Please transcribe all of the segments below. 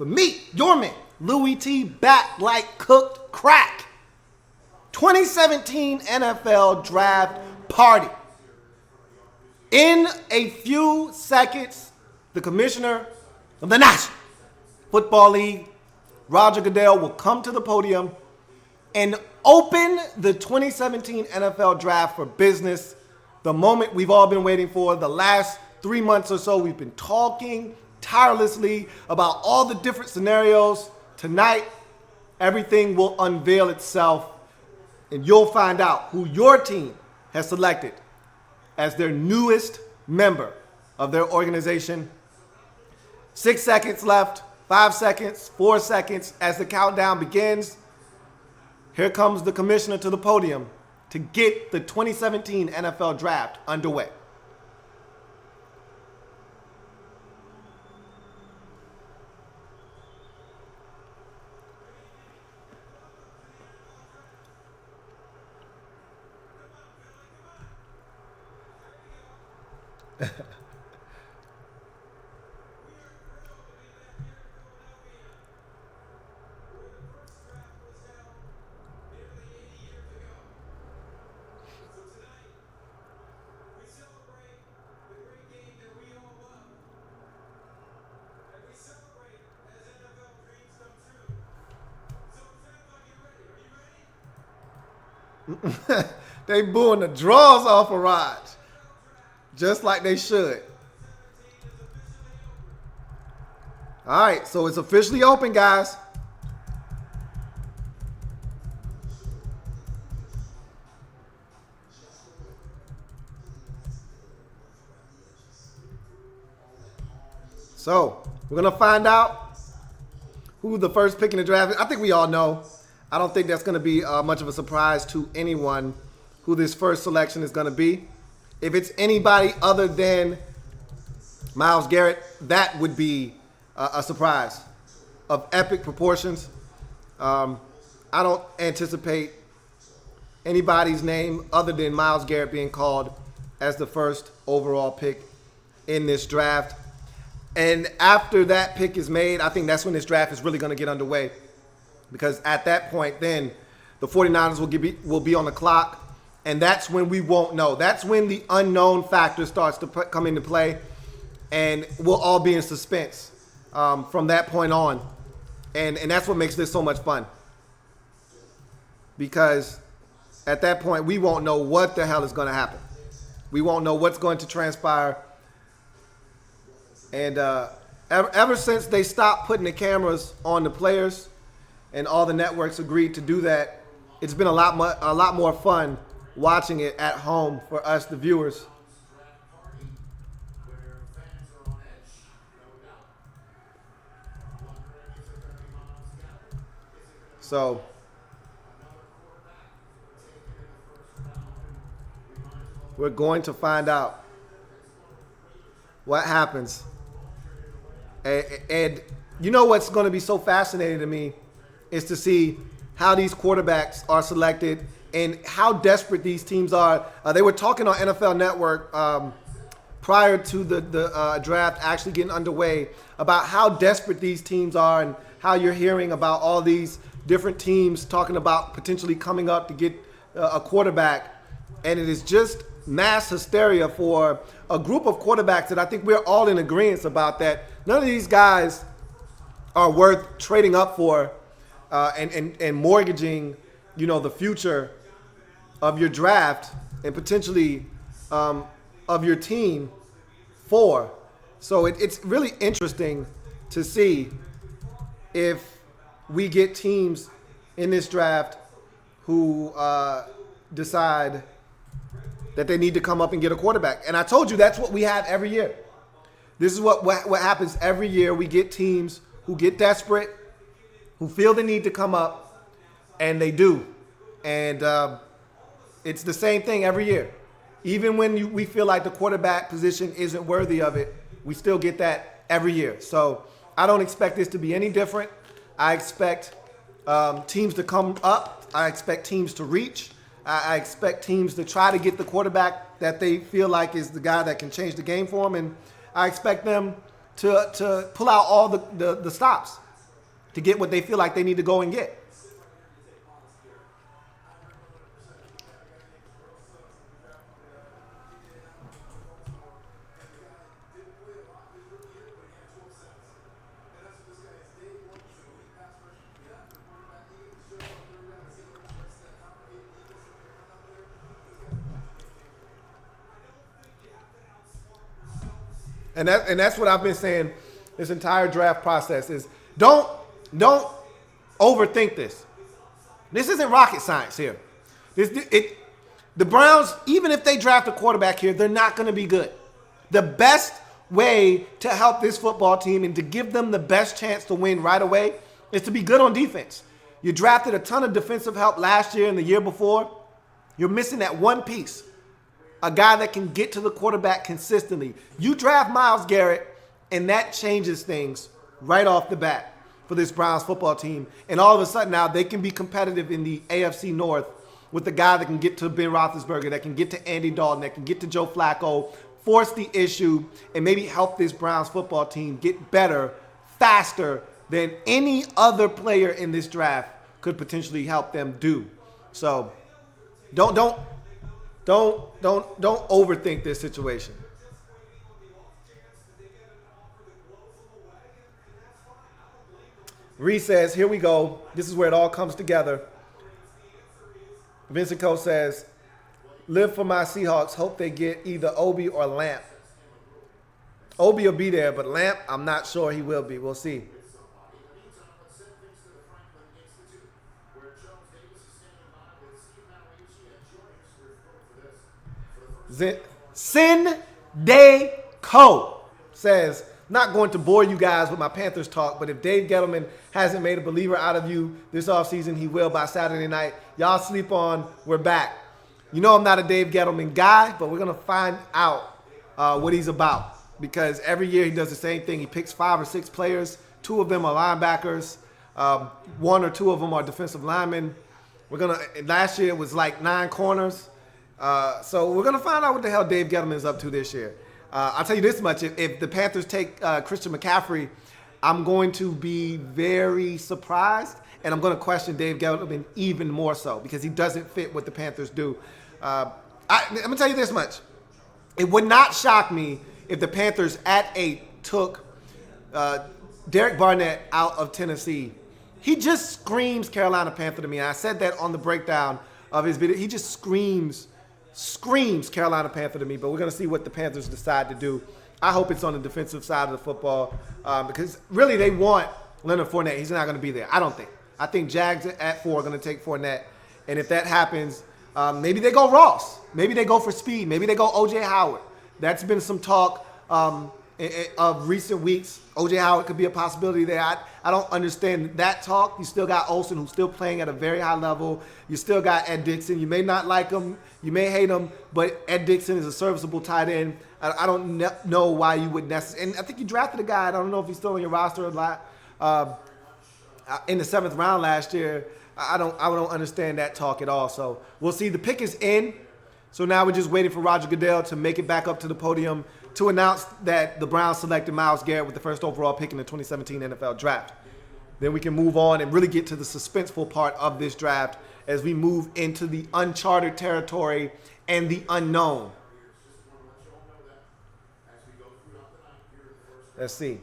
with me, your man, Louie Tee, back like cooked crack. 2017 NFL Draft Party. In a few seconds, the commissioner of the National Football League, Roger Goodell, will come to the podium and open the 2017 NFL Draft for business. The moment we've all been waiting for. The last 3 months or so, we've been talking tirelessly about all the different scenarios. Tonight, everything will unveil itself, and you'll find out who your team has selected as their newest member of their organization. 6 seconds left, 5 seconds, 4 seconds. As the countdown begins, here comes the commissioner to the podium to get the 2017 NFL Draft underway. They booing the draws off of Raj, just like they should. All right, so it's officially open, guys. So we're going to find out who the first pick in the draft is. I think we all know. I don't think that's going to be much of a surprise to anyone who this first selection is going to be. If it's anybody other than Myles Garrett, that would be a surprise of epic proportions. I don't anticipate anybody's name other than Myles Garrett being called as the first overall pick in this draft. And after that pick is made, I think that's when this draft is really going to get underway. Because at that point, then the 49ers will be on the clock, and that's when we won't know. That's when the unknown factor starts to come into play, and we'll all be in suspense from that point on. And that's what makes this so much fun. Because at that point, we won't know what the hell is going to happen. We won't know what's going to transpire. And ever since they stopped putting the cameras on the players, and all the networks agreed to do that, it's been a lot more fun watching it at home for us, the viewers. So we're going to find out what happens. And you know what's going to be so fascinating to me is to see how these quarterbacks are selected and how desperate these teams are. They were talking on NFL Network prior to the draft actually getting underway about how desperate these teams are and how you're hearing about all these different teams talking about potentially coming up to get a quarterback. And it is just mass hysteria for a group of quarterbacks that I think we're all in agreement about, that none of these guys are worth trading up for and mortgaging, the future of your draft and potentially of your team for. So it's really interesting to see if we get teams in this draft who decide that they need to come up and get a quarterback. And I told you that's what we have every year. This is what happens every year. We get teams who get desperate, who feel the need to come up, and they do. And it's the same thing every year. Even when we feel like the quarterback position isn't worthy of it, we still get that every year. So I don't expect this to be any different. I expect teams to come up. I expect teams to reach. I expect teams to try to get the quarterback that they feel like is the guy that can change the game for them. And I expect them to pull out all the stops. to get what they feel like they need to go and get. And that's what I've been saying this entire draft process is don't overthink this. This isn't rocket science here. The Browns, even if they draft a quarterback here, they're not going to be good. The best way to help this football team and to give them the best chance to win right away is to be good on defense. You drafted a ton of defensive help last year and the year before. You're missing that one piece. A guy that can get to the quarterback consistently. You draft Myles Garrett, and that changes things right off the bat for this Browns football team. And all of a sudden now they can be competitive in the AFC North with a guy that can get to Ben Roethlisberger, that can get to Andy Dalton, that can get to Joe Flacco, force the issue, and maybe help this Browns football team get better faster than any other player in this draft could potentially help them do. So don't overthink this situation. Reese says, here we go. This is where it all comes together. Vincent Cole says, live for my Seahawks. Hope they get either Obi or Lamp. Obi will be there, but Lamp, I'm not sure he will be. We'll see. Sin Day Co says, not going to bore you guys with my Panthers talk, but if Dave Gettleman hasn't made a believer out of you this offseason, he will by Saturday night. Y'all sleep on, we're back. You know I'm not a Dave Gettleman guy, but we're going to find out what he's about. Because every year he does the same thing. He picks 5 or 6 players. 2 of them are linebackers. 1 or 2 of them are defensive linemen. Last year it was like 9 corners. So we're going to find out what the hell Dave Gettleman is up to this year. I'll tell you this much. If the Panthers take Christian McCaffrey, I'm going to be very surprised, and I'm going to question Dave Gettleman even more so because he doesn't fit what the Panthers do. I'm going to tell you this much. It would not shock me if the Panthers at 8 took Derek Barnett out of Tennessee. He just screams Carolina Panther to me. And I said that on the breakdown of his video. He just screams Carolina Panther to me, but we're going to see what the Panthers decide to do. I hope it's on the defensive side of the football because really they want Leonard Fournette. He's not going to be there, I don't think. I think Jags at 4 are going to take Fournette, and if that happens, maybe they go Ross. Maybe they go for speed. Maybe they go O.J. Howard. That's been some talk of recent weeks. O.J. Howard could be a possibility there. I don't understand that talk. You still got Olsen, who's still playing at a very high level. You still got Ed Dickson. You may not like him. You may hate him, but Ed Dickson is a serviceable tight end. I don't know why you would necessarily. And I think you drafted a guy. I don't know if he's still on your roster or not. In the 7th round last year. I don't understand that talk at all. So we'll see. The pick is in. So now we're just waiting for Roger Goodell to make it back up to the podium to announce that the Browns selected Myles Garrett with the first overall pick in the 2017 NFL Draft. Then we can move on and really get to the suspenseful part of this draft as we move into the uncharted territory and the unknown. Let's see.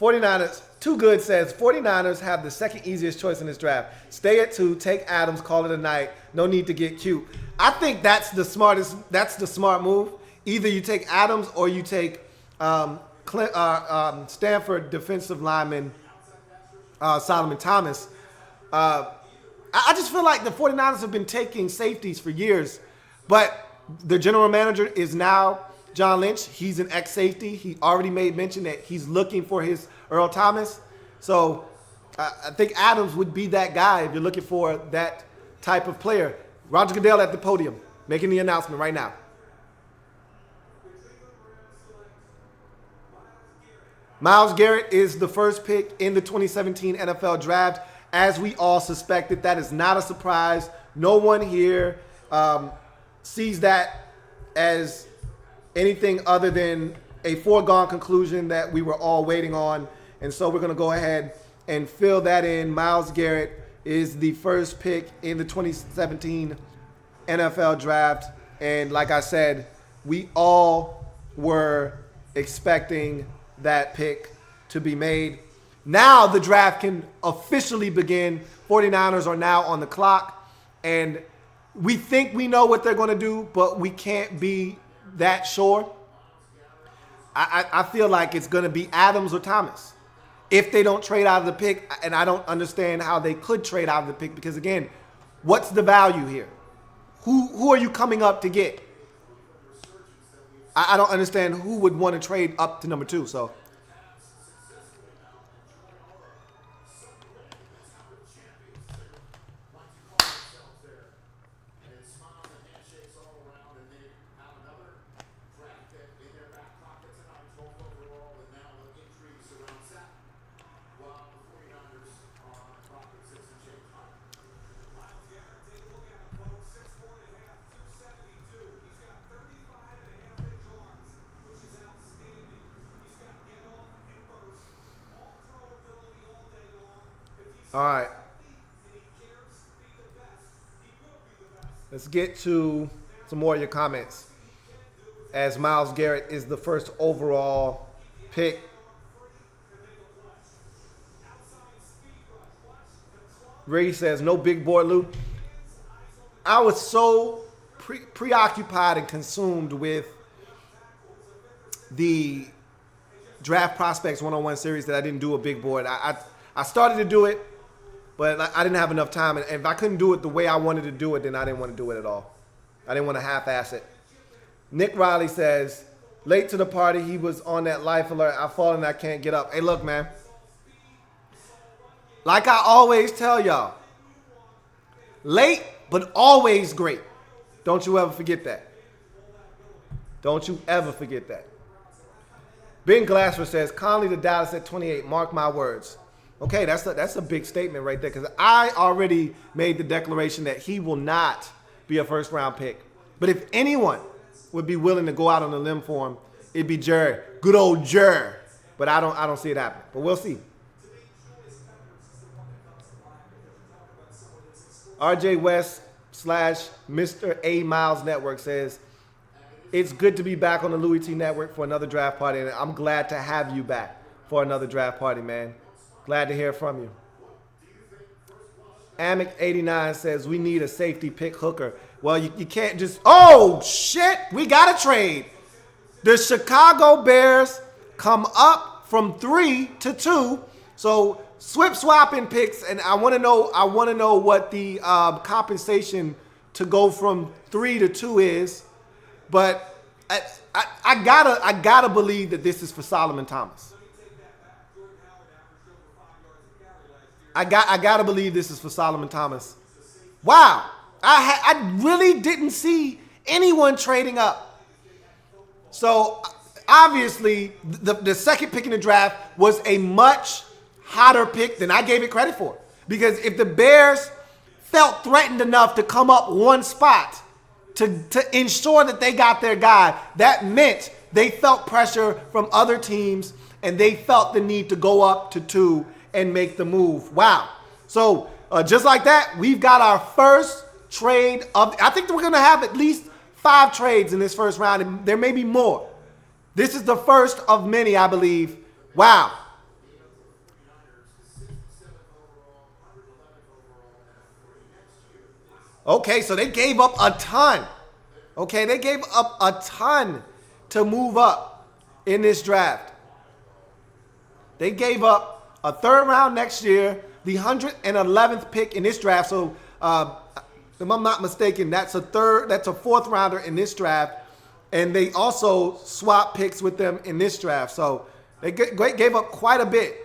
49ers, Too Good says, 49ers have the second easiest choice in this draft. Stay at 2, take Adams, call it a night. No need to get cute. I think that's the smart move. Either you take Adams or you take Stanford defensive lineman Solomon Thomas. I just feel like the 49ers have been taking safeties for years, but the general manager is now John Lynch. He's an ex-safety. He already made mention that he's looking for his Earl Thomas. So I think Adams would be that guy if you're looking for that type of player. Roger Goodell at the podium, making the announcement right now. Myles Garrett is the first pick in the 2017 NFL Draft. As we all suspected, that is not a surprise. No one here sees that as anything other than a foregone conclusion that we were all waiting on. And so we're going to go ahead and fill that in. Myles Garrett is the first pick in the 2017 NFL draft. And like I said, we all were expecting that pick to be made. Now the draft can officially begin. 49ers are now on the clock. And we think we know what they're going to do, but we can't be that sure. I feel like it's going to be Adams or Thomas if they don't trade out of the pick. And I don't understand how they could trade out of the pick because, again, what's the value here? Who are you coming up to get? I don't understand who would want to trade up to number 2. So. All right. Let's get to some more of your comments. As Myles Garrett is the first overall pick. Ray says, no big board, Lou. I was so preoccupied and consumed with the Draft Prospects one-on-one series that I didn't do a big board. I started to do it, but I didn't have enough time. And if I couldn't do it the way I wanted to do it, then I didn't want to do it at all. I didn't want to half-ass it. Nick Riley says, late to the party, he was on that life alert. I fall and I can't get up. Hey, look, man. Like I always tell y'all, late but always great. Don't you ever forget that. Don't you ever forget that. Ben Glassford says, Conley to Dallas at 28. Mark my words. Okay, that's a big statement right there because I already made the declaration that he will not be a first-round pick. But if anyone would be willing to go out on a limb for him, it'd be Jerry. Good old Jerry. But I don't see it happening. But we'll see. RJ West / Mr. A Miles Network says, it's good to be back on the Louie Tee Network for another draft party, and I'm glad to have you back for another draft party, man. Glad to hear from you. Amic89 says, we need a safety pick hooker. Well, you can't just, oh, shit, we got to trade. The Chicago Bears come up from 3 to 2, so swapping picks, and I want to know what the compensation to go from 3 to 2 is. But I gotta believe that this is for Solomon Thomas. I gotta believe this is for Solomon Thomas. Wow, I really didn't see anyone trading up. So obviously the second pick in the draft was a much hotter pick than I gave it credit for. Because if the Bears felt threatened enough to come up one spot to ensure that they got their guy, that meant they felt pressure from other teams and they felt the need to go up to 2 and make the move. Wow. So just like that, we've got our first trade of, I think we're going to have at least 5 trades in this first round, and there may be more. This is the first of many, I believe. Wow. Okay, so they gave up a ton. Okay, they gave up a ton to move up in this draft. They gave up a 3rd round next year, the 111th pick in this draft. So, if I'm not mistaken, that's a 4th rounder in this draft. And they also swapped picks with them in this draft. So they gave up quite a bit.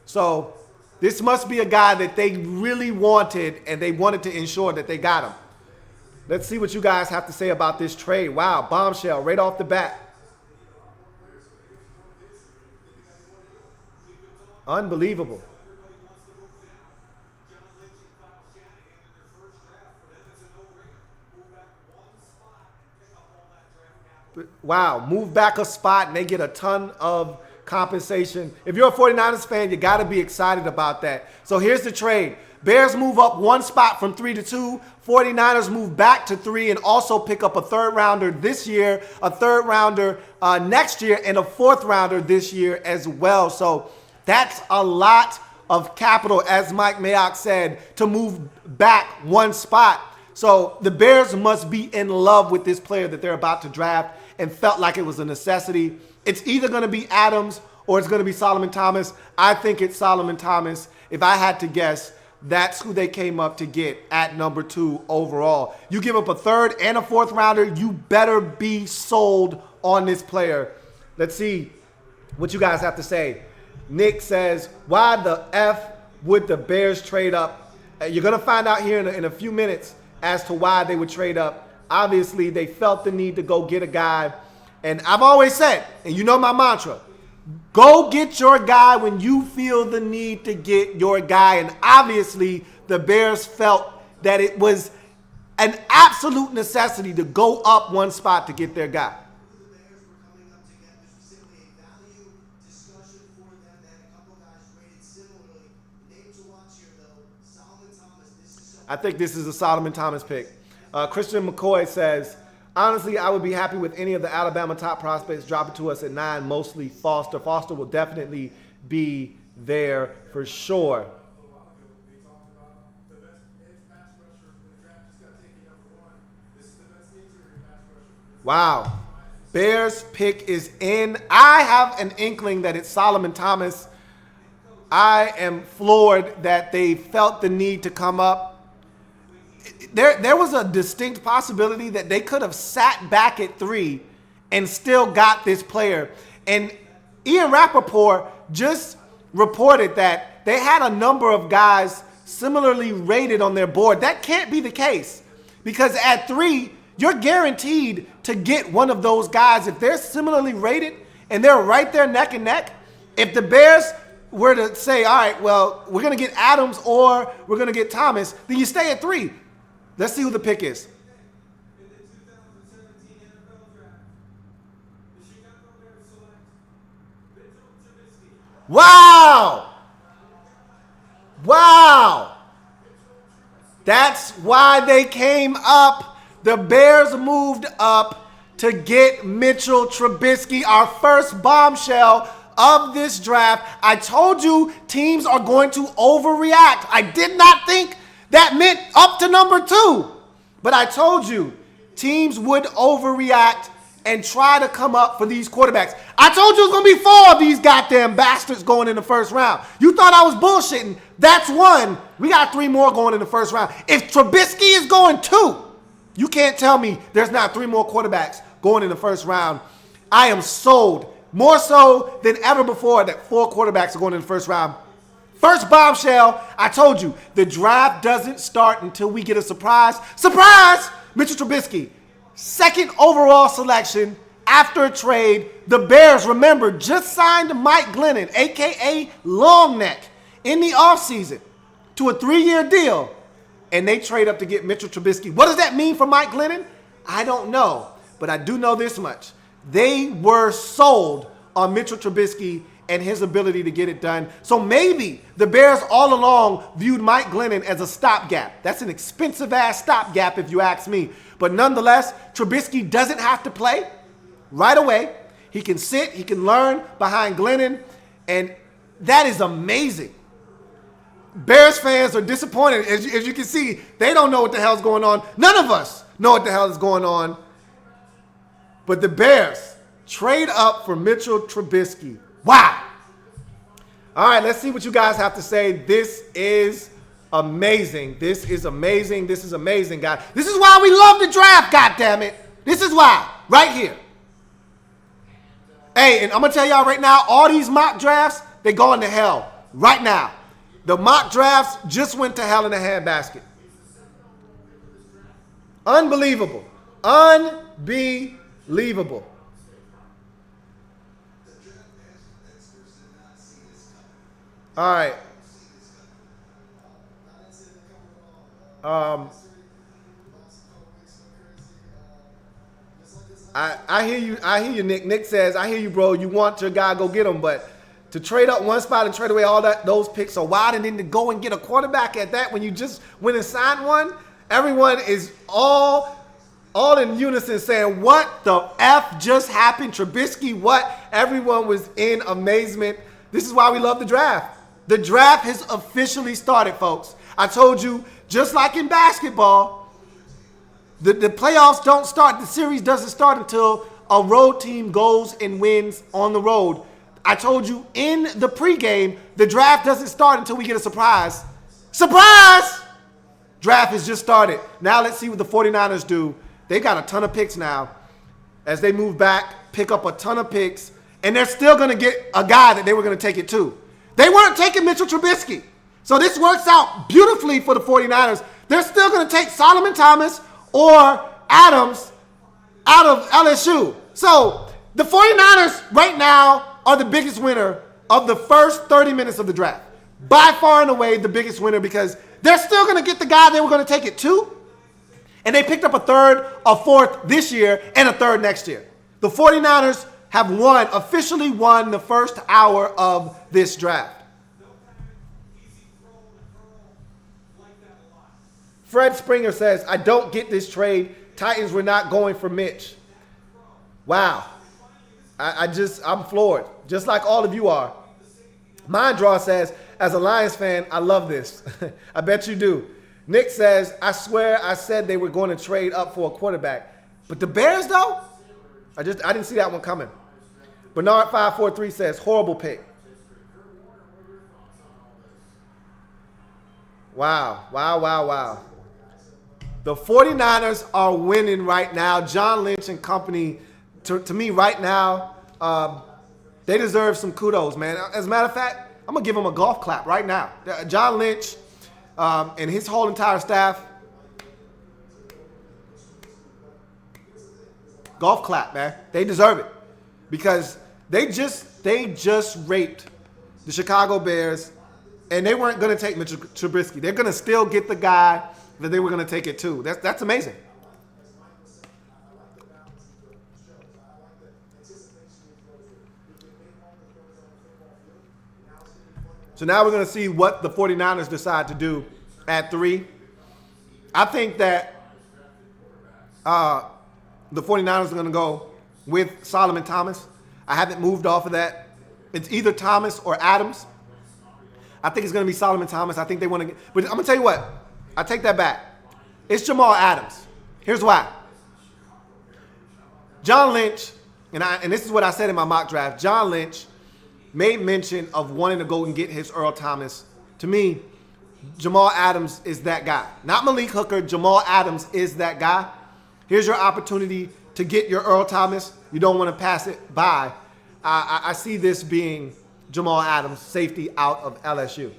So this must be a guy that they really wanted, and they wanted to ensure that they got him. Let's see what you guys have to say about this trade. Wow, bombshell right off the bat. Unbelievable. But Wow, move back a spot and they get a ton of compensation. If you're a 49ers fan, you got to be excited about that. So here's the trade. Bears move up one spot from 3 to 2. 49ers move back to 3 and also pick up a third rounder this year, a third rounder next year, and a fourth rounder this year as well. So that's a lot of capital, as Mike Mayock said, to move back one spot. So the Bears must be in love with this player that they're about to draft and felt like it was a necessity. It's either going to be Adams or it's going to be Solomon Thomas. I think it's Solomon Thomas. If I had to guess, that's who they came up to get at number 2 overall. You give up a third and a fourth rounder, you better be sold on this player. Let's see what you guys have to say. Nick says, why the F would the Bears trade up? You're going to find out here in a few minutes as to why they would trade up. Obviously, they felt the need to go get a guy. And I've always said, and you know my mantra, go get your guy when you feel the need to get your guy. And obviously, the Bears felt that it was an absolute necessity to go up one spot to get their guy. I think this is a Solomon Thomas pick. Christian McCoy says, honestly, I would be happy with any of the Alabama top prospects dropping to us at 9, mostly Foster. Foster will definitely be there for sure. Wow. Bears pick is in. I have an inkling that it's Solomon Thomas. I am floored that they felt the need to come up. There was a distinct possibility that they could have sat back at 3 and still got this player. And Ian Rappaport just reported that they had a number of guys similarly rated on their board. That can't be the case because at 3, you're guaranteed to get one of those guys. If they're similarly rated and they're right there neck and neck, if the Bears were to say, all right, well, we're going to get Adams or we're going to get Thomas, then you stay at 3. Let's see who the pick is. Wow. Wow. That's why they came up. The Bears moved up to get Mitchell Trubisky, our first bombshell of this draft. I told you teams are going to overreact. I did not think that meant up to number 2. But I told you teams would overreact and try to come up for these quarterbacks. I told you it was going to be 4 of these goddamn bastards going in the first round. You thought I was bullshitting. That's 1. We got 3 more going in the first round. If Trubisky is going 2, you can't tell me there's not 3 more quarterbacks going in the first round. I am sold, more so than ever before, that 4 quarterbacks are going in the first round. First bombshell, I told you, the draft doesn't start until we get a surprise. Surprise! Mitchell Trubisky, 2nd overall selection after a trade. The Bears, remember, just signed Mike Glennon, a.k.a. Longneck, in the offseason to a 3-year deal. And they trade up to get Mitchell Trubisky. What does that mean for Mike Glennon? I don't know. But I do know this much. They were sold on Mitchell Trubisky and his ability to get it done. So maybe the Bears all along viewed Mike Glennon as a stopgap. That's an expensive-ass stopgap if you ask me. But nonetheless, Trubisky doesn't have to play right away. He can sit, he can learn behind Glennon, and that is amazing. Bears fans are disappointed. As you can see, they don't know what the hell's going on. None of us know what the hell is going on. But the Bears trade up for Mitchell Trubisky. Wow. All right, let's see what you guys have to say. This is amazing. This is amazing. This is amazing, guys. This is why we love the draft, goddammit. This is why, right here. Hey, and I'm going to tell y'all right now, all these mock drafts, they're going to hell right now. The mock drafts just went to hell in a handbasket. Unbelievable. Unbelievable. All right. I hear you. I hear you, Nick. Nick says, I hear you, bro. You want your guy, go get him. But to trade up one spot and trade away all those picks are wide, and then to go and get a quarterback at that when you just went and signed one, everyone is all in unison saying, what the F just happened? Trubisky, what? Everyone was in amazement. This is why we love the draft. The draft has officially started, folks. I told you, just like in basketball, the playoffs don't start. The series doesn't start until a road team goes and wins on the road. I told you in the pregame, the draft doesn't start until we get a surprise. Surprise! Draft has just started. Now let's see what the 49ers do. They got a ton of picks now. As they move back, pick up a ton of picks, and they're still going to get a guy that they were going to take it to. They weren't taking Mitchell Trubisky. So this works out beautifully for the 49ers. They're still going to take Solomon Thomas or Adams out of LSU. So the 49ers right now are the biggest winner of the first 30 minutes of the draft. By far and away the biggest winner because they're still going to get the guy they were going to take it to. And they picked up a third, a fourth this year, and a third next year. The 49ers have officially won the first hour of this draft. Fred Springer says, I don't get this trade. Titans were not going for Mitch. Wow. I'm floored. Just like all of you are. Mind Draw says, as a Lions fan, I love this. I bet you do. Nick says, I swear I said they were going to trade up for a quarterback. But the Bears, though? I didn't see that one coming. Bernard543 says, horrible pick. Wow. The 49ers are winning right now. John Lynch and company, to me right now, they deserve some kudos, man. As a matter of fact, I'm going to give them a golf clap right now. John Lynch and his whole entire staff, golf clap, man. They deserve it because they just raped the Chicago Bears, and they weren't going to take Mitchell Trubisky. They're going to still get the guy that they were going to take it to. That's amazing. So now we're going to see what the 49ers decide to do at 3. I think that the 49ers are going to go with Solomon Thomas. I haven't moved off of that. It's either Thomas or Adams. I think it's going to be Solomon Thomas. I think they want to get, but I'm going to tell you what. I take that back. It's Jamal Adams. Here's why. John Lynch, and this is what I said in my mock draft. John Lynch made mention of wanting to go and get his Earl Thomas. To me, Jamal Adams is that guy. Not Malik Hooker. Jamal Adams is that guy. Here's your opportunity to get your Earl Thomas. You don't want to pass it by. I see this being Jamal Adams, safety out of LSU.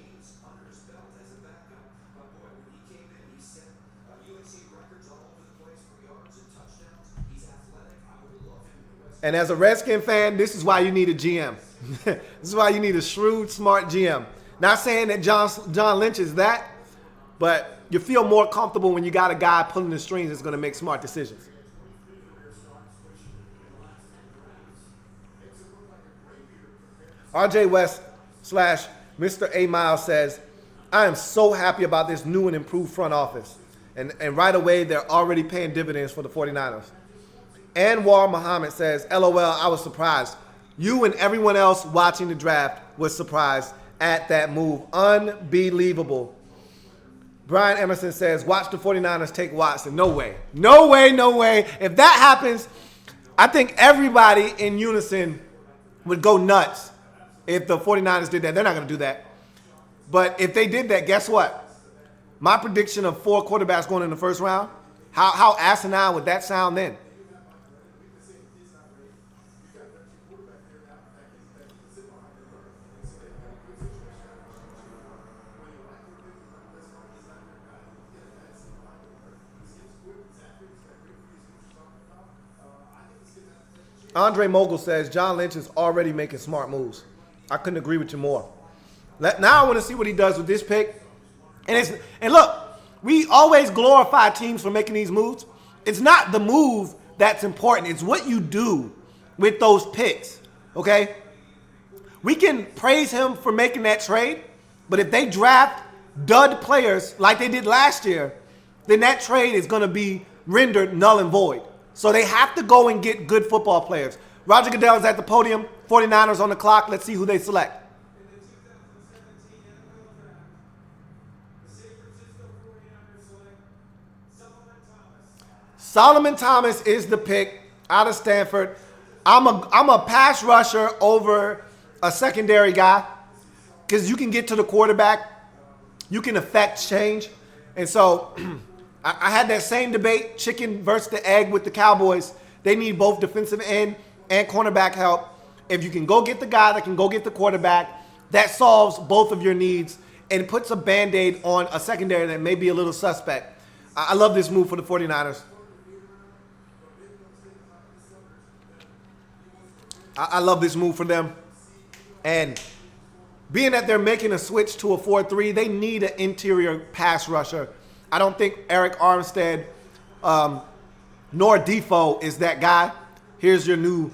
And as a Redskin fan, this is why you need a GM. This is why you need a shrewd, smart GM. Not saying that John Lynch is that, but you feel more comfortable when you got a guy pulling the strings that's going to make smart decisions. RJ West / Mr. A. Miles says, I am so happy about this new and improved front office. And right away, they're already paying dividends for the 49ers. Anwar Muhammad says, LOL, I was surprised. You and everyone else watching the draft was surprised at that move. Unbelievable. Brian Emerson says, watch the 49ers take Watson. No way. No way, no way. If that happens, I think everybody in unison would go nuts if the 49ers did that. They're not going to do that. But if they did that, guess what? My prediction of 4 quarterbacks going in the first round, how asinine would that sound then? Andre Mogul says, John Lynch is already making smart moves. I couldn't agree with you more. Now I want to see what he does with this pick. And look, we always glorify teams for making these moves. It's not the move that's important. It's what you do with those picks, okay? We can praise him for making that trade, but if they draft dud players like they did last year, then that trade is going to be rendered null and void. So they have to go and get good football players. Roger Goodell is at the podium. 49ers on the clock. Let's see who they select. Solomon Thomas is the pick out of Stanford. I'm a pass rusher over a secondary guy because you can get to the quarterback. You can affect change. And so I had that same debate, chicken versus the egg with the Cowboys. They need both defensive end and cornerback help. If you can go get the guy that can go get the quarterback, that solves both of your needs and puts a Band-Aid on a secondary that may be a little suspect. I love this move for the 49ers. I love this move for them. And being that they're making a switch to a 4-3, they need an interior pass rusher. I don't think Eric Armstead nor Defoe is that guy. Here's your new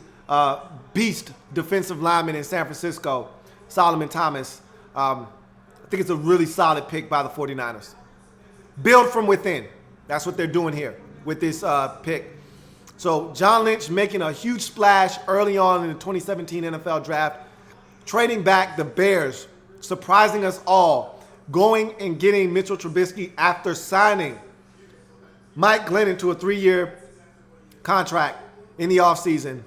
beast defensive lineman in San Francisco, Solomon Thomas. I think it's a really solid pick by the 49ers. Build from within. That's what they're doing here with this pick. So John Lynch making a huge splash early on in the 2017 NFL Draft, trading back the Bears, surprising us all, going and getting Mitchell Trubisky after signing Mike Glennon to a 3-year contract in the offseason.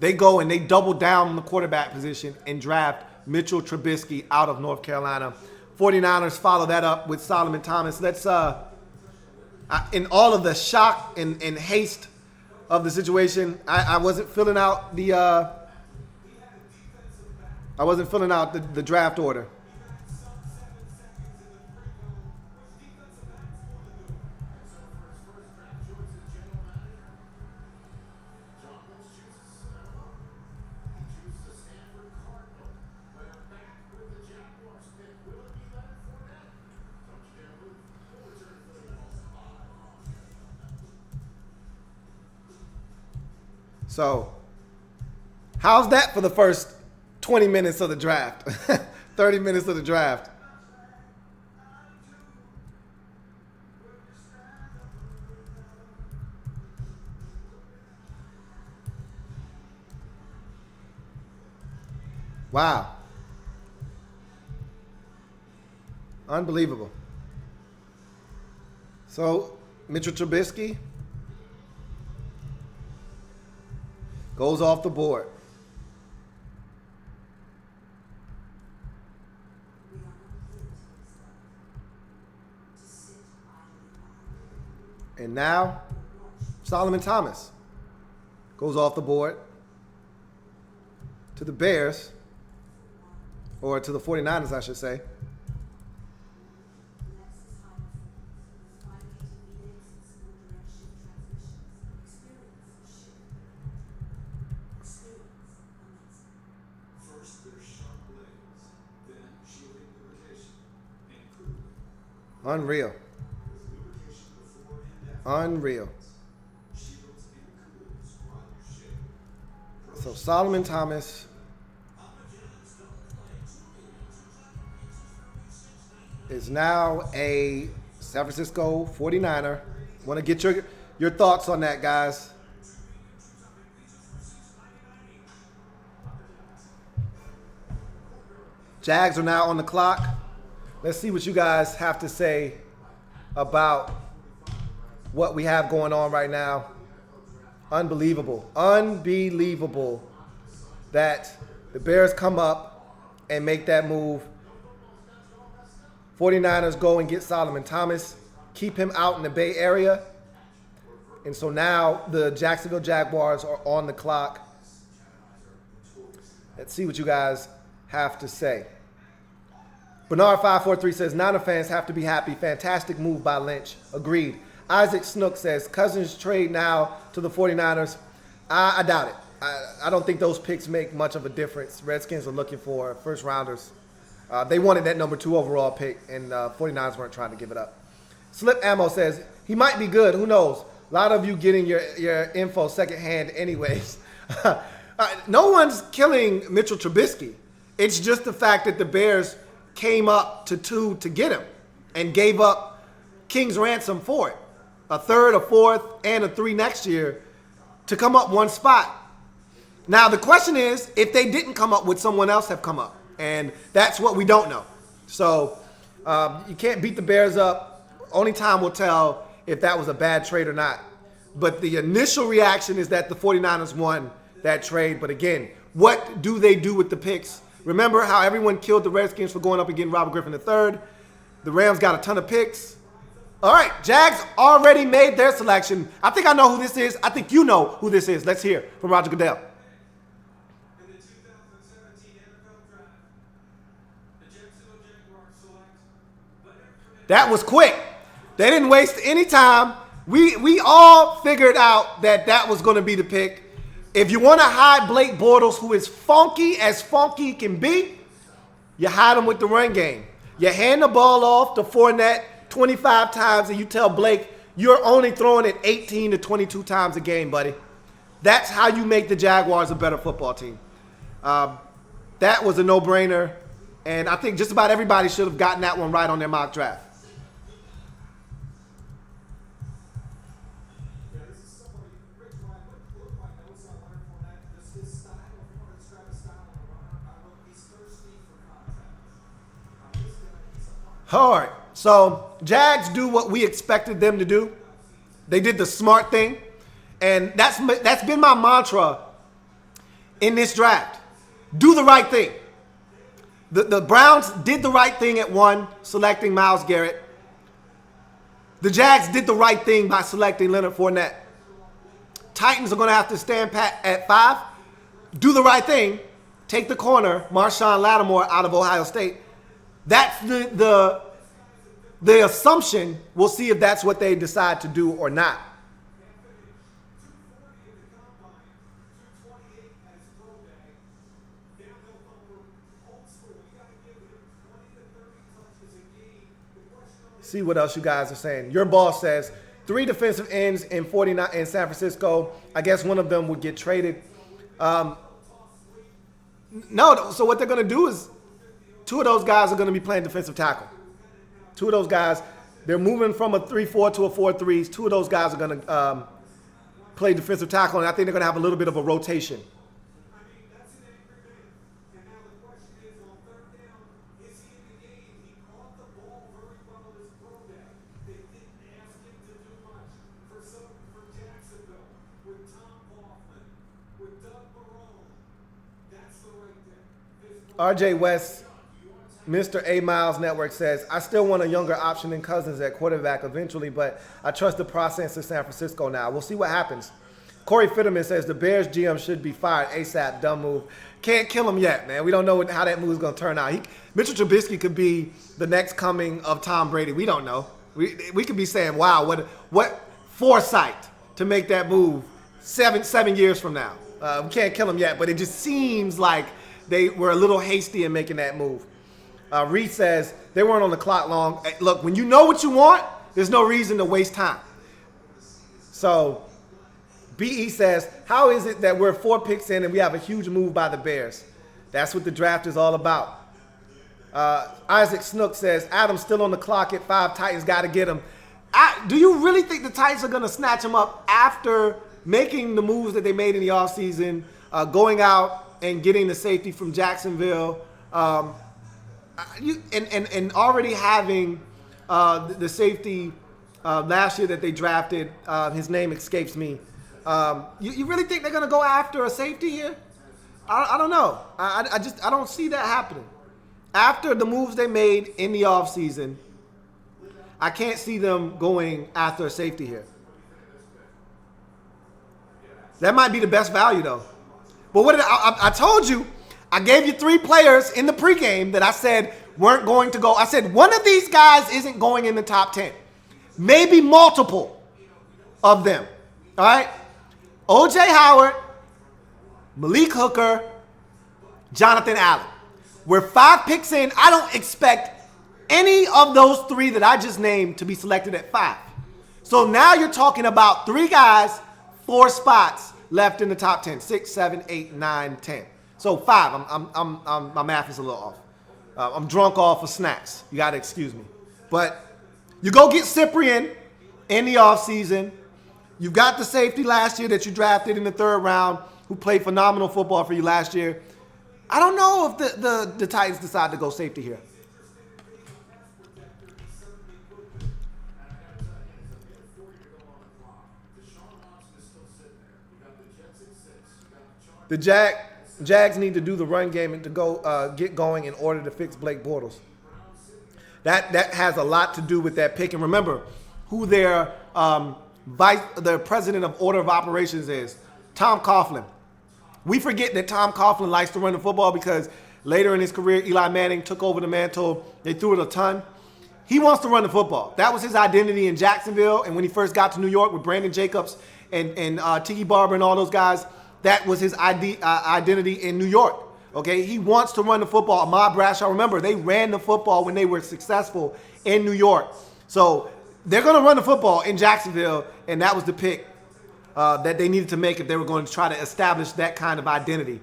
They go and they double down on the quarterback position and draft Mitchell Trubisky out of North Carolina. 49ers follow that up with Solomon Thomas. Let's, in all of the shock and haste of the situation, I wasn't filling out the the draft order. So, how's that for the first 20 minutes of the draft? 30 minutes of the draft. Wow. Unbelievable. So, Mitchell Trubisky goes off the board. And now, Solomon Thomas goes off the board to the Bears, or to the 49ers, I should say. Unreal. Unreal. So Solomon Thomas is now a San Francisco 49er. Want to get your thoughts on that, guys. Jags are now on the clock. Let's see what you guys have to say about what we have going on right now. Unbelievable. Unbelievable that the Bears come up and make that move. 49ers go and get Solomon Thomas, keep him out in the Bay Area. And so now the Jacksonville Jaguars are on the clock. Let's see what you guys have to say. Bernard543 says, Niner fans have to be happy. Fantastic move by Lynch. Agreed. Isaac Snook says, Cousins trade now to the 49ers. I doubt it. I don't think those picks make much of a difference. Redskins are looking for first rounders. They wanted that number 2 overall pick, and 49ers weren't trying to give it up. Slip Ammo says, he might be good. Who knows? A lot of you getting your info secondhand anyways. No one's killing Mitchell Trubisky. It's just the fact that the Bears came up to 2 to get him and gave up King's ransom for it. A third, a fourth, and a 3 next year to come up one spot. Now, the question is, if they didn't come up, would someone else have come up? And that's what we don't know. So you can't beat the Bears up. Only time will tell if that was a bad trade or not. But the initial reaction is that the 49ers won that trade. But again, what do they do with the picks? Remember how everyone killed the Redskins for going up and getting Robert Griffin III? The Rams got a ton of picks. All right, Jags already made their selection. I think I know who this is. I think you know who this is. Let's hear from Roger Goodell. That was quick. They didn't waste any time. We all figured out that was going to be the pick. If you want to hide Blake Bortles, who is funky as funky can be, you hide him with the run game. You hand the ball off to Fournette 25 times, and you tell Blake you're only throwing it 18 to 22 times a game, buddy. That's how you make the Jaguars a better football team. That was a no-brainer, and I think just about everybody should have gotten that one right on their mock draft. All right, so Jags do what we expected them to do. They did the smart thing, and that's been my mantra in this draft. Do the right thing. The Browns did the right thing at 1, selecting Myles Garrett. The Jags did the right thing by selecting Leonard Fournette. Titans are going to have to stand pat at 5. Do the right thing. Take the corner, Marshawn Lattimore out of Ohio State. That's the assumption. We'll see if that's what they decide to do or not. See what else you guys are saying. Your boss says 3 defensive ends in San Francisco. I guess one of them would get traded. No, so what they're going to do is 2 of those guys are going to be playing defensive tackle. 2 of those guys, they're moving from a 3-4 to a 4-3. 2 of those guys are going to play defensive tackle, and I think they're going to have a little bit of a rotation. RJ West, Mr. A Miles Network says, I still want a younger option than Cousins at quarterback eventually, but I trust the process in San Francisco now. We'll see what happens. Corey Fitterman says the Bears GM should be fired ASAP. Dumb move. Can't kill him yet, man. We don't know how that move is going to turn out. Mitchell Trubisky could be the next coming of Tom Brady. We don't know. We could be saying, wow, what foresight to make that move 7 years from now. We can't kill him yet, but it just seems like they were a little hasty in making that move. Reed says they weren't on the clock long. Look, when you know what you want, there's no reason to waste time. So BE says, how is it that we're 4 picks in and we have a huge move by the Bears? That's what the draft is all about. Isaac Snook says, Adams still on the clock at 5. Titans got to get him. Do you really think the Titans are going to snatch him up after making the moves that they made in the offseason, going out and getting the safety from Jacksonville, and already having the safety last year that they drafted, his name escapes me. You really think they're going to go after a safety here? I don't know. I don't see that happening. After the moves they made in the offseason, I can't see them going after a safety here. That might be the best value, though. But what I told you, I gave you 3 players in the pregame that I said weren't going to go. I said one of these guys isn't going in the top 10. Maybe multiple of them. All right? O.J. Howard, Malik Hooker, Jonathan Allen. We're 5 picks in. I don't expect any of those 3 that I just named to be selected at 5. So now you're talking about 3 guys, 4 spots left in the top 10. 6, 7, 8, 9, 10. So 5. My math is a little off. I'm drunk off of snacks. You got to excuse me. But you go get Cyprien in the offseason. You've got the safety last year that you drafted in the 3rd round who played phenomenal football for you last year. I don't know if the Titans decide to go safety here. The Jags need to do the run game and to go get going in order to fix Blake Bortles. That has a lot to do with that pick. And remember who their president of order of operations is. Tom Coughlin. We forget that Tom Coughlin likes to run the football because later in his career, Eli Manning took over the mantle. They threw it a ton. He wants to run the football. That was his identity in Jacksonville. And when he first got to New York with Brandon Jacobs and Tiki Barber and all those guys, that was his identity in New York. Okay, he wants to run the football. Ahmad Bradshaw, remember, they ran the football when they were successful in New York. So they're going to run the football in Jacksonville, and that was the pick that they needed to make if they were going to try to establish that kind of identity.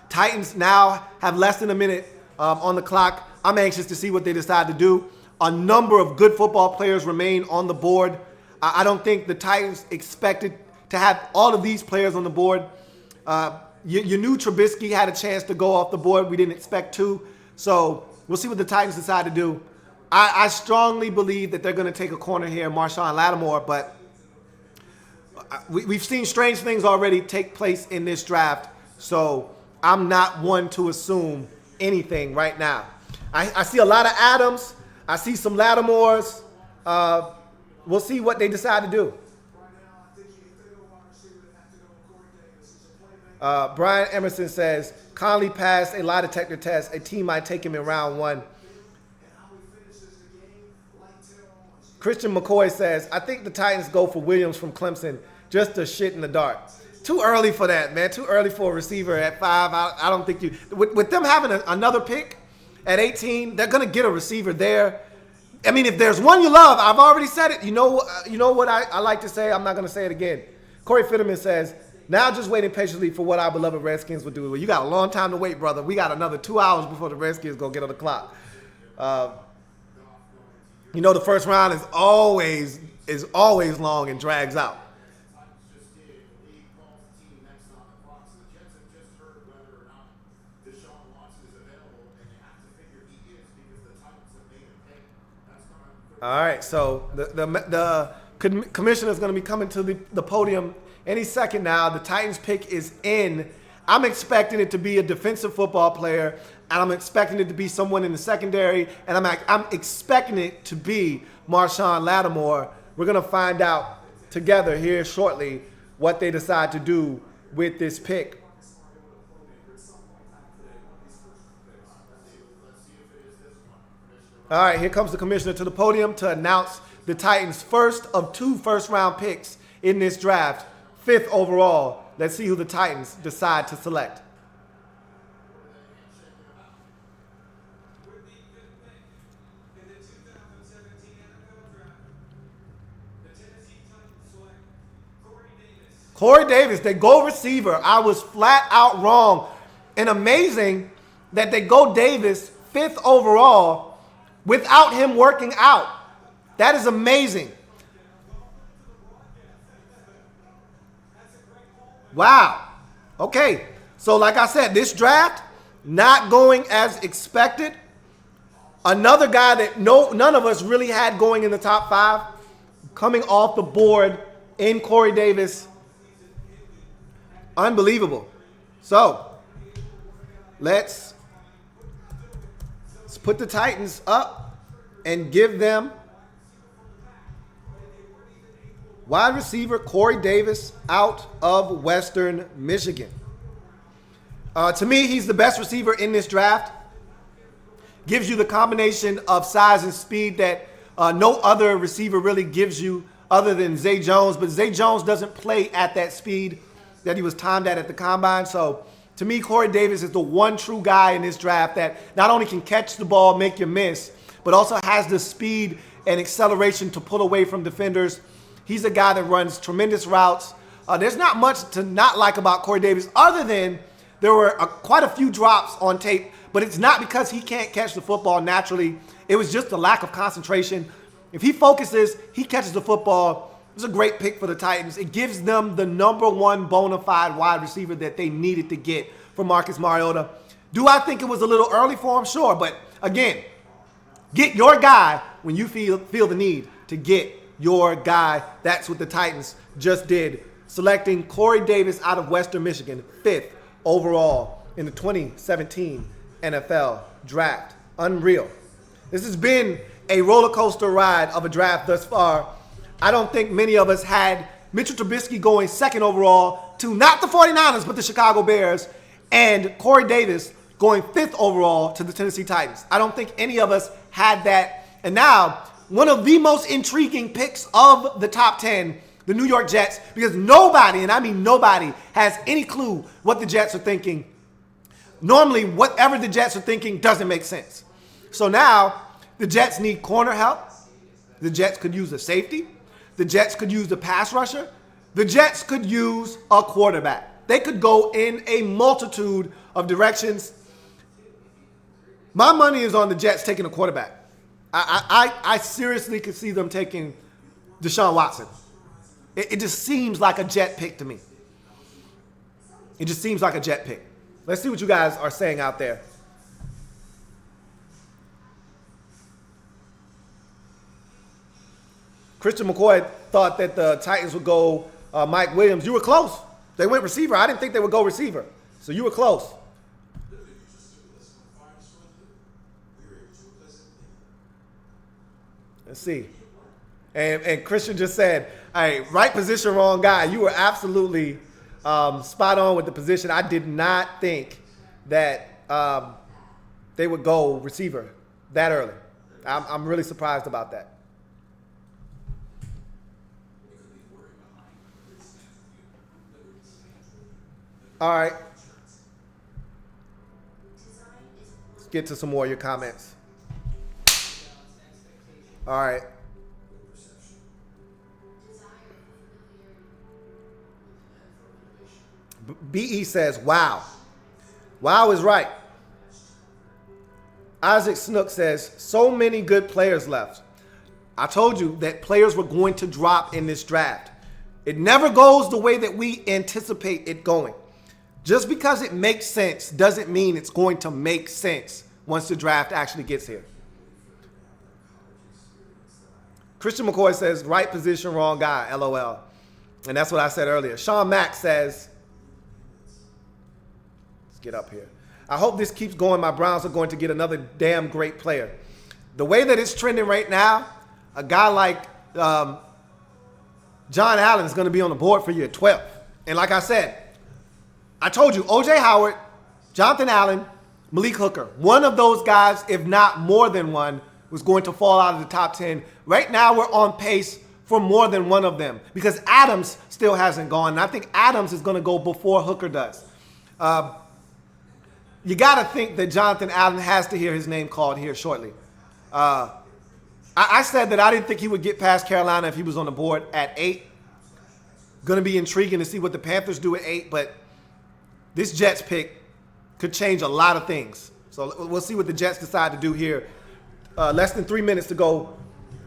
Titans now have less than a minute on the clock. I'm anxious to see what they decide to do. A number of good football players remain on the board. I don't think the Titans expected to have all of these players on the board. You knew Trubisky had a chance to go off the board. We didn't expect to. So we'll see what the Titans decide to do. I strongly believe that they're going to take a corner here, Marshawn Lattimore, but we've seen strange things already take place in this draft. So I'm not one to assume anything right now. I see a lot of Adams. I see some Lattimores. We'll see what they decide to do. Brian Emerson says, Conley passed a lie detector test. A team might take him in round 1. Christian McCoy says, I think the Titans go for Williams from Clemson just to shit in the dark. Too early for that, man. Too early for a receiver at 5. I don't think you – with them having another pick at 18, they're going to get a receiver there. I mean, if there's one you love, I've already said it. You know what I like to say? I'm not going to say it again. Corey Fitterman says, now just waiting patiently for what our beloved Redskins will do. Well, you got a long time to wait, brother. We got another 2 hours before the Redskins go get on the clock. The first round is always long and drags out. All right, so the commissioner is going to be coming to the podium any second now. The Titans pick is in. I'm expecting it to be a defensive football player, and I'm expecting it to be someone in the secondary, and I'm expecting it to be Marshawn Lattimore. We're going to find out together here shortly what they decide to do with this pick. All right, here comes the commissioner to the podium to announce the Titans' first of 2 first-round picks in this draft, 5th overall. Let's see who the Titans decide to select. Corey Davis, they go receiver. I was flat out wrong. And amazing that they go Davis 5th overall without him working out. That is amazing. Wow. Okay. So like I said, this draft not going as expected. Another guy that none of us really had going in the top 5 coming off the board in Corey Davis. Unbelievable. So let's put the Titans up and give them wide receiver Corey Davis out of Western Michigan. To me, he's the best receiver in this draft. Gives you the combination of size and speed that no other receiver really gives you other than Zay Jones. But Zay Jones doesn't play at that speed that he was timed at the combine. So to me, Corey Davis is the one true guy in this draft that not only can catch the ball, make you miss, but also has the speed and acceleration to pull away from defenders. He's a guy that runs tremendous routes. There's not much to not like about Corey Davis other than there were quite a few drops on tape, but it's not because he can't catch the football naturally. It was just a lack of concentration. If he focuses, he catches the football. It's a great pick for the Titans. It gives them the number one bona fide wide receiver that they needed to get for Marcus Mariota. Do I think it was a little early for him? Sure, but again, get your guy when you feel the need to get your guy. That's what the Titans just did, selecting Corey Davis out of Western Michigan, 5th overall in the 2017 NFL Draft. Unreal. This has been a roller coaster ride of a draft thus far. I don't think many of us had Mitchell Trubisky going 2nd overall to not the 49ers, but the Chicago Bears, and Corey Davis going 5th overall to the Tennessee Titans. I don't think any of us had that. And now, one of the most intriguing picks of the top 10, the New York Jets, because nobody, and I mean nobody, has any clue what the Jets are thinking. Normally, whatever the Jets are thinking doesn't make sense. So now, the Jets need corner help. The Jets could use a safety. The Jets could use a pass rusher. The Jets could use a quarterback. They could go in a multitude of directions. My money is on the Jets taking a quarterback. I seriously could see them taking Deshaun Watson. It just seems like a Jet pick to me. It just seems like a Jet pick. Let's see what you guys are saying out there. Christian McCoy thought that the Titans would go Mike Williams. You were close. They went receiver. I didn't think they would go receiver. So you were close. Let's see. And Christian just said, hey, right position, wrong guy. You were absolutely spot on with the position. I did not think that they would go receiver that early. I'm really surprised about that. All right. Let's get to some more of your comments. All right. BE says, wow. Wow is right. Isaac Snook says, so many good players left. I told you that players were going to drop in this draft. It never goes the way that we anticipate it going. Just because it makes sense doesn't mean it's going to make sense once the draft actually gets here. Christian McCoy says, right position, wrong guy, LOL. And that's what I said earlier. Sean Mack says, let's get up here. I hope this keeps going. My Browns are going to get another damn great player. The way that it's trending right now, a guy like John Allen is going to be on the board for you at 12. And like I said, I told you, O.J. Howard, Jonathan Allen, Malik Hooker, one of those guys, if not more than one, was going to fall out of the top 10. Right now, we're on pace for more than one of them because Adams still hasn't gone. And I think Adams is going to go before Hooker does. You got to think that Jonathan Allen has to hear his name called here shortly. I said that I didn't think he would get past Carolina if he was on the board at 8. Going to be intriguing to see what the Panthers do at 8, but this Jets pick could change a lot of things. So we'll see what the Jets decide to do here. Less than 3 minutes to go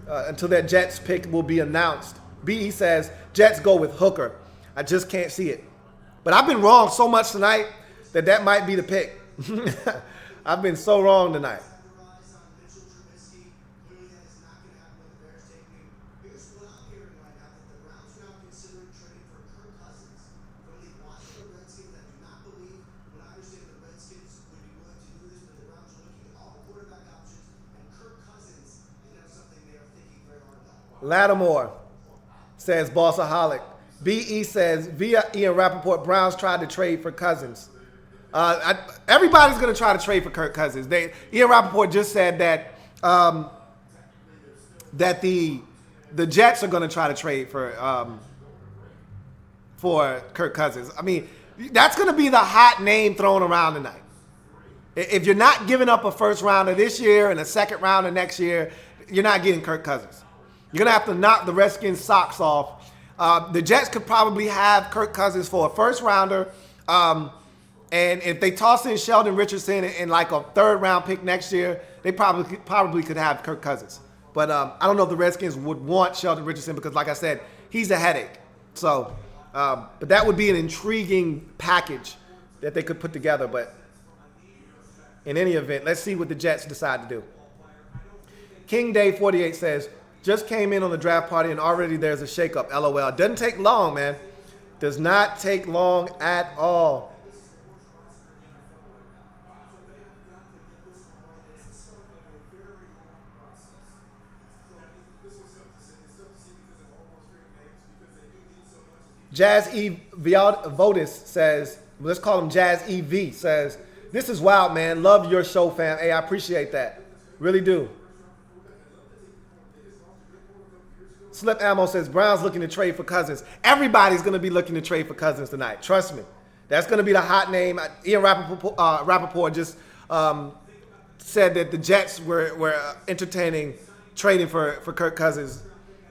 until that Jets pick will be announced. BE says, Jets go with Hooker. I just can't see it. But I've been wrong so much tonight that might be the pick. I've been so wrong tonight. Lattimore says Bossaholic. BE says via Ian Rappaport, Browns tried to trade for Cousins. Everybody's going to try to trade for Kirk Cousins. Ian Rappaport just said that that the Jets are going to try to trade for Kirk Cousins. I mean, that's going to be the hot name thrown around tonight. If you're not giving up a first rounder this year and a second rounder next year, you're not getting Kirk Cousins. You're going to have to knock the Redskins' socks off. The Jets could probably have Kirk Cousins for a first rounder. And if they toss in Sheldon Richardson and like a third-round pick next year, they probably could have Kirk Cousins. But I don't know if the Redskins would want Sheldon Richardson because, like I said, he's a headache. So, but that would be an intriguing package that they could put together. But in any event, let's see what the Jets decide to do. King Day 48 says, just came in on the draft party and already there's a shakeup. LOL. It doesn't take long, man. Does not take long at all. Jazz E. Votis says, let's call him Jazz EV, says, this is wild, man. Love your show, fam. Hey, I appreciate that. Really do. Slip Ammo says, Browns looking to trade for Cousins. Everybody's going to be looking to trade for Cousins tonight. Trust me. That's going to be the hot name. Ian Rappaport just said that the Jets were entertaining trading for Kirk Cousins.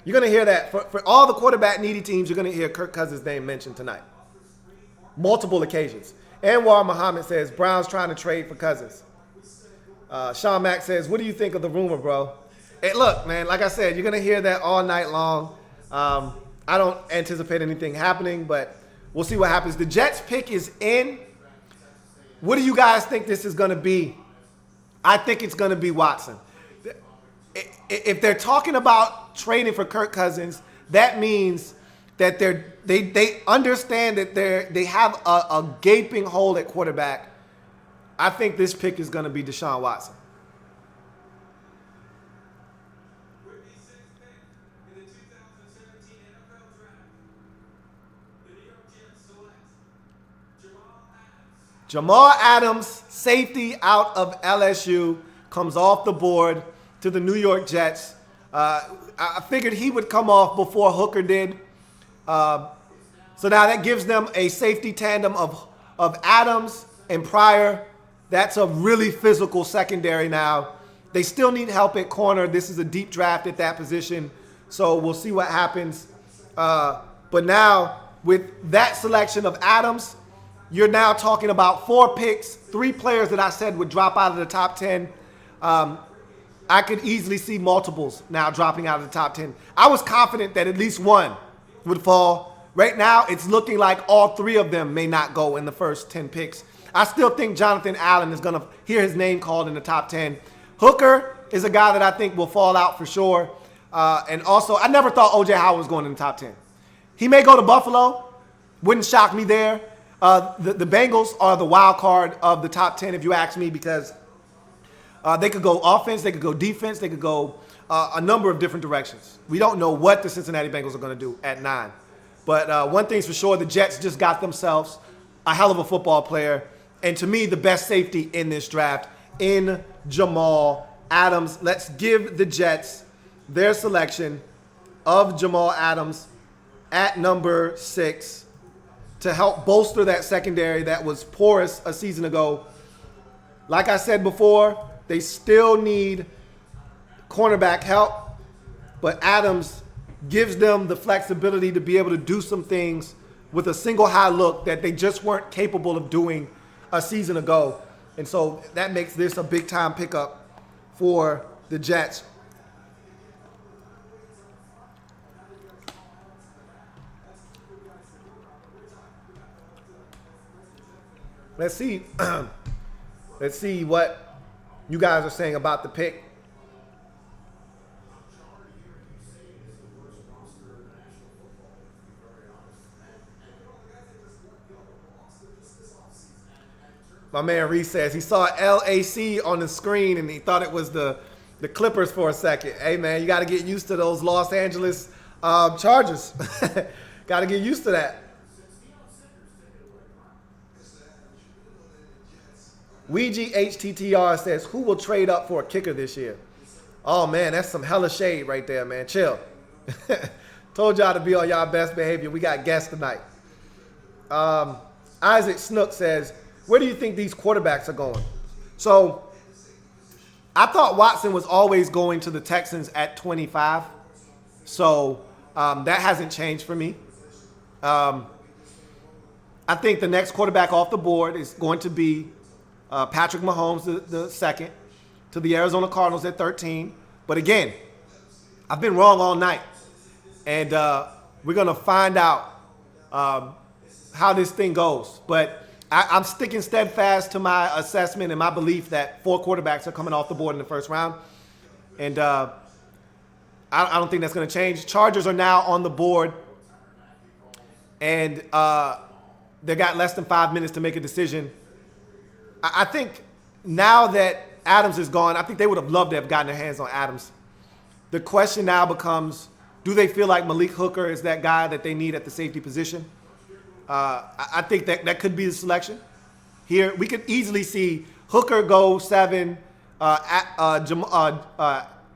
You're going to hear that. For all the quarterback-needy teams, you're going to hear Kirk Cousins' name mentioned tonight. Multiple occasions. Anwar Muhammad says, Browns trying to trade for Cousins. Sean Mack says, what do you think of the rumor, bro? Hey, look, man, like I said, you're going to hear that all night long. I don't anticipate anything happening, but we'll see what happens. The Jets pick is in. What do you guys think this is going to be? I think it's going to be Watson. If they're talking about trading for Kirk Cousins, that means that they understand that they have a gaping hole at quarterback. I think this pick is going to be Deshaun Watson. Jamal Adams, safety out of LSU, comes off the board to the New York Jets. I figured he would come off before Hooker did. So now that gives them a safety tandem of Adams and Pryor. That's a really physical secondary now. They still need help at corner. This is a deep draft at that position. So we'll see what happens. But now with that selection of Adams, you're now talking about 4 picks, 3 players that I said would drop out of the top 10. I could easily see multiples now dropping out of the top 10. I was confident that at least one would fall. Right now, it's looking like all 3 of them may not go in the first 10 picks. I still think Jonathan Allen is going to hear his name called in the top 10. Hooker is a guy that I think will fall out for sure. And also, I never thought O.J. Howard was going in the top 10. He may go to Buffalo. Wouldn't shock me there. The Bengals are the wild card of the top 10, if you ask me, because they could go offense, they could go defense, they could go a number of different directions. We don't know what the Cincinnati Bengals are going to do at 9. But one thing's for sure, the Jets just got themselves a hell of a football player. And to me, the best safety in this draft in Jamal Adams. Let's give the Jets their selection of Jamal Adams at number 6. To help bolster that secondary that was porous a season ago. Like I said before, they still need cornerback help, but Adams gives them the flexibility to be able to do some things with a single high look that they just weren't capable of doing a season ago. And so that makes this a big-time pickup for the Jets. Let's see. Let's see what you guys are saying about the pick. My man Reese says he saw LAC on the screen and he thought it was the Clippers for a second. Hey, man, you got to get used to those Los Angeles Chargers. Got to get used to that. Ouija HTTR says, who will trade up for a kicker this year? Oh, man, that's some hella shade right there, man. Chill. Told y'all to be on y'all best behavior. We got guests tonight. Isaac Snook says, where do you think these quarterbacks are going? So I thought Watson was always going to the Texans at 25. So that hasn't changed for me. I think the next quarterback off the board is going to be Patrick Mahomes, the second, to the Arizona Cardinals at 13. But again, I've been wrong all night. And we're going to find out how this thing goes. But I'm sticking steadfast to my assessment and my belief that 4 quarterbacks are coming off the board in the first round. And I don't think that's going to change. Chargers are now on the board. And they got less than 5 minutes to make a decision. I think now that Adams is gone, I think they would have loved to have gotten their hands on Adams. The question now becomes, do they feel like Malik Hooker is that guy that they need at the safety position? I think that could be the selection. Here, we could easily see Hooker go 7, Jonathan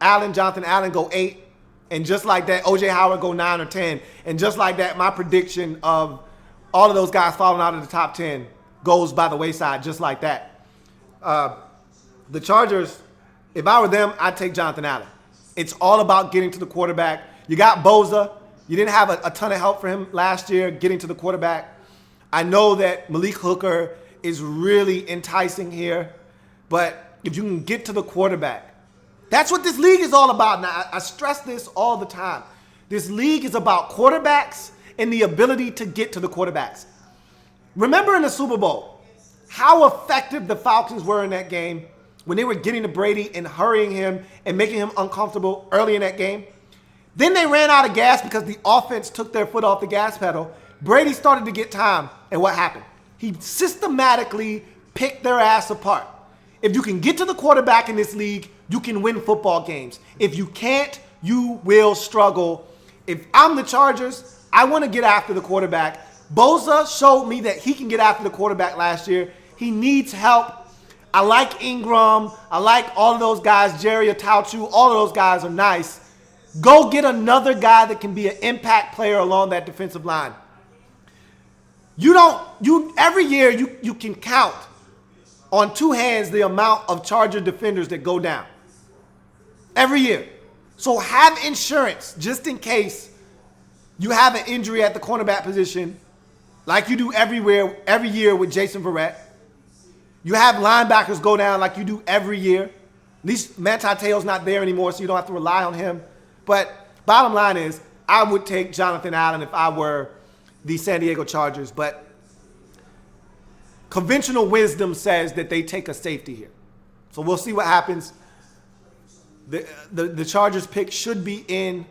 Allen go 8, and just like that, O.J. Howard go 9 or 10. And just like that, my prediction of all of those guys falling out of the top 10 goes by the wayside just like that. The Chargers, if I were them, I'd take Jonathan Allen. It's all about getting to the quarterback. You got Bosa. You didn't have a ton of help for him last year getting to the quarterback. I know that Malik Hooker is really enticing here, but if you can get to the quarterback, that's what this league is all about. Now, I stress this all the time. This league is about quarterbacks and the ability to get to the quarterbacks. Remember in the Super Bowl, how effective the Falcons were in that game when they were getting to Brady and hurrying him and making him uncomfortable early in that game. Then they ran out of gas because the offense took their foot off the gas pedal. Brady started to get time, and what happened? He systematically picked their ass apart. If you can get to the quarterback in this league, you can win football games. If you can't, you will struggle. If I'm the Chargers, I want to get after the quarterback. Bosa showed me that he can get after the quarterback last year. He needs help. I like Ingram. I like all of those guys, Jerry Atauchu. All of those guys are nice. Go get another guy that can be an impact player along that defensive line. Every year you can count on 2 hands the amount of Charger defenders that go down. Every year. So have insurance just in case you have an injury at the cornerback position like you do every year with Jason Verrett. You have linebackers go down like you do every year. At least Manti Te'o's not there anymore, so you don't have to rely on him. But bottom line is, I would take Jonathan Allen if I were the San Diego Chargers. But conventional wisdom says that they take a safety here. So we'll see what happens. The Chargers pick should be in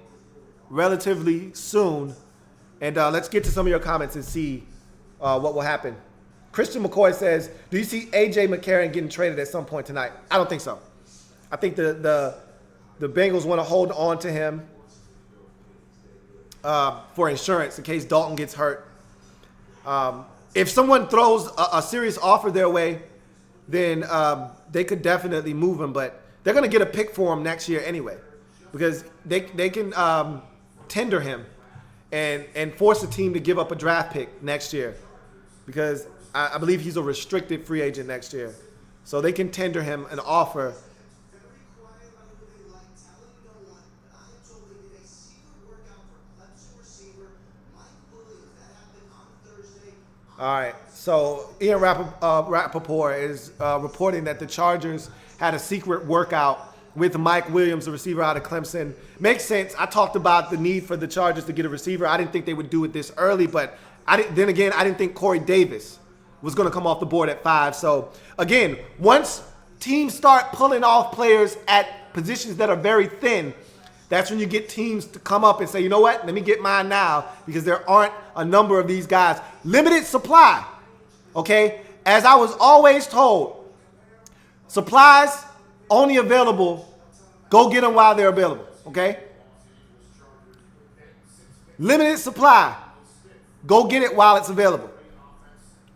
relatively soon. And let's get to some of your comments and see what will happen. Christian McCoy says, do you see A.J. McCarron getting traded at some point tonight? I don't think so. I think the Bengals want to hold on to him for insurance in case Dalton gets hurt. If someone throws a serious offer their way, then they could definitely move him. But they're going to get a pick for him next year anyway, because they can tender him and force the team to give up a draft pick next year, because I believe he's a restricted free agent next year. So they can tender him an offer. All right, so Ian Rappaport is reporting that the Chargers had a secret workout with Mike Williams, the receiver out of Clemson. Makes sense. I talked about the need for the Chargers to get a receiver. I didn't think they would do it this early, but I didn't think Corey Davis was going to come off the board at 5. So, again, once teams start pulling off players at positions that are very thin, that's when you get teams to come up and say, you know what, let me get mine now, because there aren't a number of these guys. Limited supply, okay? As I was always told, supplies only available, go get them while they're available, okay? Limited supply, go get it while it's available.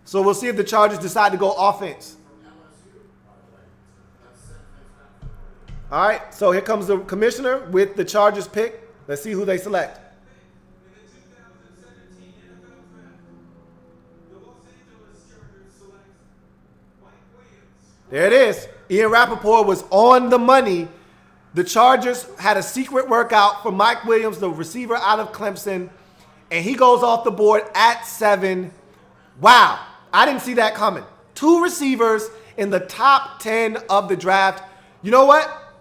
So we'll see if the Chargers decide to go offense. All right, so here comes the commissioner with the Chargers pick. Let's see who they select. There it is. Ian Rappaport was on the money. The Chargers had a secret workout for Mike Williams, the receiver out of Clemson, and he goes off the board at 7. Wow, I didn't see that coming. 2 receivers in the top 10 of the draft. You know what?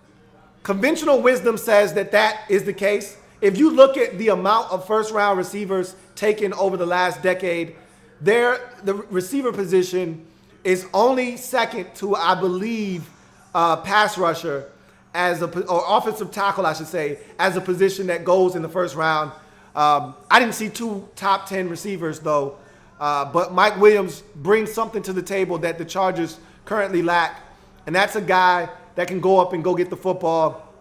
Conventional wisdom says that is the case. If you look at the amount of first-round receivers taken over the last decade, the receiver position is only second to, I believe, pass rusher or offensive tackle, I should say, as a position that goes in the first round. I didn't see 2 top 10 receivers, though. But Mike Williams brings something to the table that the Chargers currently lack, and that's a guy that can go up and go get the football.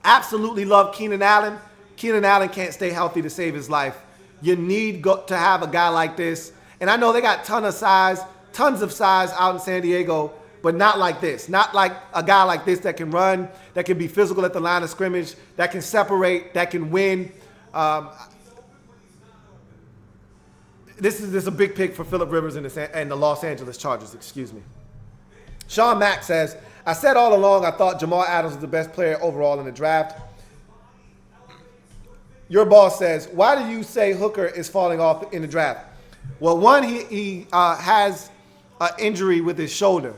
Absolutely love Keenan Allen. Keenan Allen can't stay healthy to save his life. You need to have a guy like this. And I know they got tons of size out in San Diego, but not like this. Not like a guy like this that can run, that can be physical at the line of scrimmage, that can separate, that can win. This is a big pick for Phillip Rivers and the Los Angeles Chargers, excuse me. Sean Mack says, I said all along I thought Jamal Adams was the best player overall in the draft. Your boss says, why do you say Hooker is falling off in the draft? Well, one, he has an injury with his shoulder.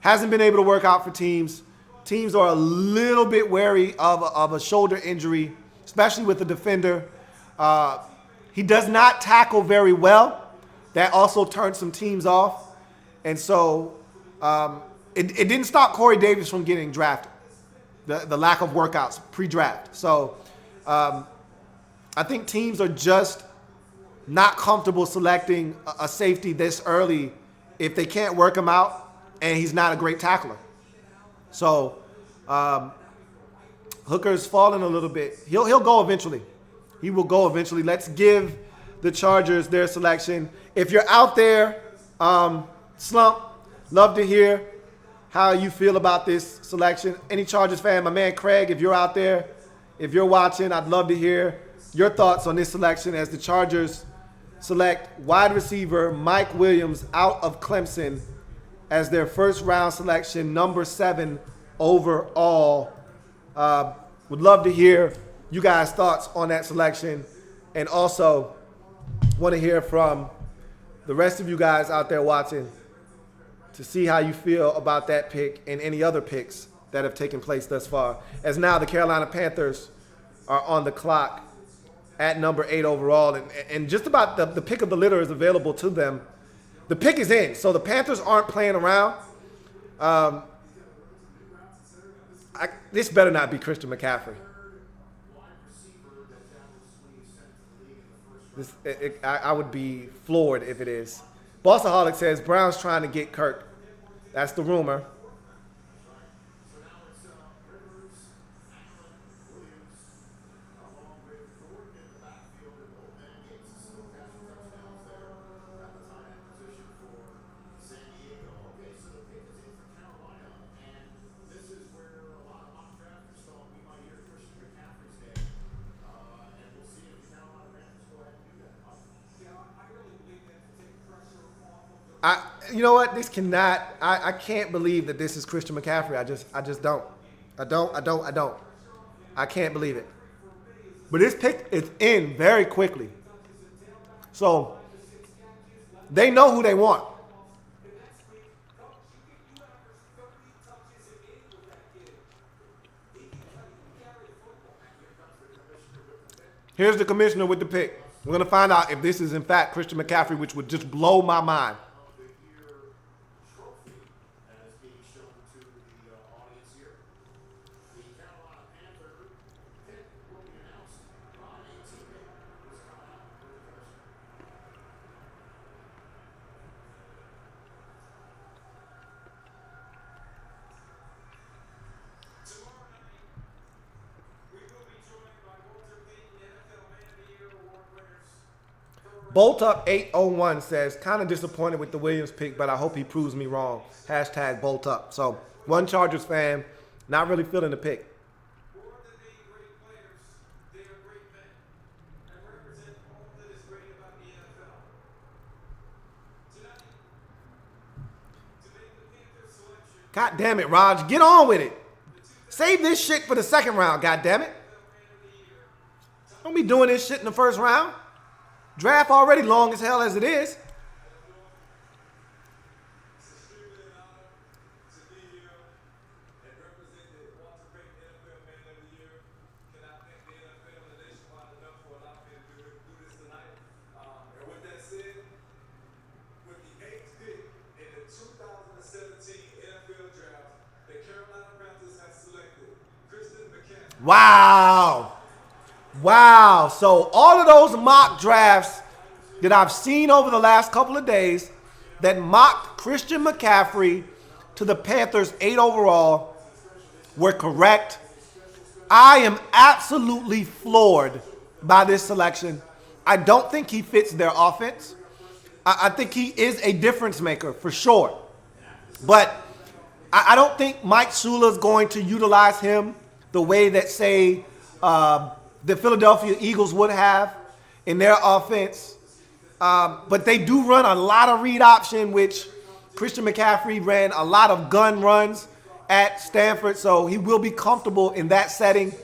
Hasn't been able to work out for teams. Teams are a little bit wary of a shoulder injury, especially with the defender. He does not tackle very well. That also turned some teams off. And so it didn't stop Corey Davis from getting drafted, the lack of workouts pre-draft. So I think teams are just not comfortable selecting a safety this early if they can't work him out and he's not a great tackler. So Hooker's fallen a little bit. He'll go eventually. He will go eventually. Let's give the Chargers their selection. If you're out there, Slump, love to hear how you feel about this selection. Any Chargers fan, my man Craig, if you're out there, if you're watching, I'd love to hear your thoughts on this selection as the Chargers select wide receiver Mike Williams out of Clemson as their first round selection, number 7 overall. Would love to hear you guys' thoughts on that selection, and also want to hear from the rest of you guys out there watching to see how you feel about that pick and any other picks that have taken place thus far. As now the Carolina Panthers are on the clock at number 8 overall, and just about the pick of the litter is available to them. The pick is in, so the Panthers aren't playing around. This better not be Christian McCaffrey. I would be floored if it is. Bossaholic says Brown's trying to get Kirk. That's the rumor. You know what? This cannot. I can't believe that this is Christian McCaffrey. I just don't. I don't. I can't believe it. But this pick is in very quickly. So they know who they want. Here's the commissioner with the pick. We're going to find out if this is in fact Christian McCaffrey, which would just blow my mind. Bolt Up 801 says, kind of disappointed with the Williams pick, but I hope he proves me wrong. Hashtag Bolt Up. So, one Chargers fan, not really feeling the pick. God damn it, Raj. Get on with it. Save this shit for the second round, god damn it. Don't be doing this shit in the first round. Draft already long as hell as it is. Wow. Wow. So all of those mock drafts that I've seen over the last couple of days that mocked Christian McCaffrey to the Panthers 8 overall were correct. I am absolutely floored by this selection. I don't think he fits their offense. I think he is a difference maker for sure. But I don't think Mike Shula is going to utilize him the way that, say, the Philadelphia Eagles would have in their offense. But they do run a lot of read option, which Christian McCaffrey ran a lot of gun runs at Stanford, so he will be comfortable in that setting.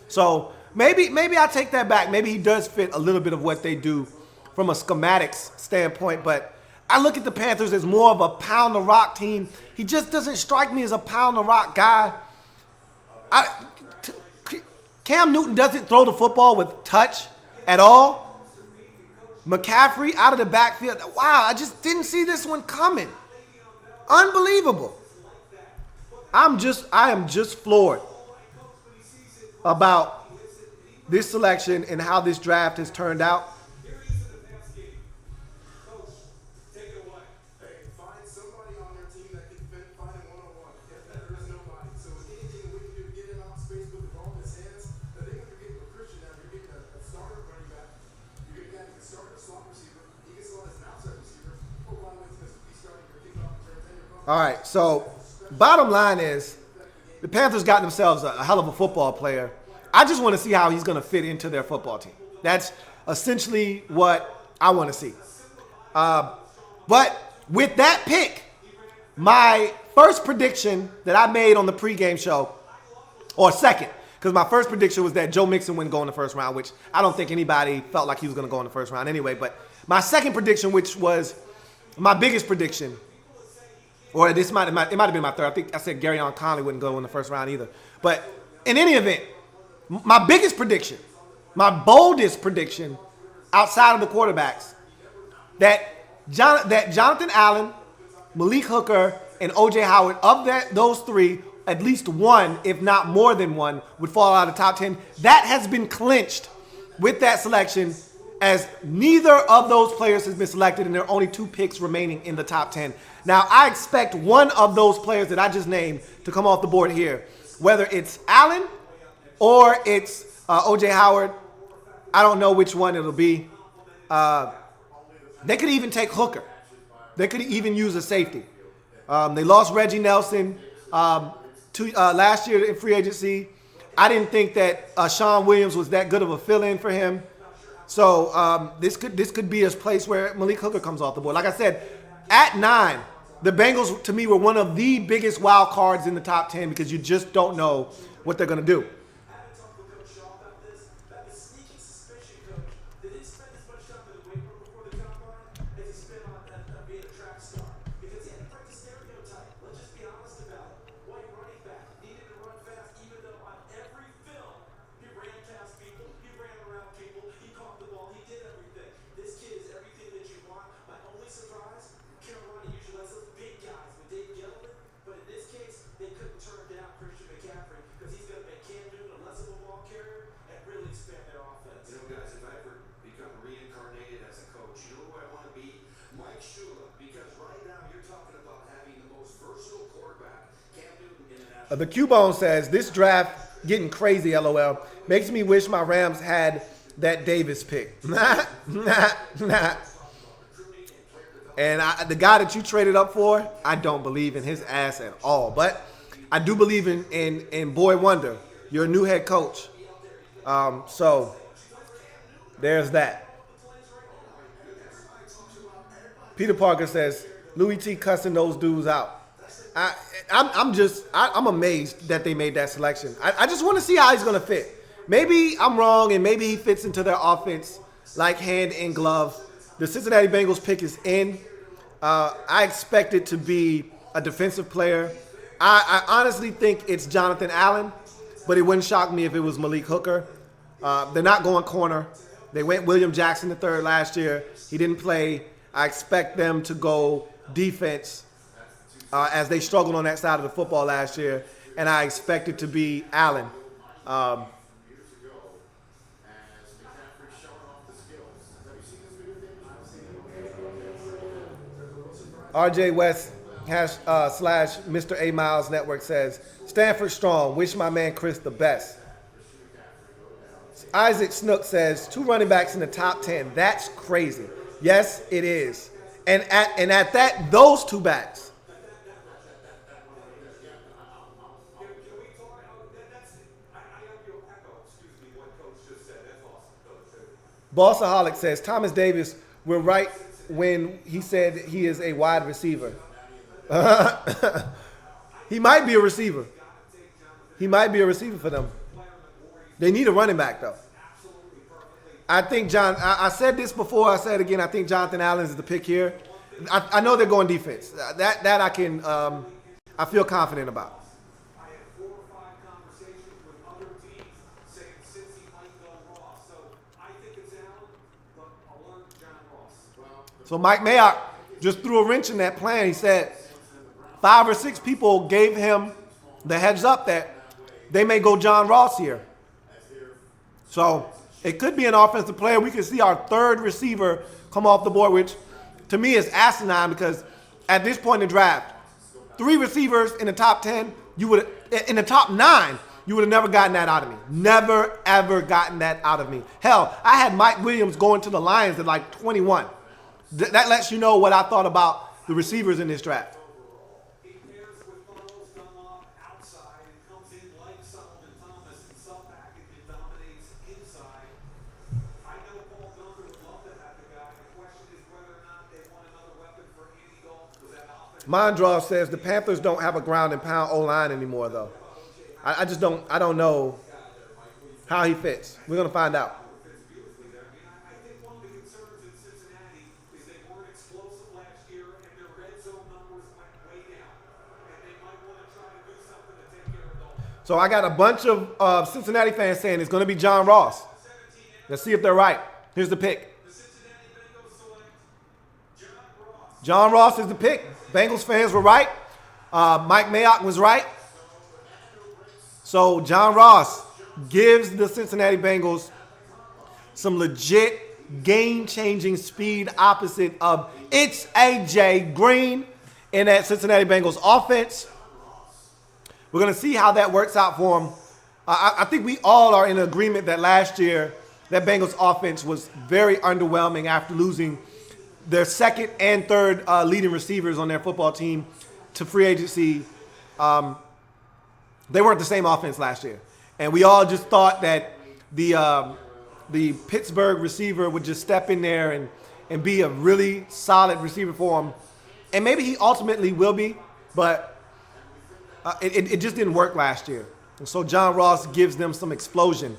So maybe I take that back. Maybe he does fit a little bit of what they do from a schematics standpoint, but I look at the Panthers as more of a pound the rock team. He just doesn't strike me as a pound the rock guy. Cam Newton doesn't throw the football with touch at all. McCaffrey out of the backfield. Wow, I just didn't see this one coming. Unbelievable. I am just floored about this selection and how this draft has turned out. All right, so bottom line is the Panthers got themselves a hell of a football player. I just want to see how he's going to fit into their football team. That's essentially what I want to see. But with that pick, my first prediction that I made on the pregame show, or second, because my first prediction was that Joe Mixon wouldn't go in the first round, which I don't think anybody felt like he was going to go in the first round anyway. But my second prediction, which was my biggest prediction, or it might have been my third. I think I said Garyon Conley wouldn't go in the first round either. But in any event, my biggest prediction, my boldest prediction outside of the quarterbacks, that Jonathan Allen, Malik Hooker, and O.J. Howard, of those three, at least one, if not more than one, would fall out of the top 10. That has been clinched with that selection, as neither of those players has been selected, and there are only 2 picks remaining in the top 10. Now, I expect one of those players that I just named to come off the board here, whether it's Allen or it's O.J. Howard. I don't know which one it'll be. They could even take Hooker. They could even use a safety. They lost Reggie Nelson last year in free agency. I didn't think that Sean Williams was that good of a fill-in for him. So this could be a place where Malik Hooker comes off the board. Like I said, at 9, the Bengals, to me, were one of the biggest wild cards in the top 10 because you just don't know what they're going to do. The Q-Bone says, this draft getting crazy, LOL. Makes me wish my Rams had that Davis pick. Nah. And the guy that you traded up for, I don't believe in his ass at all. But I do believe in Boy Wonder, your new head coach. So there's that. Peter Parker says, Louie Tee cussing those dudes out. I'm amazed that they made that selection. I just want to see how he's going to fit. Maybe I'm wrong, and maybe he fits into their offense like hand in glove. The Cincinnati Bengals pick is in. I expect it to be a defensive player. I honestly think it's Jonathan Allen, but it wouldn't shock me if it was Malik Hooker. They're not going corner. They went William Jackson III last year. He didn't play. I expect them to go defense as they struggled on that side of the football last year, and I expect it to be Allen. RJ West slash Mr. A Miles Network says, Stanford strong. Wish my man Chris the best. Isaac Snook says, 2 running backs in the top 10. That's crazy. Yes, it is. And at that, those 2 backs. Bossaholic says, Thomas Davis, we're right when he said he is a wide receiver. He might be a receiver. He might be a receiver for them. They need a running back, though. I think I said this before. I said it again. I think Jonathan Allen is the pick here. I know they're going defense. That I can. I feel confident about. So Mike Mayock just threw a wrench in that plan. He said 5 or 6 people gave him the heads up that they may go John Ross here. So it could be an offensive player. We could see our 3rd receiver come off the board, which to me is asinine because at this point in the draft, 3 receivers in the top 10, in the top 9, you would have never gotten that out of me. Never, ever gotten that out of me. Hell, I had Mike Williams going to the Lions at like 21. That lets you know what I thought about the receivers in this draft. Mondraw says the Panthers don't have a ground and pound O-line anymore, though. I don't know how he fits. We're going to find out. So I got a bunch of Cincinnati fans saying it's going to be John Ross. Let's see if they're right. Here's the pick. John Ross is the pick. Bengals fans were right. Mike Mayock was right. So John Ross gives the Cincinnati Bengals some legit game-changing speed opposite of it's A.J. Green in that Cincinnati Bengals offense. We're going to see how that works out for him. I think we all are in agreement that last year that Bengals offense was very underwhelming after losing their 2nd and 3rd leading receivers on their football team to free agency. They weren't the same offense last year. And we all just thought that the Pittsburgh receiver would just step in there and be a really solid receiver for him. And maybe he ultimately will be, but it just didn't work last year. And so John Ross gives them some explosion.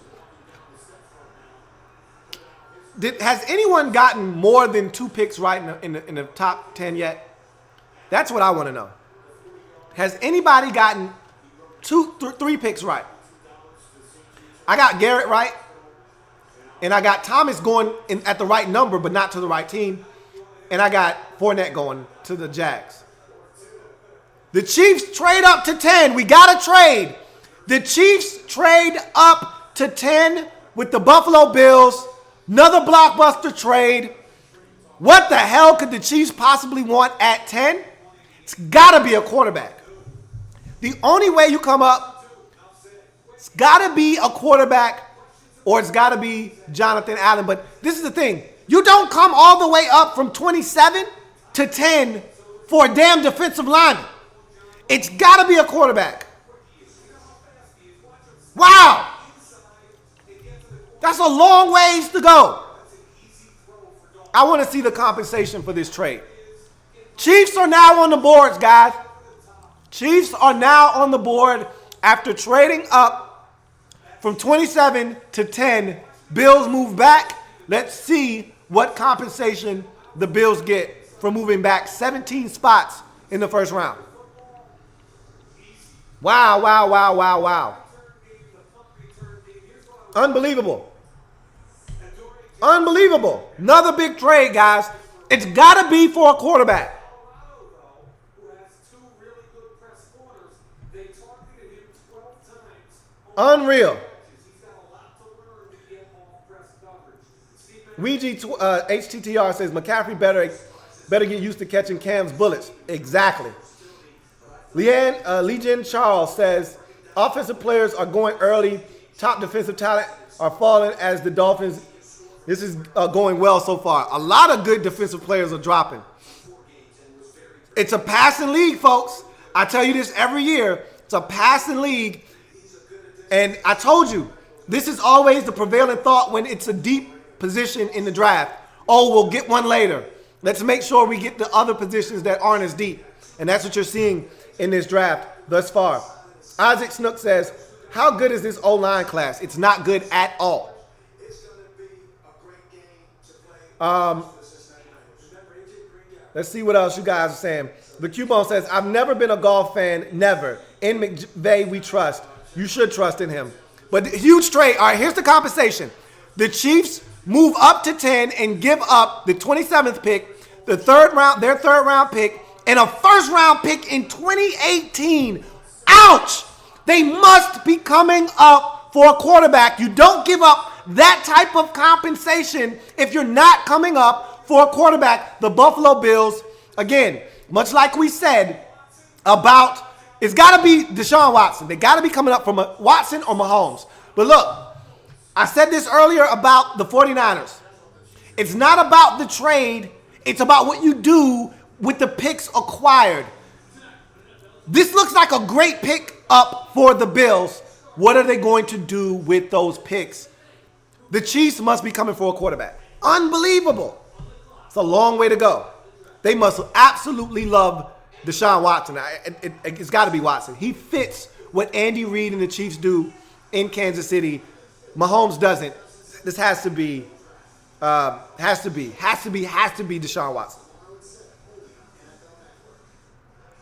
Has anyone gotten more than 2 picks right in the top 10 yet? That's what I want to know. Has anybody gotten 3 picks right? I got Garrett right, and I got Thomas going at the right number, but not to the right team, and I got Fournette going to the Jags. The Chiefs trade up to 10. We got to trade. The Chiefs trade up to 10 with the Buffalo Bills. Another blockbuster trade. What the hell could the Chiefs possibly want at 10? It's got to be a quarterback. The only way you come up, it's got to be a quarterback or it's got to be Jonathan Allen. But this is the thing. You don't come all the way up from 27 to 10 for a damn defensive lineman. It's got to be a quarterback. Wow. That's a long ways to go. I want to see the compensation for this trade. Chiefs are now on the boards, guys. Chiefs are now on the board after trading up from 27 to 10. Bills move back. Let's see what compensation the Bills get for moving back 17 spots in the first round. Wow, wow, wow, wow, wow. Unbelievable. Unbelievable. Another big trade, guys. It's got to be for a quarterback. Unreal. Ouija HTTR says McCaffrey better get used to catching Cam's bullets. Exactly. Legion Charles says offensive players are going early. Top defensive talent are falling as the Dolphins. This is going well so far. A lot of good defensive players are dropping. It's a passing league, folks. I tell you this every year. It's a passing league. And I told you, this is always the prevailing thought when it's a deep position in the draft. Oh, we'll get one later. Let's make sure we get the other positions that aren't as deep. And that's what you're seeing in this draft thus far. Isaac Snook says, how good is this O-line class? It's not good at all. Let's see what else you guys are saying. The Cubone says, I've never been a golf fan, never. In McVay, we trust. You should trust in him. But huge trade. All right, here's the compensation. The Chiefs move up to 10 and give up the 27th pick, their third round pick, and a first round pick in 2018. Ouch! They must be coming up for a quarterback. You don't give up that type of compensation if you're not coming up for a quarterback. The Buffalo Bills, again, much like we said about, it's got to be Deshaun Watson. They got to be coming up from Watson or Mahomes. But look, I said this earlier about the 49ers. It's not about the trade. It's about what you do with the picks acquired. This looks like a great pick up for the Bills. What are they going to do with those picks? The Chiefs must be coming for a quarterback. Unbelievable. It's a long way to go. They must absolutely love Deshaun Watson. It's got to be Watson. He fits what Andy Reid and the Chiefs do in Kansas City. Mahomes doesn't. This has to be Deshaun Watson.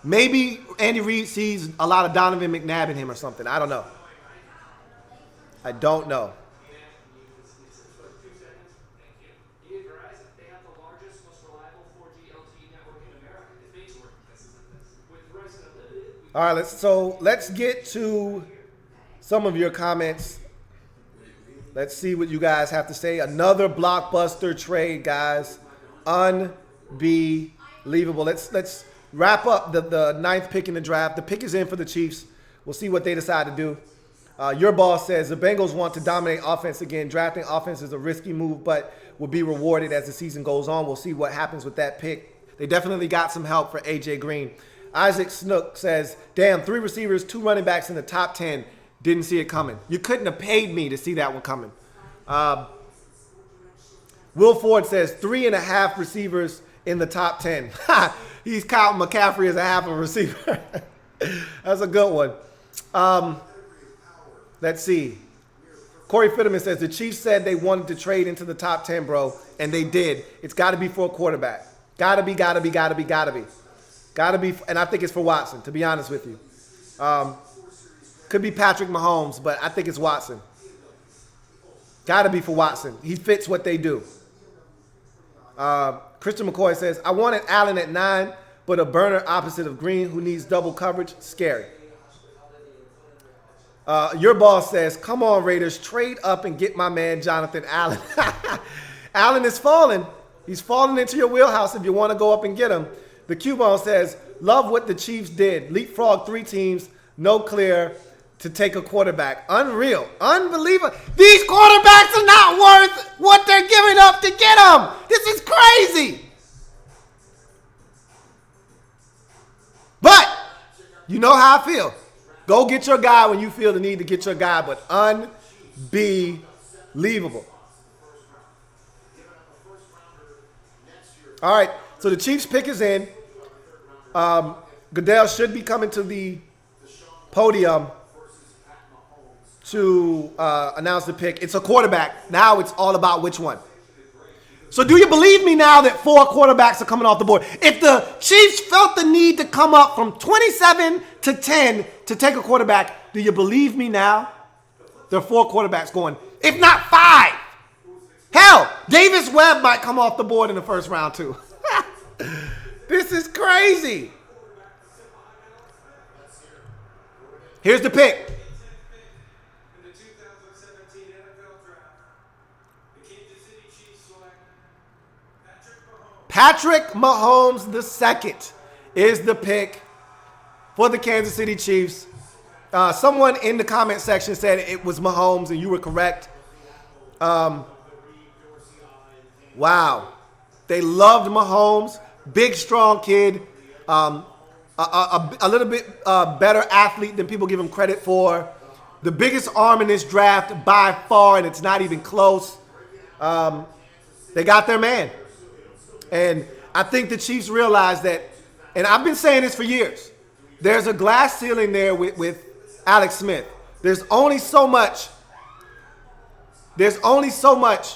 Maybe Andy Reid sees a lot of Donovan McNabb in him or something. I don't know. I don't know. All right, let's get to some of your comments. Let's see what you guys have to say. Another blockbuster trade, guys. Unbelievable. Let's wrap up the ninth pick in the draft. The pick is in for the Chiefs. We'll see what they decide to do. Your boss says the Bengals want to dominate offense again. Drafting offense is a risky move, but will be rewarded as the season goes on. We'll see what happens with that pick. They definitely got some help for A.J. Green. Isaac Snook says, damn, 3 receivers, 2 running backs in the top 10. Didn't see it coming. You couldn't have paid me to see that one coming. Will Ford says 3.5 receivers in the top 10. He's counting McCaffrey as a half a receiver. That's a good one. Let's see. Corey Fitterman says the Chiefs said they wanted to trade into the top 10, bro, and they did. It's got to be for a quarterback. Got to be. And I think it's for Watson, to be honest with you. Could be Patrick Mahomes, but I think it's Watson. Got to be for Watson. He fits what they do. Christian McCoy says, I wanted Allen at 9, but a burner opposite of Green who needs double coverage. Scary. Your boss says, come on, Raiders, trade up and get my man Jonathan Allen. Allen is falling. He's falling into your wheelhouse if you want to go up and get him. The Cubone says, love what the Chiefs did. Leapfrog 3 teams, no clear to take a quarterback. Unreal. Unbelievable. These quarterbacks are not worth what they're giving up to get them. This is crazy. But you know how I feel. Go get your guy when you feel the need to get your guy, but unbelievable. All right, so the Chiefs pick is in. Goodell should be coming to the podium to announce the pick. It's a quarterback. Now it's all about which one. So do you believe me now that 4 quarterbacks are coming off the board? If the Chiefs felt the need to come up from 27 to 10 to take a quarterback, do you believe me now? There are 4 quarterbacks going, if not 5. Hell, Davis Webb might come off the board in the first round too. This is crazy. Here's the pick. Patrick Mahomes II is the pick for the Kansas City Chiefs. Someone in the comment section said it was Mahomes, and you were correct. Wow. They loved Mahomes. Big, strong kid. A little bit better athlete than people give him credit for. The biggest arm in this draft by far, and it's not even close. They got their man. And I think the Chiefs realize that, and I've been saying this for years, there's a glass ceiling there with Alex Smith. There's only so much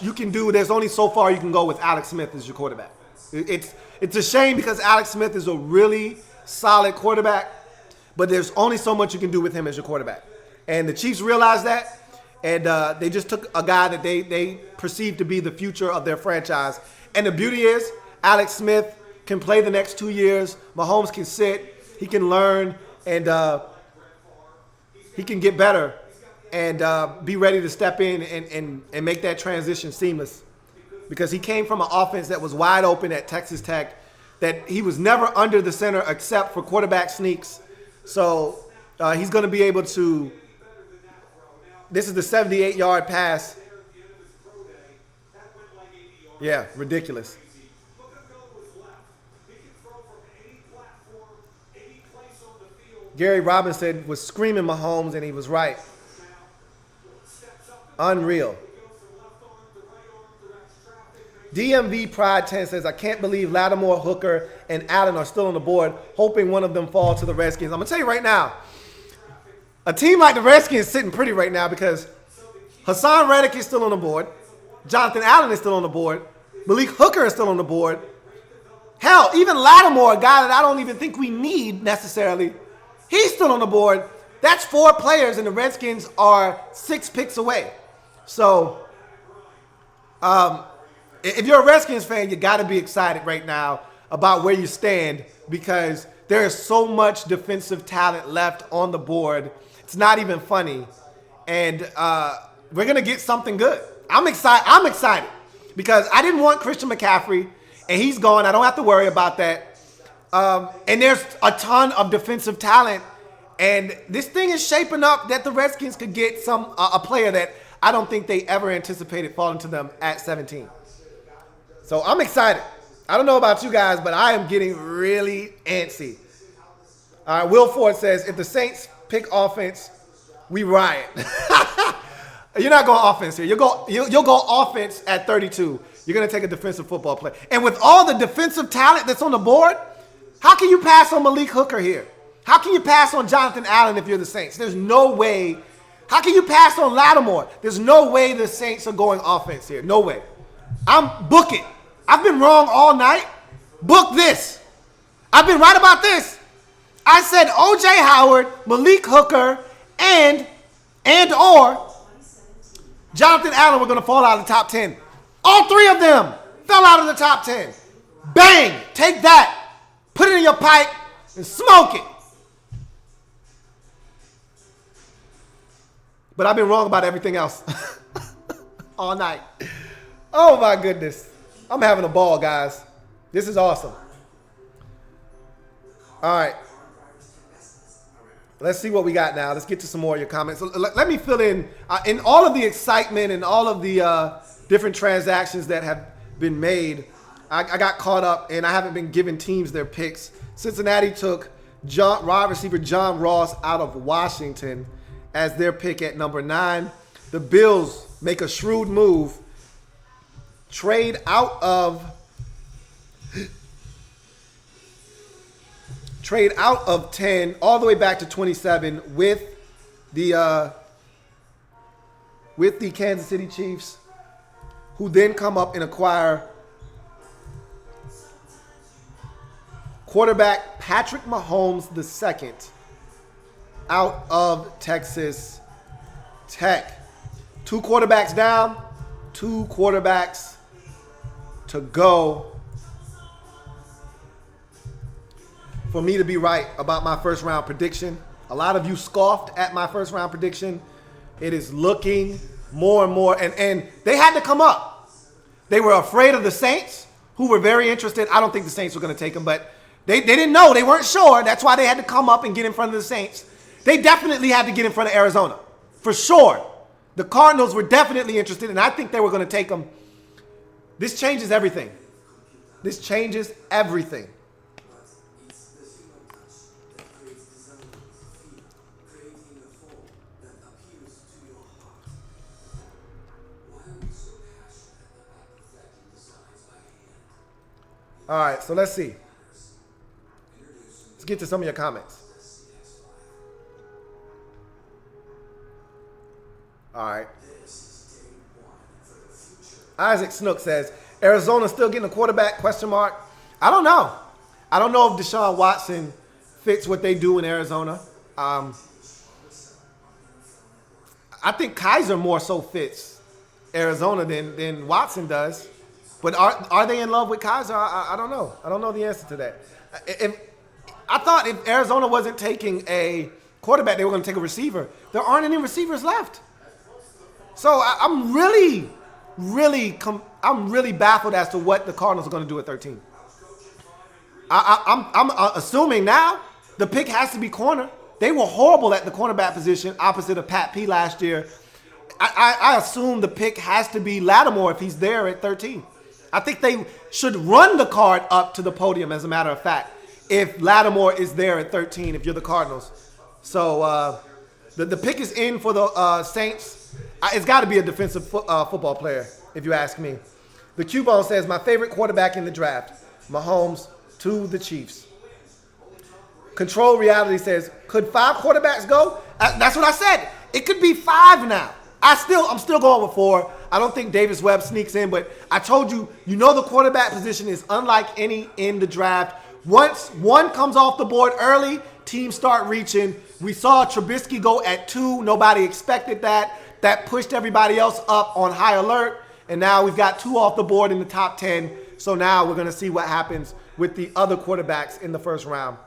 you can do. There's only so far you can go with Alex Smith as your quarterback. It's a shame because Alex Smith is a really solid quarterback, but there's only so much you can do with him as your quarterback. And the Chiefs realize that, and they just took a guy that they perceive to be the future of their franchise. And the beauty is, Alex Smith can play the next 2 years. Mahomes can sit. He can learn, and he can get better and be ready to step in and make that transition seamless. Because he came from an offense that was wide open at Texas Tech, that he was never under the center except for quarterback sneaks. So he's going to be able to – this is the 78-yard pass. Yeah, ridiculous. Gary Robinson was screaming Mahomes, and he was right. Unreal. DMV Pride 10 says, I can't believe Lattimore, Hooker, and Allen are still on the board, hoping one of them falls to the Redskins. I'm going to tell you right now, a team like the Redskins is sitting pretty right now because Hassan Reddick is still on the board. Jonathan Allen is still on the board. Malik Hooker is still on the board. Hell, even Lattimore, a guy that I don't even think we need necessarily, he's still on the board. That's 4 players, and the Redskins are 6 picks away. So, if you're a Redskins fan, you got to be excited right now about where you stand because there is so much defensive talent left on the board. It's not even funny. And we're going to get something good. I'm excited because I didn't want Christian McCaffrey, and he's gone. I don't have to worry about that. And there's a ton of defensive talent. And this thing is shaping up that the Redskins could get a player that I don't think they ever anticipated falling to them at 17. So I'm excited. I don't know about you guys, but I am getting really antsy. All right, Will Ford says, if the Saints pick offense, we riot. You're not going offense here. You'll go offense at 32. You're going to take a defensive football play. And with all the defensive talent that's on the board, how can you pass on Malik Hooker here? How can you pass on Jonathan Allen if you're the Saints? There's no way. How can you pass on Lattimore? There's no way the Saints are going offense here. No way. Book it. I've been wrong all night. Book this. I've been right about this. I said O.J. Howard, Malik Hooker, or Jonathan Allen were going to fall out of the top 10. All 3 of them fell out of the top 10. Bang! Take that. Put it in your pipe and smoke it. But I've been wrong about everything else all night. Oh, my goodness. I'm having a ball, guys. This is awesome. All right. Let's see what we got now. Let's get to some more of your comments. So let me fill in all of the excitement and all of the different transactions that have been made. I got caught up, and I haven't been giving teams their picks. Cincinnati took wide receiver John Ross out of Washington as their pick at number 9. The Bills make a shrewd move. Trade out of trade out of 10 all the way back to 27 with the Kansas City Chiefs, who then come up and acquire quarterback Patrick Mahomes II out of Texas Tech. 2 quarterbacks down, 2 quarterbacks to go for me to be right about my first round prediction. A lot of you scoffed at my first round prediction. It is looking more and more, and they had to come up. They were afraid of the Saints, who were very interested. I don't think the Saints were going to take them, but they didn't know. They weren't sure. That's why they had to come up and get in front of the Saints. They definitely had to get in front of Arizona, for sure. The Cardinals were definitely interested, and I think they were going to take them. This changes everything. This changes everything. All right, so let's see. Let's get to some of your comments. All right. Isaac Snook says, Arizona still getting a quarterback, question mark. I don't know. I don't know if Deshaun Watson fits what they do in Arizona. I think Kaiser more so fits Arizona than Watson does. But are they in love with Kaiser? I don't know. I don't know the answer to that. I thought if Arizona wasn't taking a quarterback, they were going to take a receiver. There aren't any receivers left. So I'm really baffled as to what the Cardinals are going to do at 13. I'm assuming now the pick has to be corner. They were horrible at the cornerback position opposite of Pat P last year. I assume the pick has to be Lattimore if he's there at 13. I think they should run the card up to the podium, as a matter of fact, if Lattimore is there at 13, if you're the Cardinals. So the pick is in for the Saints. It's got to be a defensive football player, if you ask me. The Cubone says, my favorite quarterback in the draft, Mahomes to the Chiefs. Control Reality says, could 5 quarterbacks go? That's what I said. It could be 5 now. I'm still going with 4. I don't think Davis Webb sneaks in, but I told you, the quarterback position is unlike any in the draft. Once one comes off the board early, teams start reaching. We saw Trubisky go at 2. Nobody expected that. That pushed everybody else up on high alert. And now we've got 2 off the board in the top 10. So now we're going to see what happens with the other quarterbacks in the first round.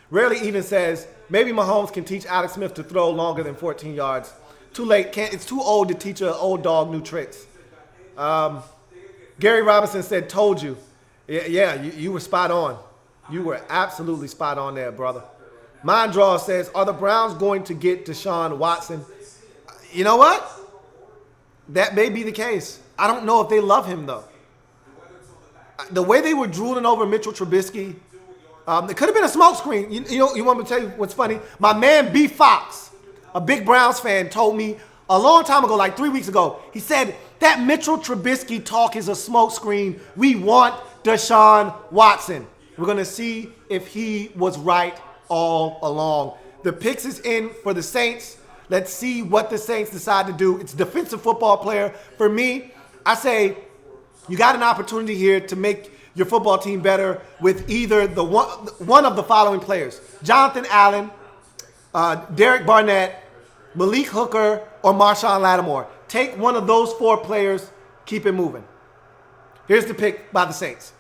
Rarely even says, maybe Mahomes can teach Alex Smith to throw longer than 14 yards. Too late. It's too old to teach an old dog new tricks. Gary Robinson said, told you. Yeah, you were spot on. You were absolutely spot on there, brother. Mind Draw says, are the Browns going to get Deshaun Watson? You know what? That may be the case. I don't know if they love him, though. The way they were drooling over Mitchell Trubisky, it could have been a smokescreen. You want me to tell you what's funny? My man B. Fox, a big Browns fan, told me a long time ago, like 3 weeks ago, he said, that Mitchell Trubisky talk is a smokescreen. We want Deshaun Watson. We're going to see if he was right all along. The picks is in for the Saints. Let's see what the Saints decide to do. It's a defensive football player. For me, I say you got an opportunity here to make your football team better with either the one of the following players: Jonathan Allen, Derek Barnett, Malik Hooker, or Marshawn Lattimore. Take one of those 4 players, keep it moving. Here's the pick by the Saints.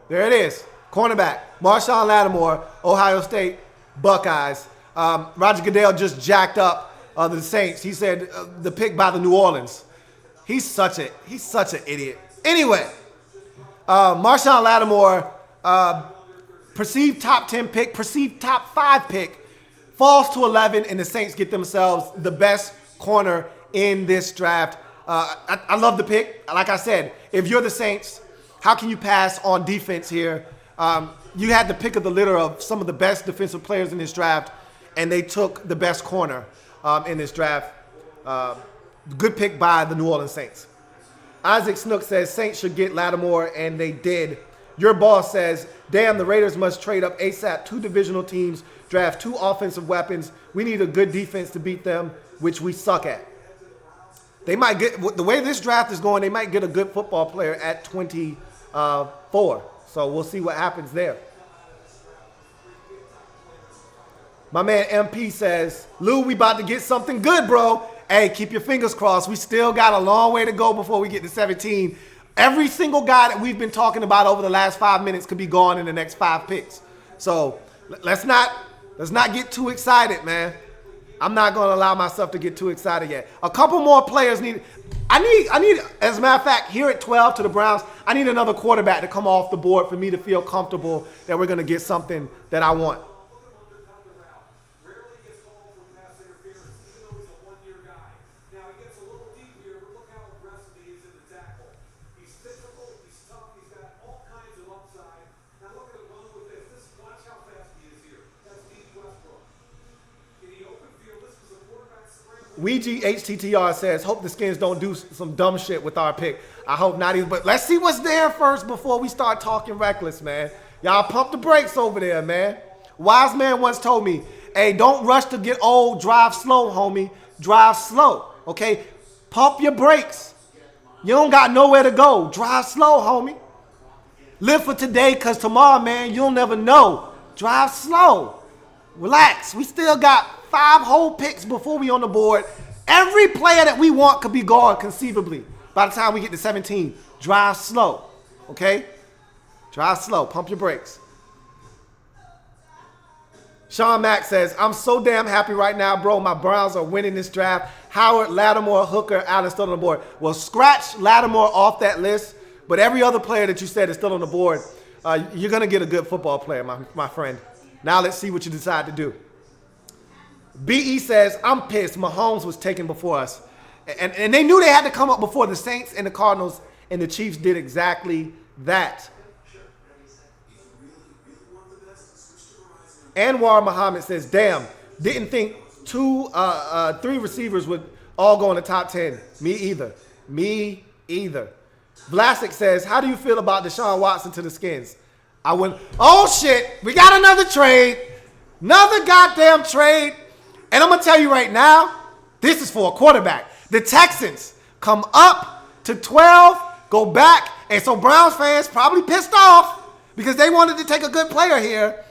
There it is. Cornerback, Marshawn Lattimore, Ohio State Buckeyes. Roger Goodell just jacked up the Saints. He said the pick by the New Orleans. He's such an idiot. Anyway, Marshawn Lattimore, perceived top 10 pick, perceived top 5 pick, falls to 11, and the Saints get themselves the best corner in this draft. I love the pick. Like I said, if you're the Saints, how can you pass on defense here? You had the pick of the litter of some of the best defensive players in this draft, and they took the best corner in this draft. Good pick by the New Orleans Saints. Isaac Snook says Saints should get Lattimore, and they did. Your boss says, damn, the Raiders must trade up ASAP. 2 divisional teams, draft 2 offensive weapons. We need a good defense to beat them, which we suck at. They might get, the way this draft is going, they might get a good football player at 24. So we'll see what happens there. My man MP says, Lou, we about to get something good, bro. Hey, keep your fingers crossed. We still got a long way to go before we get to 17. Every single guy that we've been talking about over the last 5 minutes could be gone in the next 5 picks. So let's not get too excited, man. I'm not going to allow myself to get too excited yet. A couple more players need. I need, as a matter of fact, here at 12 to the Browns, I need another quarterback to come off the board for me to feel comfortable that we're going to get something that I want. Ouija HTTR says, hope the Skins don't do some dumb shit with our pick. I hope not either. But let's see what's there first before we start talking reckless, man. Y'all pump the brakes over there, man. Wise man once told me, hey, don't rush to get old. Drive slow, homie. Drive slow, okay? Pump your brakes. You don't got nowhere to go. Drive slow, homie. Live for today, because tomorrow, man, you'll never know. Drive slow. Relax. We still got 5 whole picks before we on the board. Every player that we want could be gone conceivably by the time we get to 17. Drive slow, okay? Drive slow. Pump your brakes. Sean Mack says, I'm so damn happy right now, bro. My Browns are winning this draft. Howard, Lattimore, Hooker, Allen still on the board. Well, scratch Lattimore off that list, but every other player that you said is still on the board. You're going to get a good football player, my friend. Now let's see what you decide to do. BE says, I'm pissed. Mahomes was taken before us. And they knew they had to come up before the Saints and the Cardinals, and the Chiefs did exactly that. Anwar Muhammad says, damn, didn't think 3 receivers would all go in the top 10. Me either. Me either. Vlasic says, how do you feel about Deshaun Watson to the Skins? I went, oh shit, we got another trade. Another goddamn trade. And I'm going to tell you right now, this is for a quarterback. The Texans come up to 12, go back. And so Browns fans probably pissed off because they wanted to take a good player here.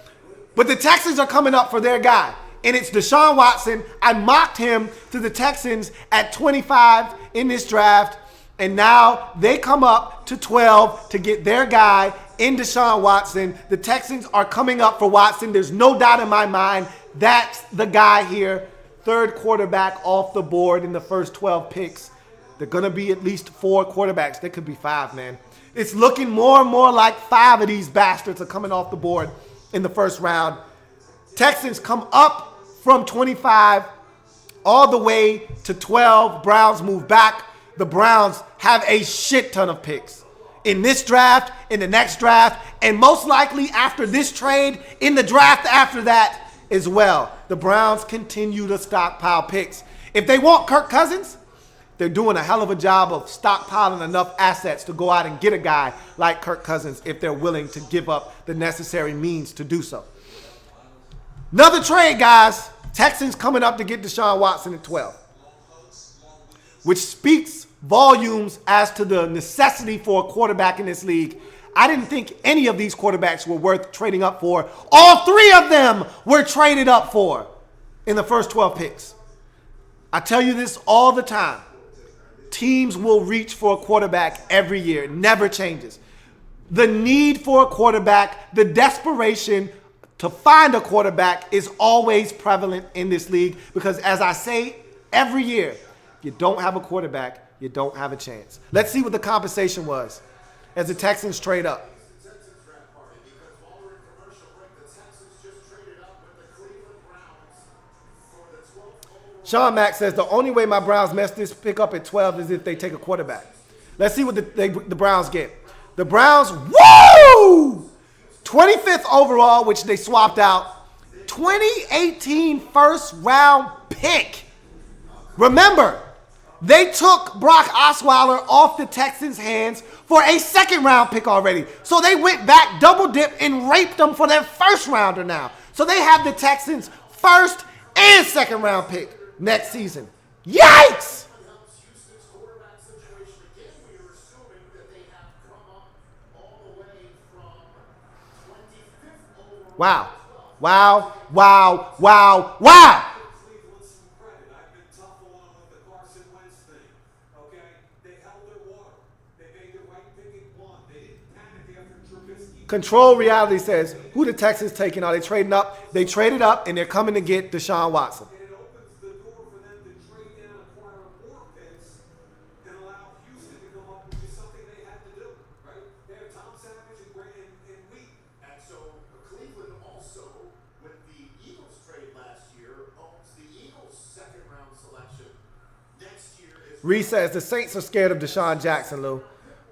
But the Texans are coming up for their guy. And it's Deshaun Watson. I mocked him to the Texans at 25 in this draft. And now they come up to 12 to get their guy in Deshaun Watson. The Texans are coming up for Watson. There's no doubt in my mind that's the guy here. 3rd quarterback off the board in the first 12 picks. They're going to be at least 4 quarterbacks. There could be 5, man. It's looking more and more like 5 of these bastards are coming off the board in the first round. Texans come up from 25 all the way to 12. Browns move back. The Browns have a shit ton of picks in this draft, in the next draft, and most likely after this trade, in the draft after that as well. The Browns continue to stockpile picks. If they want Kirk Cousins, they're doing a hell of a job of stockpiling enough assets to go out and get a guy like Kirk Cousins if they're willing to give up the necessary means to do so. Another trade, guys. Texans coming up to get Deshaun Watson at 12, which speaks volumes as to the necessity for a quarterback in this league. I didn't think any of these quarterbacks were worth trading up for. All 3 of them were traded up for in the first 12 picks. I tell you this all the time. Teams will reach for a quarterback every year. It never changes. The need for a quarterback, the desperation to find a quarterback is always prevalent in this league because, as I say every year, you don't have a quarterback, you don't have a chance. Let's see what the compensation was as the Texans trade up. Sean Mack says, the only way my Browns mess this pick up at 12 is if they take a quarterback. Let's see what the Browns get. The Browns, woo! 25th overall, which they swapped out. 2018 first round pick. Remember, They took Brock Osweiler off the Texans' hands for a second-round pick already. So they went back, double-dipped, and raped them for their first-rounder now. So they have the Texans' first and second-round pick next season. Yikes! Wow. Wow. Wow. Wow. Wow. Control Reality says, who the Texans taking? Are they trading up? They traded up, and they're coming to get Deshaun Watson. Reese says, the Saints are scared of Deshaun Jackson, Lou.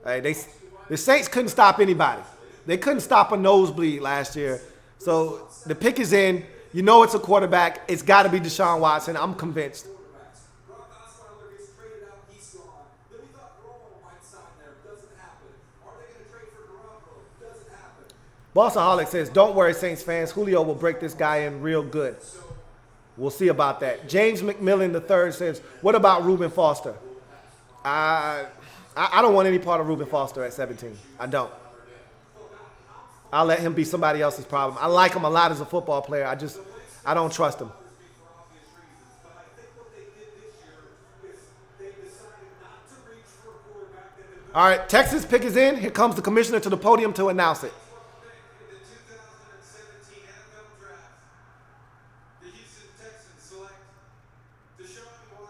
The Saints couldn't stop anybody. They couldn't stop a nosebleed last year. So the pick is in. You know it's a quarterback. It's got to be Deshaun Watson. I'm convinced. Bossaholic says, don't worry, Saints fans. Julio will break this guy in real good. We'll see about that. James McMillan III says, what about Reuben Foster? I don't want any part of Reuben Foster at 17. I don't. I'll let him be somebody else's problem. I like him a lot as a football player. I don't trust him. All right, Texas pick is in. Here comes the commissioner to the podium to announce it.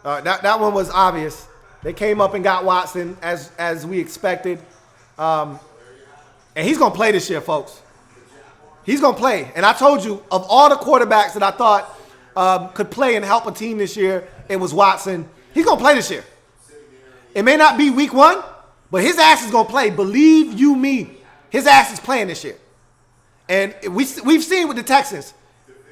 That one was obvious. They came up and got Watson as we expected. And he's going to play this year, folks. He's going to play. And I told you, of all the quarterbacks that I thought could play and help a team this year, it was Watson. He's going to play this year. It may not be week one, but his ass is going to play. Believe you me, his ass is playing this year. And we've seen with the Texans,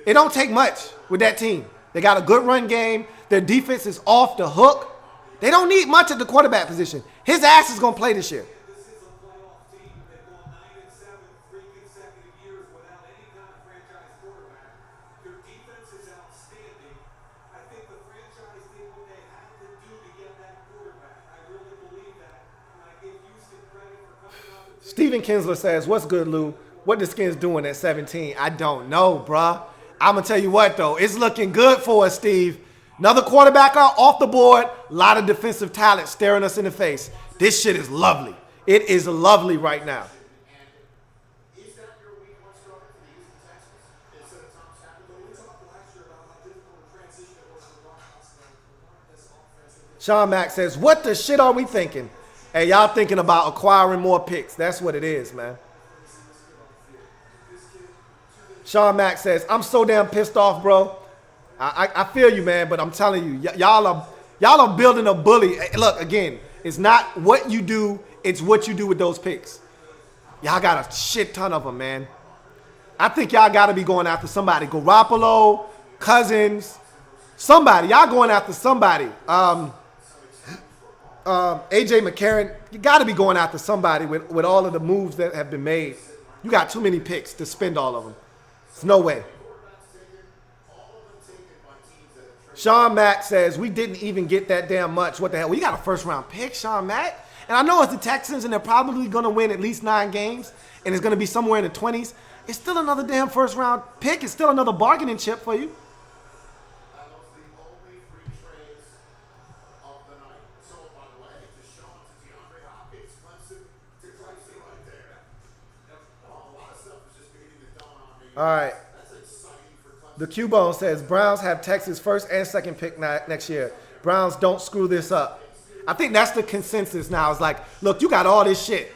it don't take much with that team. They got a good run game. Their defense is off the hook. They don't need much at the quarterback position. His ass is going to play this year. Steven Kinsler says, what's good, Lou? What the Skins doing at 17? I don't know, bruh. I'm going to tell you what, though. It's looking good for us, Steve. Another quarterback off the board. A lot of defensive talent staring us in the face. This shit is lovely. It is lovely right now. Sean Mack says, what the shit are we thinking? Hey, y'all thinking about acquiring more picks. That's what it is, man. Sean Mack says, I'm so damn pissed off, bro. I feel you, man, but I'm telling you, y'all are building a bully. Look, again, it's not what you do, it's what you do with those picks. Y'all got a shit ton of them, man. I think y'all got to be going after somebody. Garoppolo, Cousins, somebody. Y'all going after somebody. A.J. McCarron, you got to be going after somebody with all of the moves that have been made. You got too many picks to spend all of them. There's no way. Sean Mack says, we didn't even get that damn much. What the hell? We got a first-round pick, Sean Mack. And I know it's the Texans, and they're probably going to win at least 9 games, and it's going to be somewhere in the 20s. It's still another damn first-round pick. It's still another bargaining chip for you. All right. The Q-Bone says, Browns have Texas first and second pick next year. Browns don't screw this up. I think that's the consensus now. It's like, look, you got all this shit.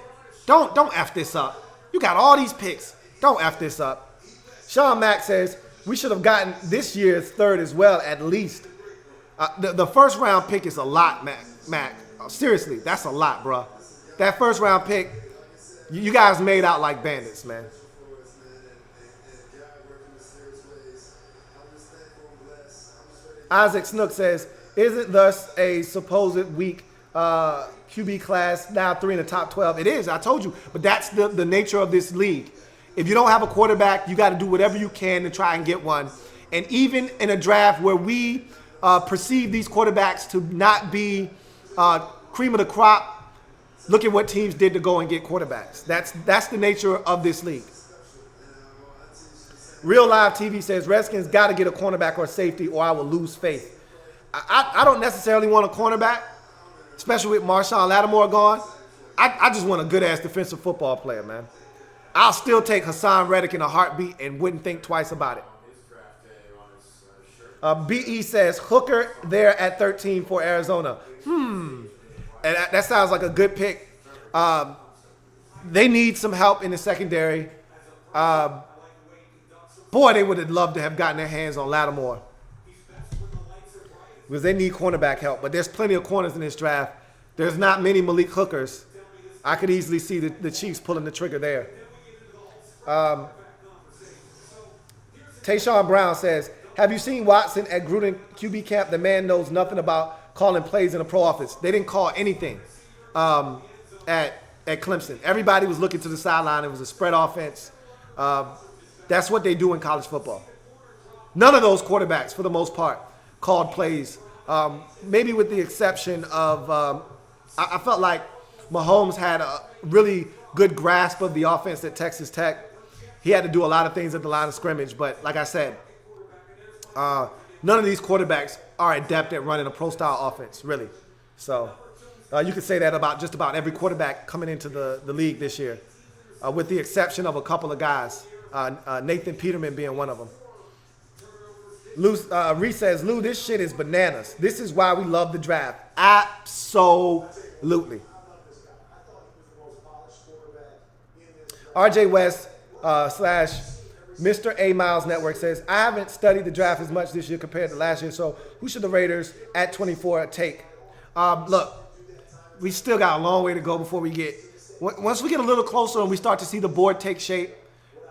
Don't F this up. You got all these picks. Don't F this up. Sean Mack says, we should have gotten this year's third as well, at least. The first round pick is a lot, Mac. Seriously, that's a lot, bro. That first round pick, you guys made out like bandits, man. Isaac Snook says, Isn't thus a supposed weak QB class now 3 in the top 12? It is, I told you. But that's the nature of this league. If you don't have a quarterback, you got to do whatever you can to try and get one. And even in a draft where we perceive these quarterbacks to not be cream of the crop, look at what teams did to go and get quarterbacks. That's the nature of this league. Real Live TV says, Redskins got to get a cornerback or safety or I will lose faith. I don't necessarily want a cornerback, especially with Marshawn Lattimore gone. I just want a good-ass defensive football player, man. I'll still take Hassan Reddick in a heartbeat and wouldn't think twice about it. BE says, Hooker there at 13 for Arizona. And that sounds like a good pick. They need some help in the secondary. Boy, they would have loved to have gotten their hands on Lattimore because they need cornerback help. But there's plenty of corners in this draft. There's not many Malik Hookers. I could easily see the Chiefs pulling the trigger there. Tayshawn Brown says, have you seen Watson at Gruden QB camp? The man knows nothing about calling plays in the pro office. They didn't call anything at Clemson. Everybody was looking to the sideline. It was a spread offense. That's what they do in college football. None of those quarterbacks, for the most part, called plays. Maybe with the exception of, I felt like Mahomes had a really good grasp of the offense at Texas Tech. He had to do a lot of things at the line of scrimmage. But like I said, none of these quarterbacks are adept at running a pro-style offense, really. So you could say that about just about every quarterback coming into the league this year, with the exception of a couple of guys. Nathan Peterman being one of them. Reese says, Lou, this shit is bananas. This is why we love the draft. Absolutely. RJ West / Mr. A Miles Network says, I haven't studied the draft as much this year compared to last year, so who should the Raiders at 24 take? Look, we still got a long way to go before we get, once we get a little closer and we start to see the board take shape,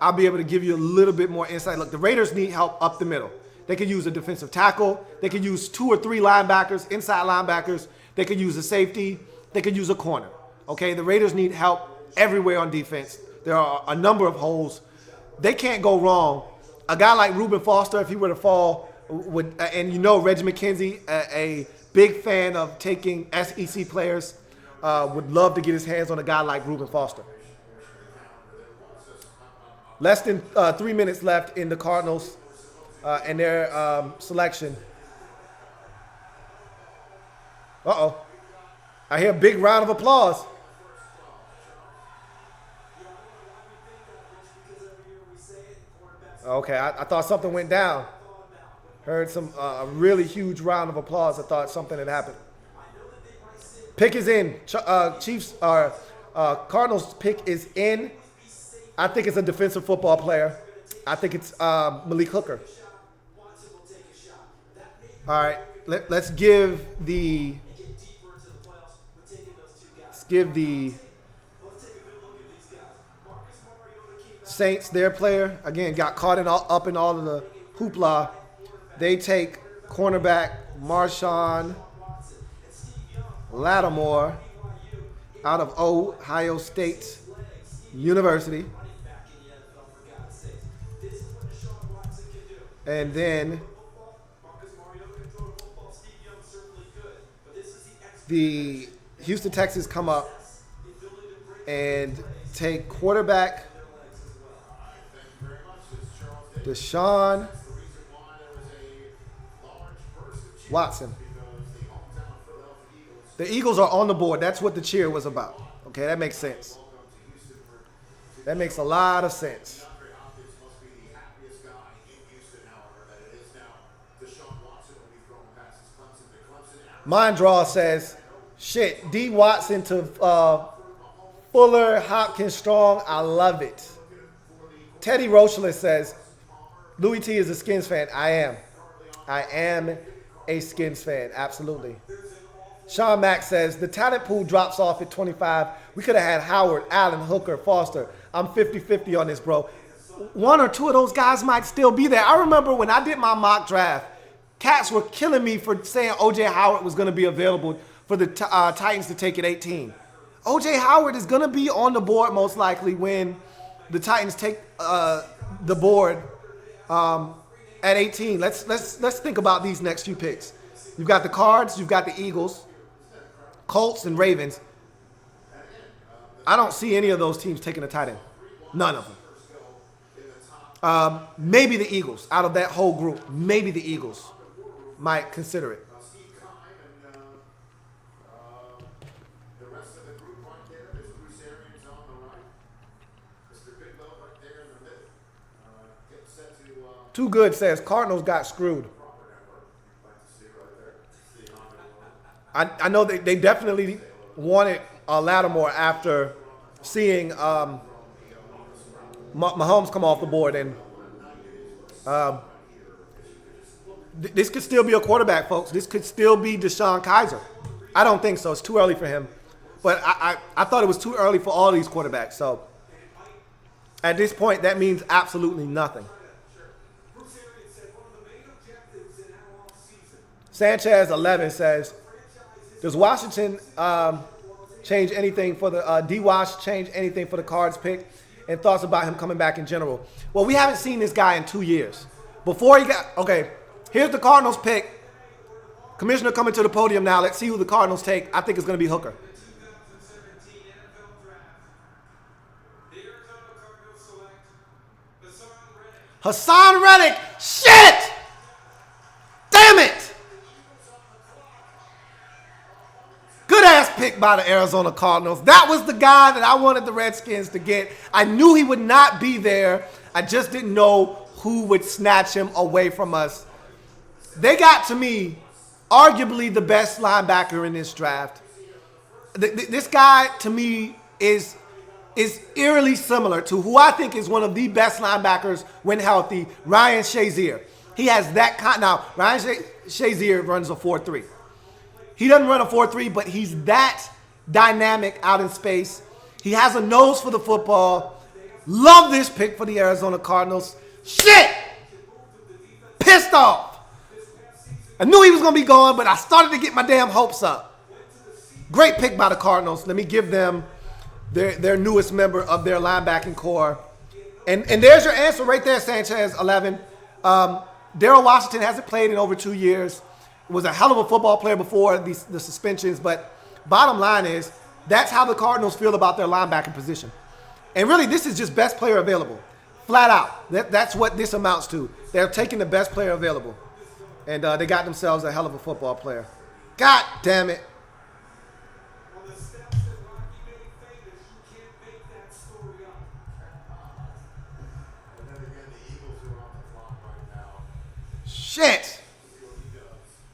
I'll be able to give you a little bit more insight. Look, the Raiders need help up the middle. They could use a defensive tackle. They could use 2 or 3 linebackers, inside linebackers. They could use a safety. They could use a corner. Okay, the Raiders need help everywhere on defense. There are a number of holes. They can't go wrong. A guy like Reuben Foster, if he were to fall, and you know Reggie McKenzie, a big fan of taking SEC players, would love to get his hands on a guy like Reuben Foster. Less than 3 minutes left in the Cardinals and their selection. Uh-oh. I hear a big round of applause. Okay, I thought something went down. Heard some a really huge round of applause. I thought something had happened. Pick is in. Cardinals pick is in. I think it's a defensive football player. I think it's Malik Hooker. All right, let's give the Saints their player. Again, got caught up in all of the hoopla. They take cornerback Marshawn Lattimore out of Ohio State University. And then the Houston Texans come up and take quarterback Deshaun Watson. The Eagles are on the board. That's what the cheer was about. Okay, that makes sense. That makes a lot of sense. Mind Draw says, shit, D. Watson to Fuller, Hopkins, Strong. I love it. Teddy Rochler says, Louie Tee is a Skins fan. I am a Skins fan. Absolutely. Sean Mack says, the talent pool drops off at 25. We could have had Howard, Allen, Hooker, Foster. I'm 50-50 on this, bro. 1 or 2 of those guys might still be there. I remember when I did my mock draft, Cats were killing me for saying O.J. Howard was going to be available for the Titans to take at 18. O.J. Howard is going to be on the board most likely when the Titans take the board at 18. Let's think about these next few picks. You've got the Cards, you've got the Eagles, Colts, and Ravens. I don't see any of those teams taking a tight end. None of them. Maybe the Eagles. Out of that whole group, maybe the Eagles might consider it. Too Good says Cardinals got screwed. I know they definitely wanted Lattimore after seeing Mahomes come off the board, and this could still be a quarterback, folks. This could still be Deshaun Kaiser. I don't think so. It's too early for him. But I thought it was too early for all these quarterbacks. So at this point, that means absolutely nothing. Sanchez 11 says, does Washington change anything for the D-Wash change anything for the Cards pick, and thoughts about him coming back in general? Well, we haven't seen this guy in 2 years. Before he got, okay, here's the Cardinals pick. Commissioner coming to the podium now. Let's see who the Cardinals take. I think it's going to be Hooker. Hassan Reddick. Shit! Damn it! Good ass pick by the Arizona Cardinals. That was the guy that I wanted the Redskins to get. I knew he would not be there. I just didn't know who would snatch him away from us. They got, to me, arguably the best linebacker in this draft. This guy, to me, is eerily similar to who I think is one of the best linebackers when healthy, Ryan Shazier. He has that kind. Now, Ryan Shazier runs a 4.3. He doesn't run a 4.3, but he's that dynamic out in space. He has a nose for the football. Love this pick for the Arizona Cardinals. Shit! Pissed off. I knew he was going to be gone, but I started to get my damn hopes up. Great pick by the Cardinals. Let me give them their newest member of their linebacking core. And there's your answer right there, Sanchez 11. Darrell Washington hasn't played in over 2 years. Was a hell of a football player before the suspensions, but bottom line is that's how the Cardinals feel about their linebacking position. And really, this is just best player available, flat out. That's what this amounts to. They're taking the best player available, and they got themselves a hell of a football player. God damn it. Shit.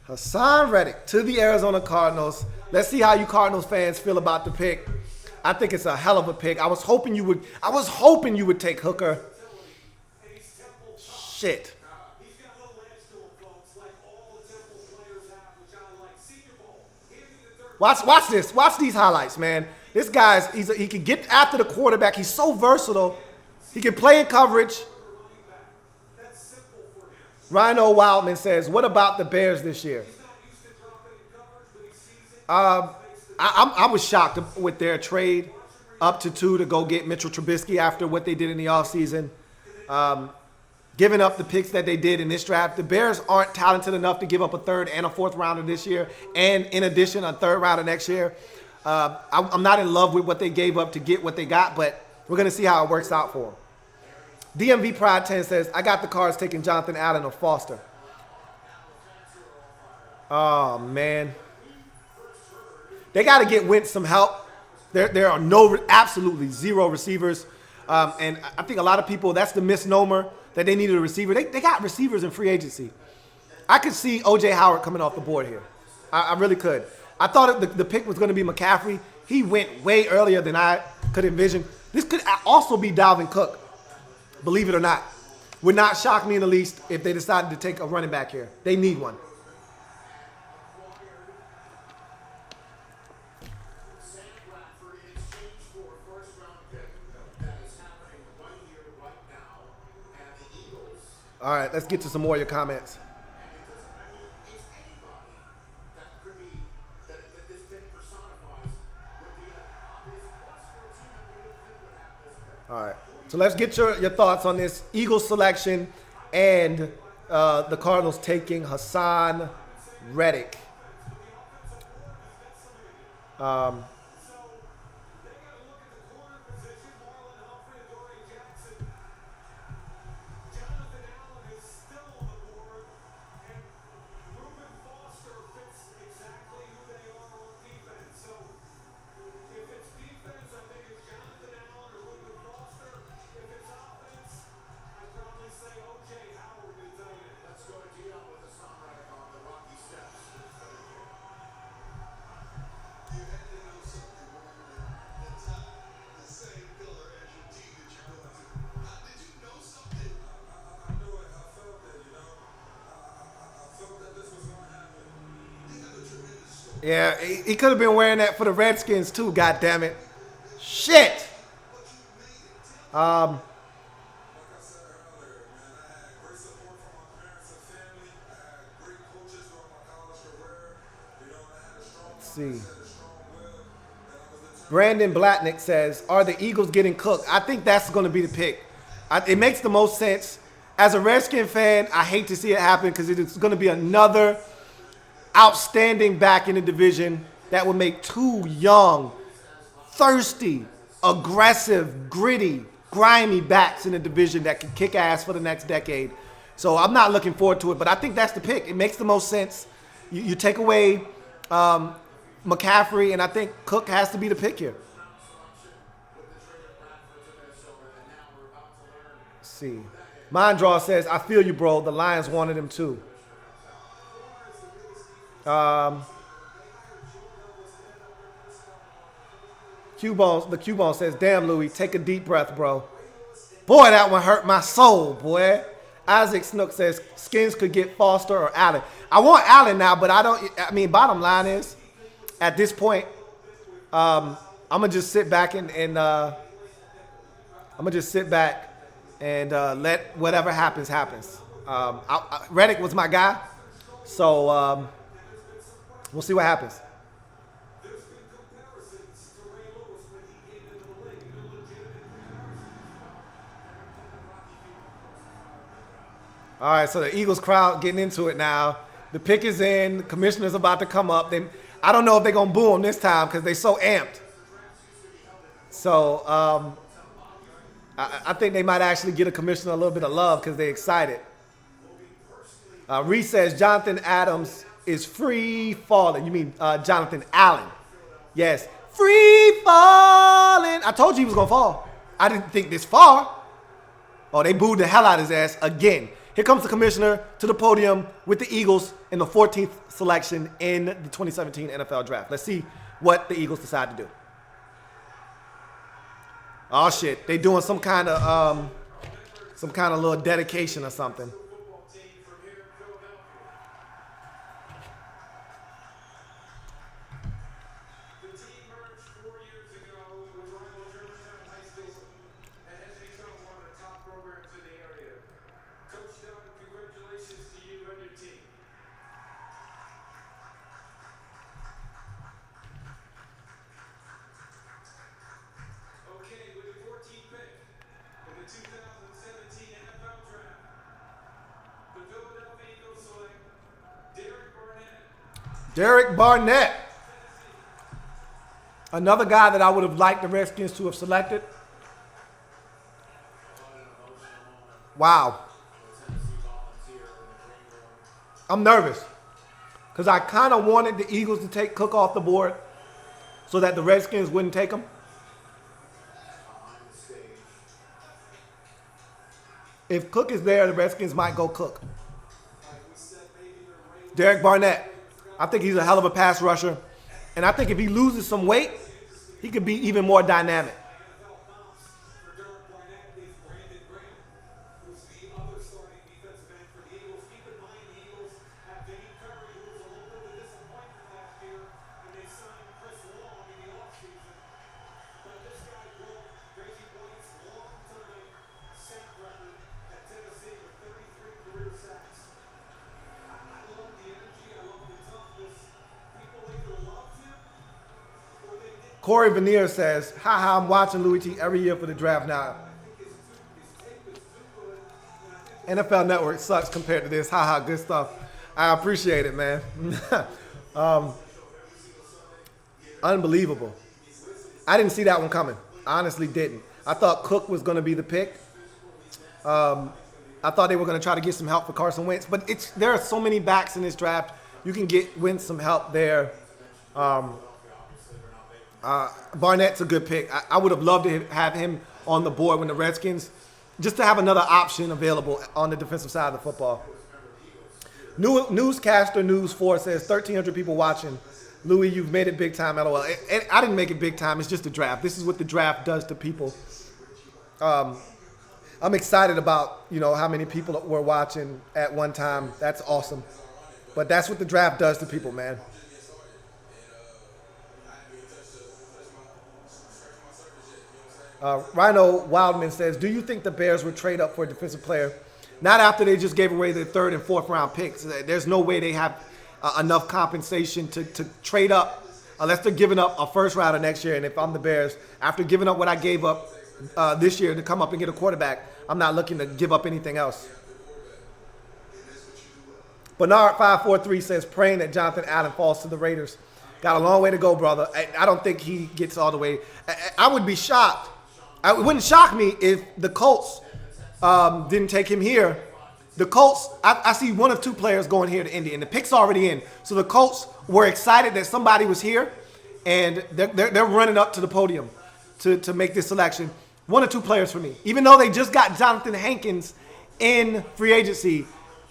Hassan Reddick to the Arizona Cardinals. Let's see how you Cardinals fans feel about the pick. I think it's a hell of a pick. I was hoping you would take Hooker. Shit. Watch this. Watch these highlights, man. This guy's he can get after the quarterback. He's so versatile. He can play in coverage. Rhino Wildman says, what about the Bears this year? I was shocked with their trade up to 2 to go get Mitchell Trubisky after what they did in the offseason. Giving up the picks that they did in this draft. The Bears aren't talented enough to give up a 3rd and a 4th rounder this year, and in addition, a 3rd rounder next year. I'm not in love with what they gave up to get what they got, but we're going to see how it works out for them. DMV Pride 10 says, I got the Cards taking Jonathan Allen or Foster. Oh, man. They got to get Wentz some help. There are absolutely zero receivers. And I think a lot of people, that's the misnomer, that they needed a receiver. They got receivers in free agency. I could see O.J. Howard coming off the board here. I really could. I thought the pick was going to be McCaffrey. He went way earlier than I could envision. This could also be Dalvin Cook. Believe it or not. Would not shock me in the least if they decided to take a running back here. They need one. All right, let's get to some more of your comments. So let's get your thoughts on this Eagles selection and the Cardinals taking Hassan Reddick. Yeah, he could have been wearing that for the Redskins too, God damn it. Shit. Let's see. Brandon Blatnick says, are the Eagles getting cooked? I think that's going to be the pick. It makes the most sense. As a Redskin fan, I hate to see it happen because it's going to be another outstanding back in the division that would make two young, thirsty, aggressive, gritty, grimy backs in the division that can kick ass for the next decade. So I'm not looking forward to it, but I think that's the pick. It makes the most sense. You take away McCaffrey, and I think Cook has to be the pick here. Let's see. Mondraw says, I feel you, bro. The Lions wanted him too. The Q-Bone says, damn, Louie, take a deep breath, bro. Boy, that one hurt my soul, boy. Isaac Snook says, Skins could get Foster or Allen. I want Allen now, but bottom line is, at this point, I'm going to just sit back and let whatever happens, happens. Reddick was my guy, so we'll see what happens. All right, so the Eagles crowd getting into it now. The pick is in. The commissioner's about to come up. I don't know if they're going to boo him this time because they're so amped. So I think they might actually get a commissioner a little bit of love because they're excited. Reese says Jonathan Adams is free falling. You mean Jonathan Allen. Yes. Free falling. I told you he was going to fall. I didn't think this far. Oh, they booed the hell out of his ass again. Here comes the commissioner to the podium with the Eagles in the 14th selection in the 2017 NFL Draft. Let's see what the Eagles decide to do. Oh shit, they doing some kind of little dedication or something. Derek Barnett. Another guy that I would have liked the Redskins to have selected. Wow. I'm nervous because I kind of wanted the Eagles to take Cook off the board so that the Redskins wouldn't take him. If Cook is there, the Redskins might go Cook. Derek Barnett. I think he's a hell of a pass rusher. And I think if he loses some weight, he could be even more dynamic. Corey Veneer says, haha, I'm watching Louie Tee every year for the draft now. NFL Network sucks compared to this. Haha, good stuff. I appreciate it, man. Unbelievable. I didn't see that one coming. I honestly didn't. I thought Cook was going to be the pick. I thought they were going to try to get some help for Carson Wentz. But there are so many backs in this draft. You can win some help there. Barnett's a good pick. I would have loved to have him on the board when the Redskins, just to have another option available on the defensive side of the football. Newscaster News 4 says 1,300 people watching. Louie, you've made it big time, LOL. I didn't make it big time. It's just a draft. This is what the draft does to people. I'm excited about, how many people were watching at one time. That's awesome. But that's what the draft does to people, man. Rhino Wildman says, do you think the Bears would trade up for a defensive player? Not after they just gave away their 3rd and 4th round picks. There's no way they have enough compensation to trade up unless they're giving up a first rounder next year. And if I'm the Bears, after giving up what I gave up this year to come up and get a quarterback, I'm not looking to give up anything else. Bernard543 says, praying that Jonathan Allen falls to the Raiders. Got a long way to go, brother. I don't think he gets all the way. I would be shocked. It wouldn't shock me if the Colts didn't take him here. The Colts, I see one of two players going here to Indy, and the pick's already in. So the Colts were excited that somebody was here, and they're running up to the podium to make this selection. One or two players for me. Even though they just got Jonathan Hankins in free agency,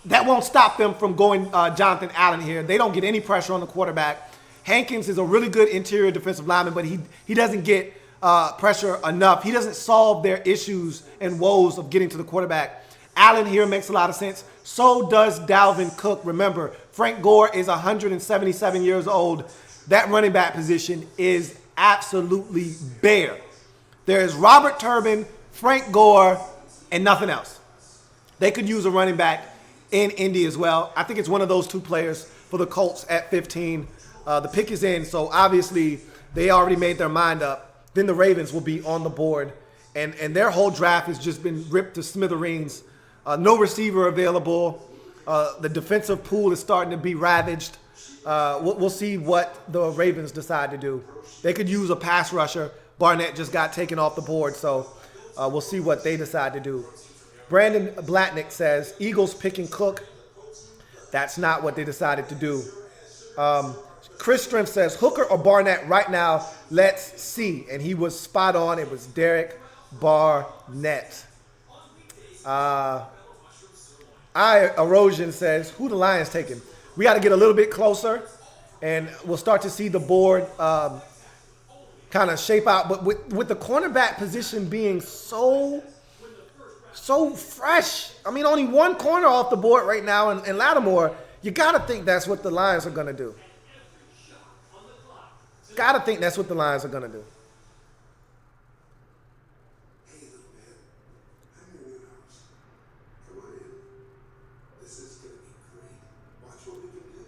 that won't stop them from going Jonathan Allen here. They don't get any pressure on the quarterback. Hankins is a really good interior defensive lineman, but he doesn't get pressure enough. He doesn't solve their issues and woes of getting to the quarterback. Allen here makes a lot of sense. So does Dalvin Cook. Remember, Frank Gore is 177 years old. That running back position is absolutely bare. There is Robert Turbin, Frank Gore, and nothing else. They could use a running back in Indy as well. I think it's one of those two players for the Colts at 15. The pick is in, so obviously they already made their mind up. Then the Ravens will be on the board, and their whole draft has just been ripped to smithereens. No receiver available. The defensive pool is starting to be ravaged. We'll see what the Ravens decide to do. They could use a pass rusher. Barnett just got taken off the board, so we'll see what they decide to do. Brandon Blatnick says, Eagles picking Cook. That's not what they decided to do. Chris Strength says, Hooker or Barnett right now, let's see. And he was spot on. It was Derek Barnett. Erosion says, who the Lions taking? We got to get a little bit closer, and we'll start to see the board kind of shape out. But with the cornerback position being so fresh, I mean, only one corner off the board right now in Lattimore, you got to think that's what the Lions are going to do. Got to think that's what the Lions are going to do.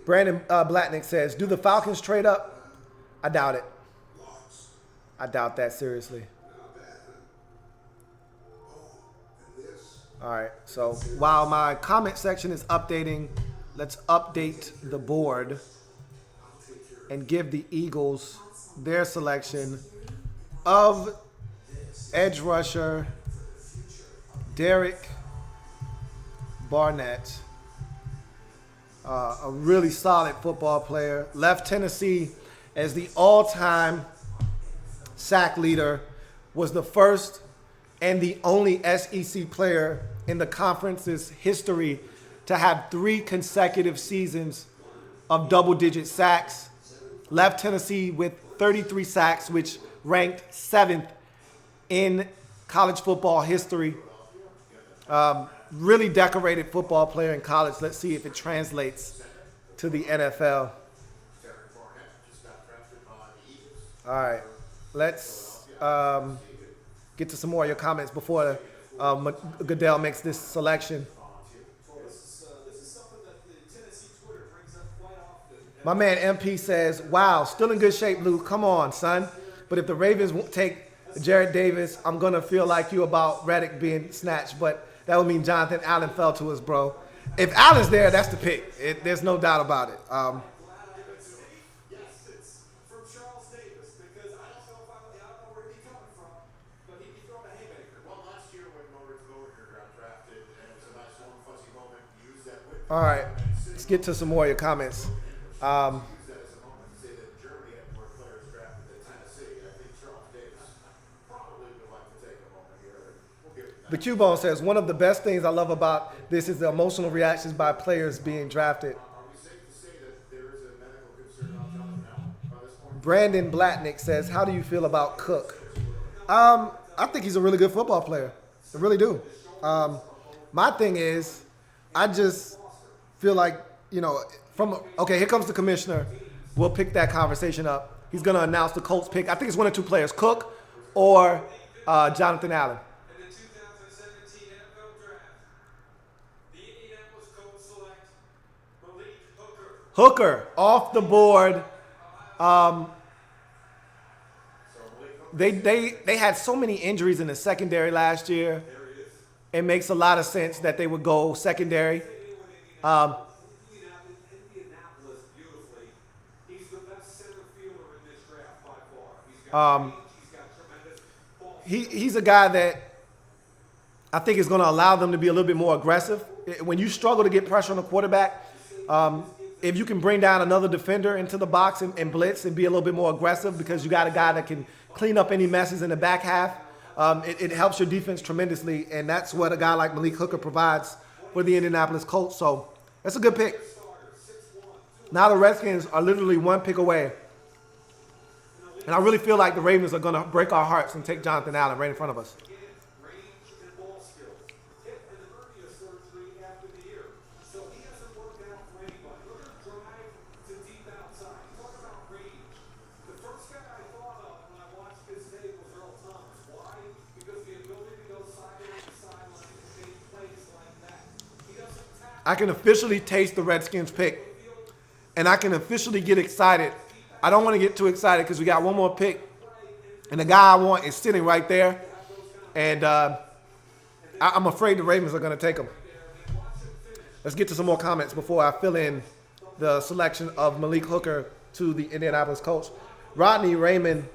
Brandon Blatnick says, do the Falcons trade up? I doubt it. I doubt that seriously. All right, so while my comment section is updating, let's update the board and give the Eagles their selection of edge rusher Derek Barnett. A really solid football player. Left Tennessee as the all-time sack leader. Was the first and the only SEC player in the conference's history to have 3 consecutive seasons of double-digit sacks. Left Tennessee with 33 sacks, which ranked 7th in college football history. Really decorated football player in college. Let's see if it translates to the NFL. All right, let's get to some more of your comments before Goodell makes this selection. My man MP says, wow, still in good shape, Lou. Come on, son. But if the Ravens won't take Jared Davis, I'm going to feel like you about Reddick being snatched. But That would mean Jonathan Allen fell to us, bro. If Allen's there, that's the pick. There's no doubt about it. All right, let's get to some more of your comments. The Q-Bone says, one of the best things I love about this is the emotional reactions by players being drafted. Brandon Blatnick says, how do you feel about Cook? I think he's a really good football player. I really do. My thing is, I just feel like, okay, here comes the commissioner. We'll pick that conversation up. He's going to announce the Colts pick. I think it's one of two players, Cook or Jonathan Allen. Hooker off the board. They had so many injuries in the secondary last year. It makes a lot of sense that they would go secondary. He's a guy that I think is going to allow them to be a little bit more aggressive. When you struggle to get pressure on the quarterback, if you can bring down another defender into the box and blitz and be a little bit more aggressive because you got a guy that can clean up any messes in the back half, it helps your defense tremendously, and that's what a guy like Malik Hooker provides for the Indianapolis Colts. So that's a good pick. Now the Redskins are literally one pick away, and I really feel like the Ravens are going to break our hearts and take Jonathan Allen right in front of us. I can officially taste the Redskins pick, and I can officially get excited. I don't want to get too excited because we got one more pick, and the guy I want is sitting right there, and I'm afraid the Ravens are going to take him. Let's get to some more comments before I fill in the selection of Malik Hooker to the Indianapolis Colts. Rodney Raymond,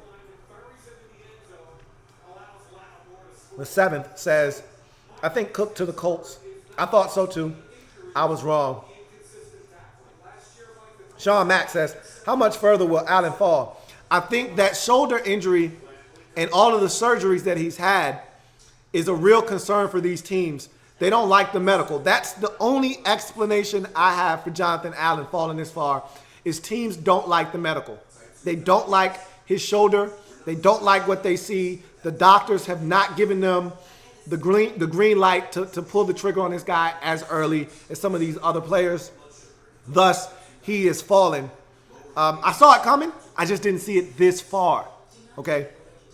the 7th, says, I think Cook to the Colts. I thought so too. I was wrong. Sean Mack says, how much further will Allen fall? I think that shoulder injury and all of the surgeries that he's had is a real concern for these teams. They don't like the medical. That's the only explanation I have for Jonathan Allen falling this far, is teams don't like the medical. They don't like his shoulder. They don't like what they see. The doctors have not given them the green light to pull the trigger on this guy as early as some of these other players. Thus, he is falling. I saw it coming. I just didn't see it this far. Okay?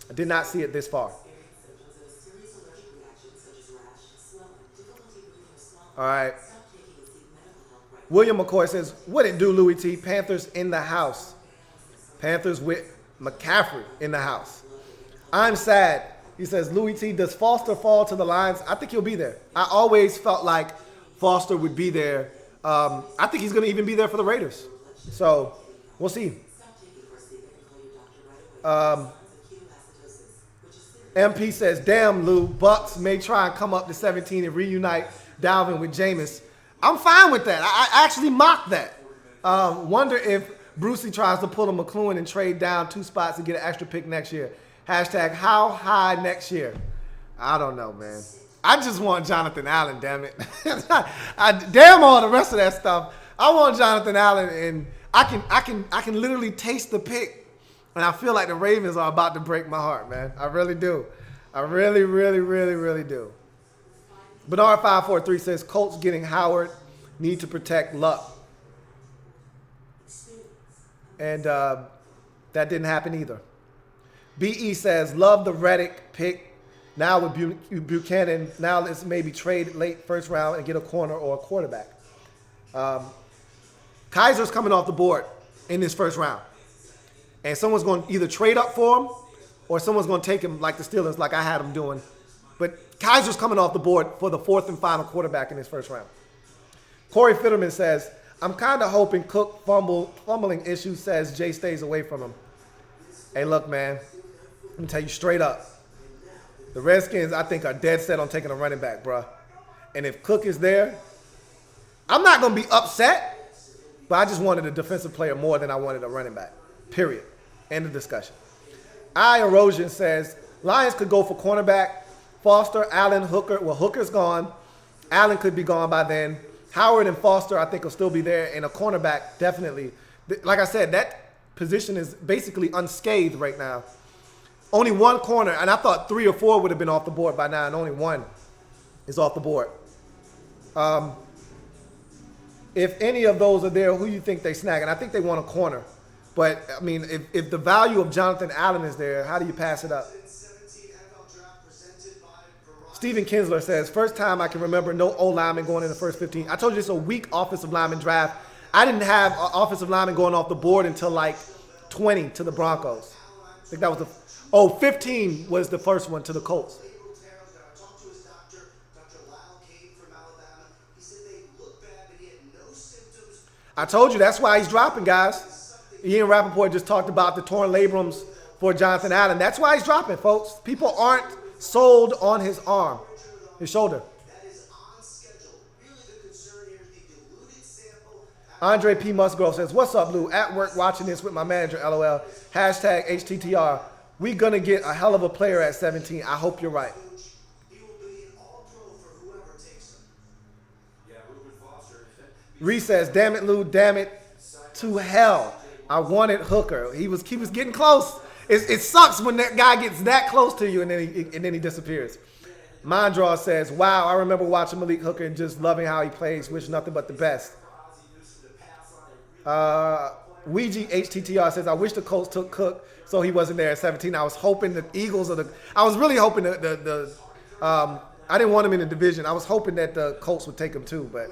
I did not see it this far. All right. William McCoy says, what it do, Louie T? Panthers in the house. Panthers with McCaffrey in the house. I'm sad. He says, Louie T, does Foster fall to the Lions? I think he'll be there. I always felt like Foster would be there. I think he's going to even be there for the Raiders. So, we'll see. MP says, damn, Lou, Bucks may try and come up to 17 and reunite Dalvin with Jameis. I'm fine with that. I actually mocked that. Wonder if Brucey tries to pull a McLuhan and trade down 2 spots and get an extra pick next year. Hashtag how high next year? I don't know, man. I just want Jonathan Allen, damn it. Damn all the rest of that stuff. I want Jonathan Allen, and I can literally taste the pick, and I feel like the Ravens are about to break my heart, man. I really do. I really, really, really, really do. Bernard 543 says Colts getting Howard, need to protect Luck, and that didn't happen either. BE says, love the Reddick pick. Now with Buchanan, now let's maybe trade late first round and get a corner or a quarterback. Kaiser's coming off the board in this first round. And someone's going to either trade up for him or someone's going to take him like the Steelers, like I had him doing But Kaiser's coming off the board for the fourth and final quarterback in his first round. Corey Fitterman says, I'm kind of hoping Cook fumbling issue says Jay stays away from him. Hey, look, man. Let me tell you straight up. The Redskins, I think, are dead set on taking a running back, bro. And if Cook is there, I'm not going to be upset, but I just wanted a defensive player more than I wanted a running back. Period. End of discussion. Erosion says, Lions could go for cornerback. Foster, Allen, Hooker. Well, Hooker's gone. Allen could be gone by then. Howard and Foster, I think, will still be there. And a cornerback, definitely. Like I said, that position is basically unscathed right now. Only one corner, and I thought 3 or 4 would have been off the board by now, and only one is off the board. If any of those are there, who do you think they snag? And I think they want a corner. But, I mean, if the value of Jonathan Allen is there, how do you pass it up? Steven Kinsler says, first time I can remember no O-lineman going in the first 15. I told you it's a weak offensive lineman draft. I didn't have offensive lineman going off the board until like 20 to the Broncos. I think that was 15 was the first one to the Colts. I told you that's why he's dropping, guys. Ian Rappaport just talked about the torn labrums for Jonathan Allen. That's why he's dropping, folks. People aren't sold on his arm, his shoulder. Andre P. Musgrove says, what's up, Lou? At work watching this with my manager, LOL. Hashtag HTTR. We going to get a hell of a player at 17. I hope you're right. Reese says, damn it, Lou. Damn it to hell. I wanted Hooker. He was getting close. It sucks when that guy gets that close to you and then he disappears. Mondraw says, wow, I remember watching Malik Hooker and just loving how he plays. Wish nothing but the best. Ouija HTTR says, I wish the Colts took Cook so he wasn't there at 17. I was hoping the Eagles I was really hoping I didn't want him in the division. I was hoping that the Colts would take him too, but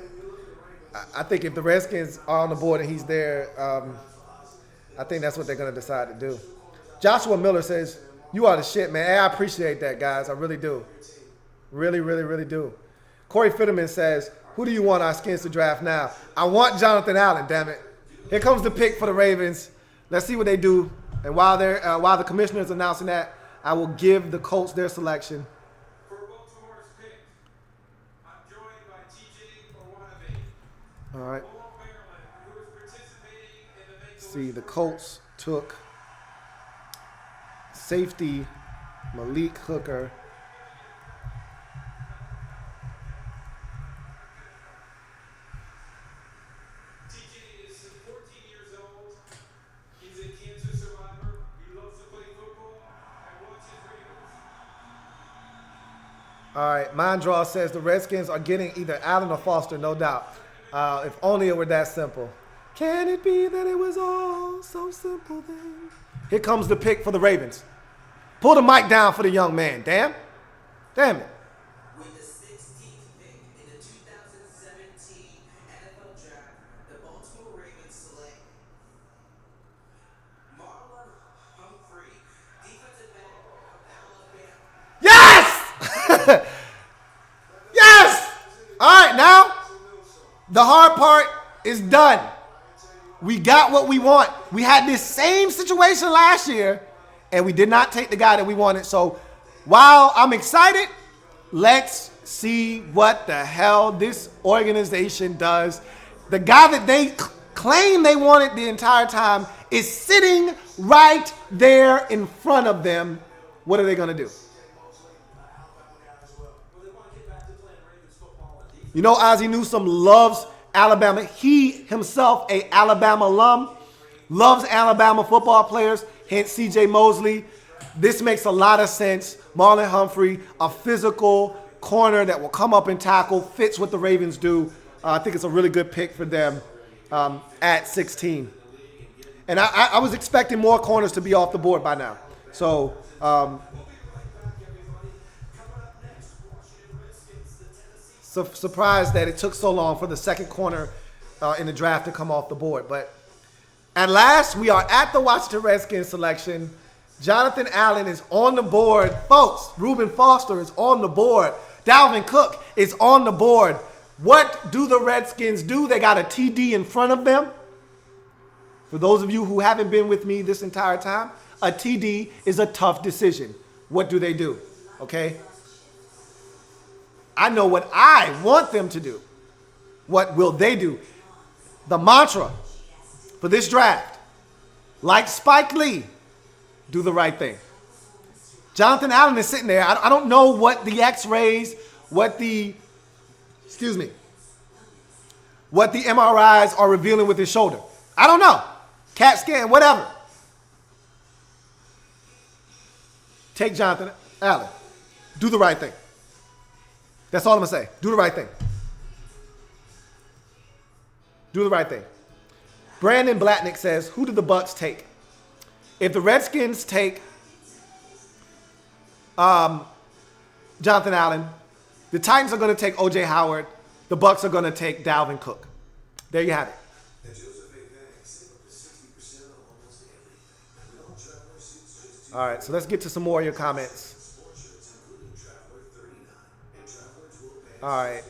I think if the Redskins are on the board and he's there, I think that's what they're going to decide to do. Joshua Miller says, you are the shit, man. Hey, I appreciate that, guys. I really do. Really, really, really do. Corey Fitterman says, who do you want our Skins to draft now? I want Jonathan Allen, damn it. Here comes the pick for the Ravens. Let's see what they do. And while the commissioner is announcing that, I will give the Colts their selection. All right. See, the Colts took safety Malik Hooker. TJ is 14 years old. He's a cancer survivor. He loves to play football and watches Ravens. All right. Mondraw says the Redskins are getting either Allen or Foster, no doubt. If only it were that simple. Can it be that it was all so simple then? Here comes the pick for the Ravens. Pull the mic down for the young man. Damn it. With the 16th pick in the 2017 NFL Draft, the Baltimore Ravens select Marlon Humphrey, defensive end of Alabama. Yes! Yes! All right, now the hard part is done. We got what we want. We had this same situation last year, and we did not take the guy that we wanted. So while I'm excited, let's see what the hell this organization does. The guy that they claim they wanted the entire time is sitting right there in front of them. What are they going to do? You know, Ozzie Newsome loves Alabama. He himself, a Alabama alum, loves Alabama football players, hence C.J. Mosley. This makes a lot of sense. Marlon Humphrey, a physical corner that will come up and tackle, fits what the Ravens do. I think it's a really good pick for them at 16. And I was expecting more corners to be off the board by now. So, surprised that it took so long for the second corner in the draft to come off the board. But at last, we are at the Washington Redskins selection. Jonathan Allen is on the board. Folks, Reuben Foster is on the board. Dalvin Cook is on the board. What do the Redskins do? They got a TD in front of them. For those of you who haven't been with me this entire time, a TD is a tough decision. What do they do? Okay? I know what I want them to do. What will they do? The mantra for this draft, like Spike Lee, do the right thing. Jonathan Allen is sitting there. I don't know what the x-rays, what the MRIs are revealing with his shoulder. I don't know. CAT scan, whatever. Take Jonathan Allen. Do the right thing. That's all I'm going to say. Do the right thing. Do the right thing. Brandon Blatnick says, who did the Bucks take? If the Redskins take Jonathan Allen, the Titans are going to take O.J. Howard. The Bucks are going to take Dalvin Cook. There you have it. All right, so let's get to some more of your comments. All right.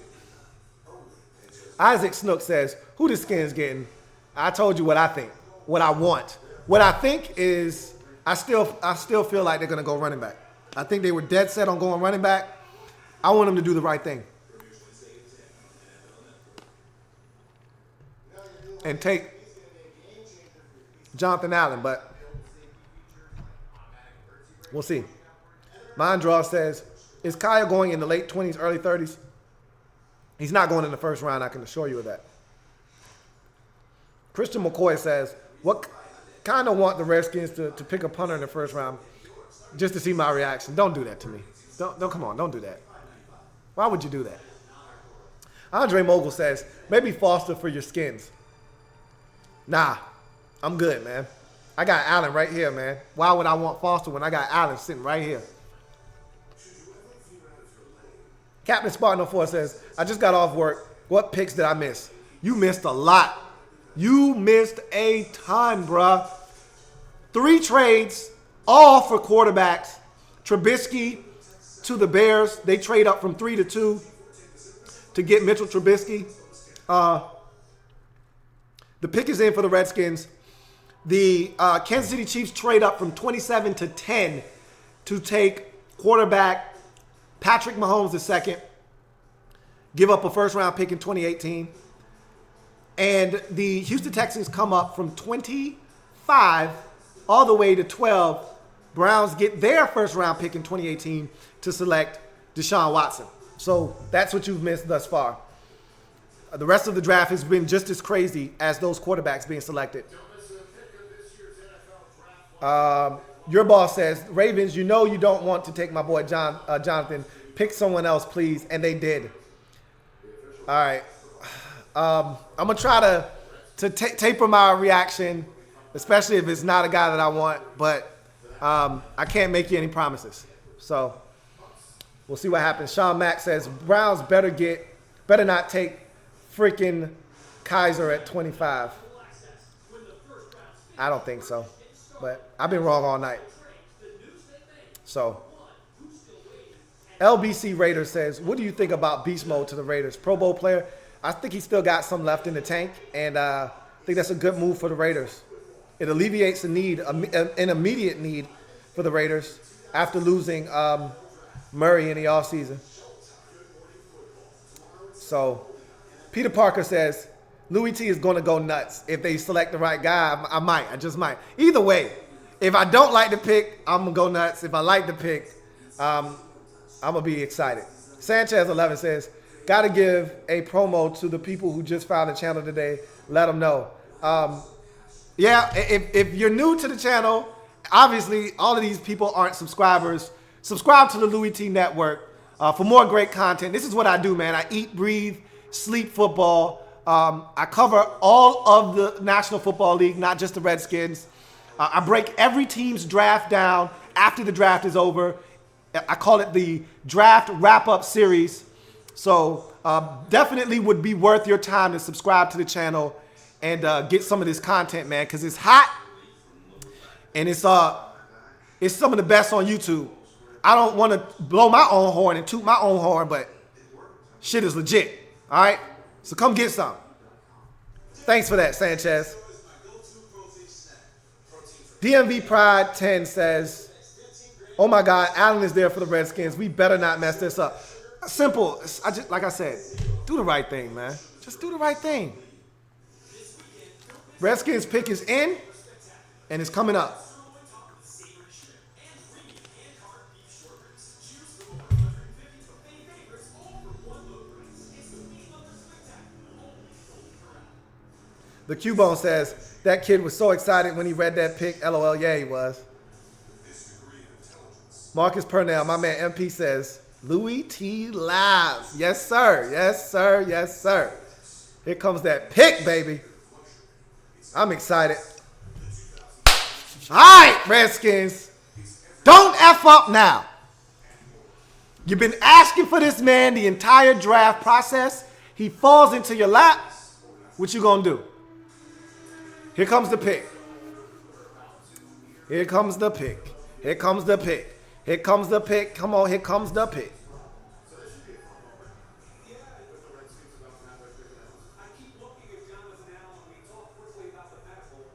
Isaac Snook says, who the Skins getting? I told you what I think, what I want. What I think is I still feel like they're going to go running back. I think they were dead set on going running back. I want them to do the right thing. And take Jonathan Allen, but we'll see. Mondraw says, is Kyle going in the late 20s, early 30s? He's not going in the first round, I can assure you of that. Christian McCoy says, what kind of want the Redskins to pick a punter in the first round just to see my reaction? Don't do that to me. Don't come on, don't do that. Why would you do that? Andre Mogul says, maybe Foster for your Skins. Nah, I'm good, man. I got Allen right here, man. Why would I want Foster when I got Allen sitting right here? Captain Spartan 04 says, I just got off work. What picks did I miss? You missed a lot. You missed a ton, bruh. 3 trades, all for quarterbacks. Trubisky to the Bears. They trade up from 3 to 2 to get Mitchell Trubisky. The pick is in for the Redskins. The Kansas City Chiefs trade up from 27 to 10 to take quarterback Patrick Mahomes II. Give up a first-round pick in 2018. And the Houston Texans come up from 25 all the way to 12. Browns get their first-round pick in 2018 to select Deshaun Watson. So that's what you've missed thus far. The rest of the draft has been just as crazy as those quarterbacks being selected. Your boss says, Ravens, you know you don't want to take my boy Jonathan. Pick someone else, please. And they did. All right. I'm going to try to taper my reaction, especially if it's not a guy that I want. But I can't make you any promises. So we'll see what happens. Sean Mack says, Browns better not take freaking Kaiser at 25. I don't think so. But I've been wrong all night. So, LBC Raider says, what do you think about beast mode to the Raiders? Pro Bowl player. I think he's still got some left in the tank. And I think that's a good move for the Raiders. It alleviates a need, an immediate need for the Raiders after losing Murray in the offseason. So, Peter Parker says, Louie Tee is going to go nuts. If they select the right guy, I just might. Either way, if I don't like the pick, I'm going to go nuts. If I like the pick, I'm going to be excited. Sanchez11 says, got to give a promo to the people who just found the channel today. Let them know. Yeah, if you're new to the channel, obviously all of these people aren't subscribers. Subscribe to the Louie Tee Network for more great content. This is what I do, man. I eat, breathe, sleep football. I cover all of the National Football League, not just the Redskins. I break every team's draft down after the draft is over. I call it the Draft Wrap-Up Series. So definitely would be worth your time to subscribe to the channel and get some of this content, man, because it's hot and it's It's some of the best on YouTube. I don't want to blow my own horn and toot my own horn, but shit is legit. All right? So come get some. Thanks for that, Sanchez. DMV Pride 10 says, oh my God, Allen is there for the Redskins. We better not mess this up. Simple. Like I said, do the right thing, man. Just do the right thing. Redskins pick is in, and it's coming up. The Cubone says, that kid was so excited when he read that pick. LOL, yeah, he was. Marcus Purnell, my man MP says, Louie Tee live. Yes, sir. Yes, sir. Yes, sir. Here comes that pick, baby. I'm excited. All right, Redskins. Don't F up now. You've been asking for this man the entire draft process. He falls into your lap. What you gonna do? Here comes the pick. Here comes the pick. Here comes the pick. Here comes the pick. Come on, here comes the pick. I keep looking at Jonathan Allen. We talk quickly about the medical.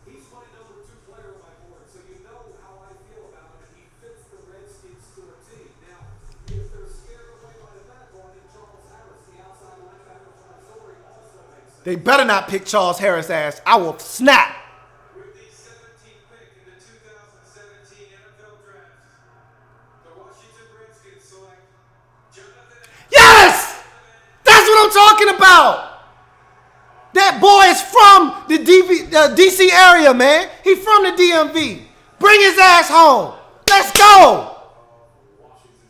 He's my number 2 player on my board, so you know how I feel about him, and he fits the Redskins to a T. Now, if they're scared away by the medical, I think Charles Harris, the outside linebacker from Missouri, also makes sense. They better not pick Charles Harris ass. I will snap. With the 17th pick in the 2017 NFL Draft, the Washington Redskins select Jonathan Allen. Yes! That's what I'm talking about. That boy is from the DC area, man. He from the DMV. Bring his ass home. Let's go.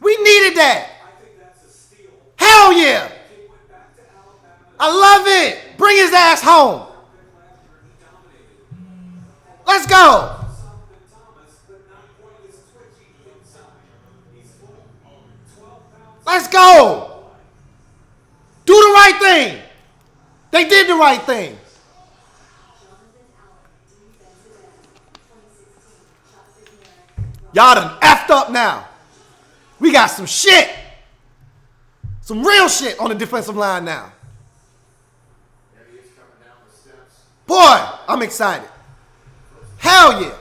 We needed that. I think that's a steal. Hell yeah. He went back to Alabama. I love it. Bring his ass home. Last year, he dominated. Let's go. Solomon Thomas, but not quite as twitchy inside. He's full 12 pounds. Let's go. Do the right thing. They did the right thing. Y'all done effed up now. We got some shit. Some real shit on the defensive line now. Boy, I'm excited. Hell yeah.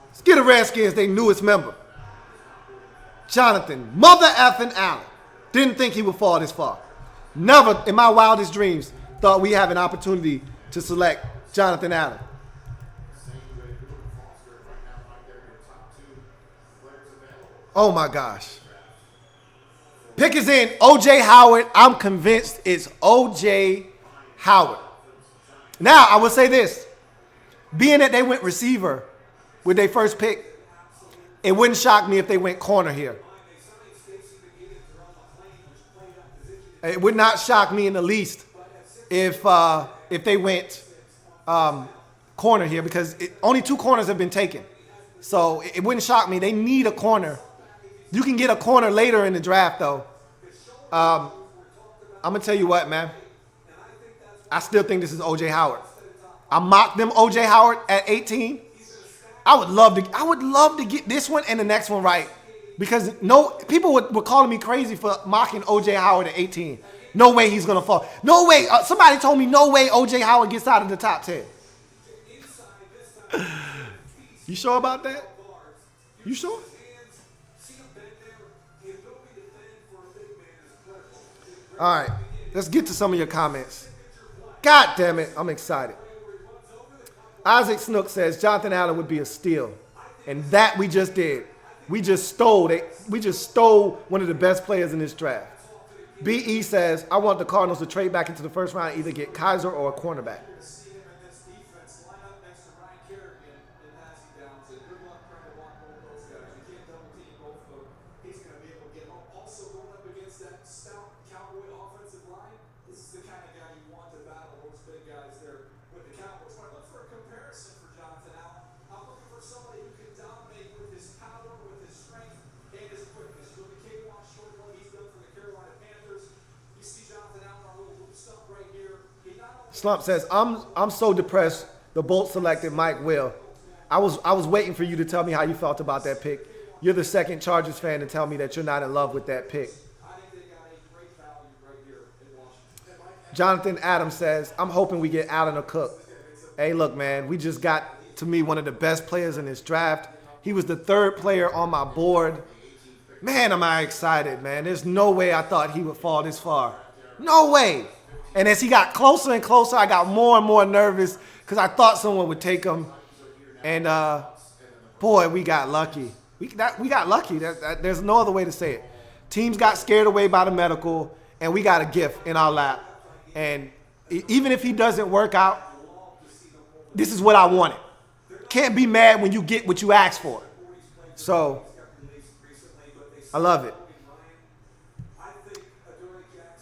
Let's get the Redskins their newest member. Jonathan Mother effing Allen. Didn't think he would fall this far. Never in my wildest dreams thought we have an opportunity to select Jonathan Allen. Oh my gosh. Pick is in. O.J. Howard. I'm convinced it's O.J. Howard. Now, I will say this. Being that they went receiver with their first pick, it wouldn't shock me if they went corner here. It would not shock me in the least if they went corner here because only 2 corners have been taken. So it wouldn't shock me. They need a corner. You can get a corner later in the draft, though. I'm going to tell you what, man. I still think this is O.J. Howard. I mocked them O.J. Howard at 18. I would love to get this one and the next one right. Because people were calling me crazy for mocking O.J. Howard at 18. No way he's going to fall. No way. Somebody told me no way O.J. Howard gets out of the top 10. You sure about that? You sure? All right. Let's get to some of your comments. God damn it. I'm excited. Isaac Snook says Jonathan Allen would be a steal. And that we just did. We just stole one of the best players in this draft. BE says, I want the Cardinals to trade back into the first round, either get Kaiser or a cornerback. Slump says, I'm so depressed the Bolts selected Mike Will. I was waiting for you to tell me how you felt about that pick. You're the second Chargers fan to tell me that you're not in love with that pick. I think they got a great value right here in Washington. Jonathan Adams says, I'm hoping we get Allen or Cook. Hey, look, man, we just got, to me, one of the best players in this draft. He was the third player on my board. Man, am I excited, man. There's no way I thought he would fall this far. No way. And as he got closer and closer, I got more and more nervous because I thought someone would take him. And, boy, we got lucky. We got lucky. There's no other way to say it. Teams got scared away by the medical, and we got a gift in our lap. And even if he doesn't work out, this is what I wanted. Can't be mad when you get what you asked for. So, I love it.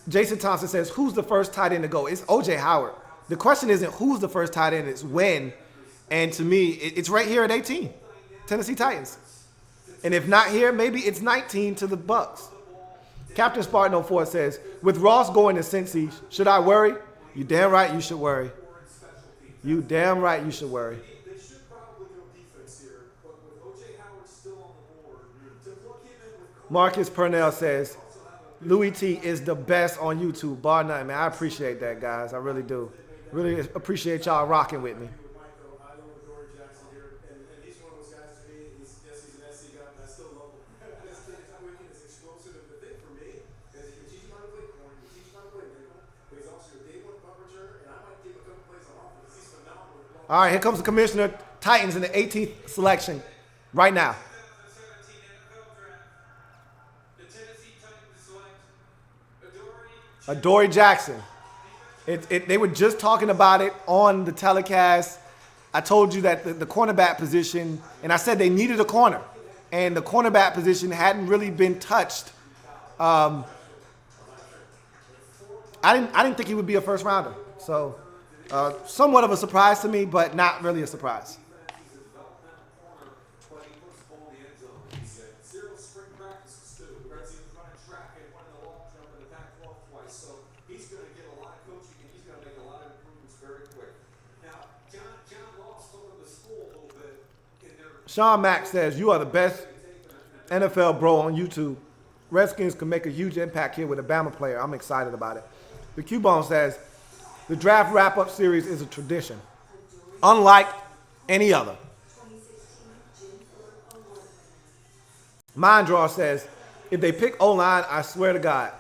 Jason Thompson says, who's the first tight end to go? It's O.J. Howard. The question isn't who's the first tight end, it's when. And to me, it's right here at 18, Tennessee Titans. And if not here, maybe it's 19 to the Bucks. Captain Spartan 04 says, with Ross going to Cincy, should I worry? You damn right you should worry. You damn right you should worry. They should probably go defense here, but with O.J. Howard still on the board, to plug him in with Marcus Purnell says, Louie Tee is the best on YouTube, bar none, man. I appreciate that, guys. I really do. Really appreciate y'all rocking with me. All right, here comes the commissioner. Titans in the 18th selection right now. 2017 NFL Draft. The Tennessee Titans select Adoree Jackson. They were just talking about it on the telecast. I told you that the cornerback position, and I said they needed a corner, and the cornerback position hadn't really been touched. I didn't think he would be a first rounder. So somewhat of a surprise to me, but not really a surprise. but he puts the ball in the end zone. He said 0 spring practices too. Because he was running track and won the long jump in the Pac-12 twice. So he's going to get a lot of coaching and he's going to make a lot of improvements very quick. Now, John Ross told him to school a little bit in their Sean Mack says, you are the best NFL bro on YouTube. Redskins can make a huge impact here with a Bama player. I'm excited about it. The Q-Bone says, the draft wrap-up series is a tradition, unlike any other. Minddraw says, if they pick O-line, I swear to God.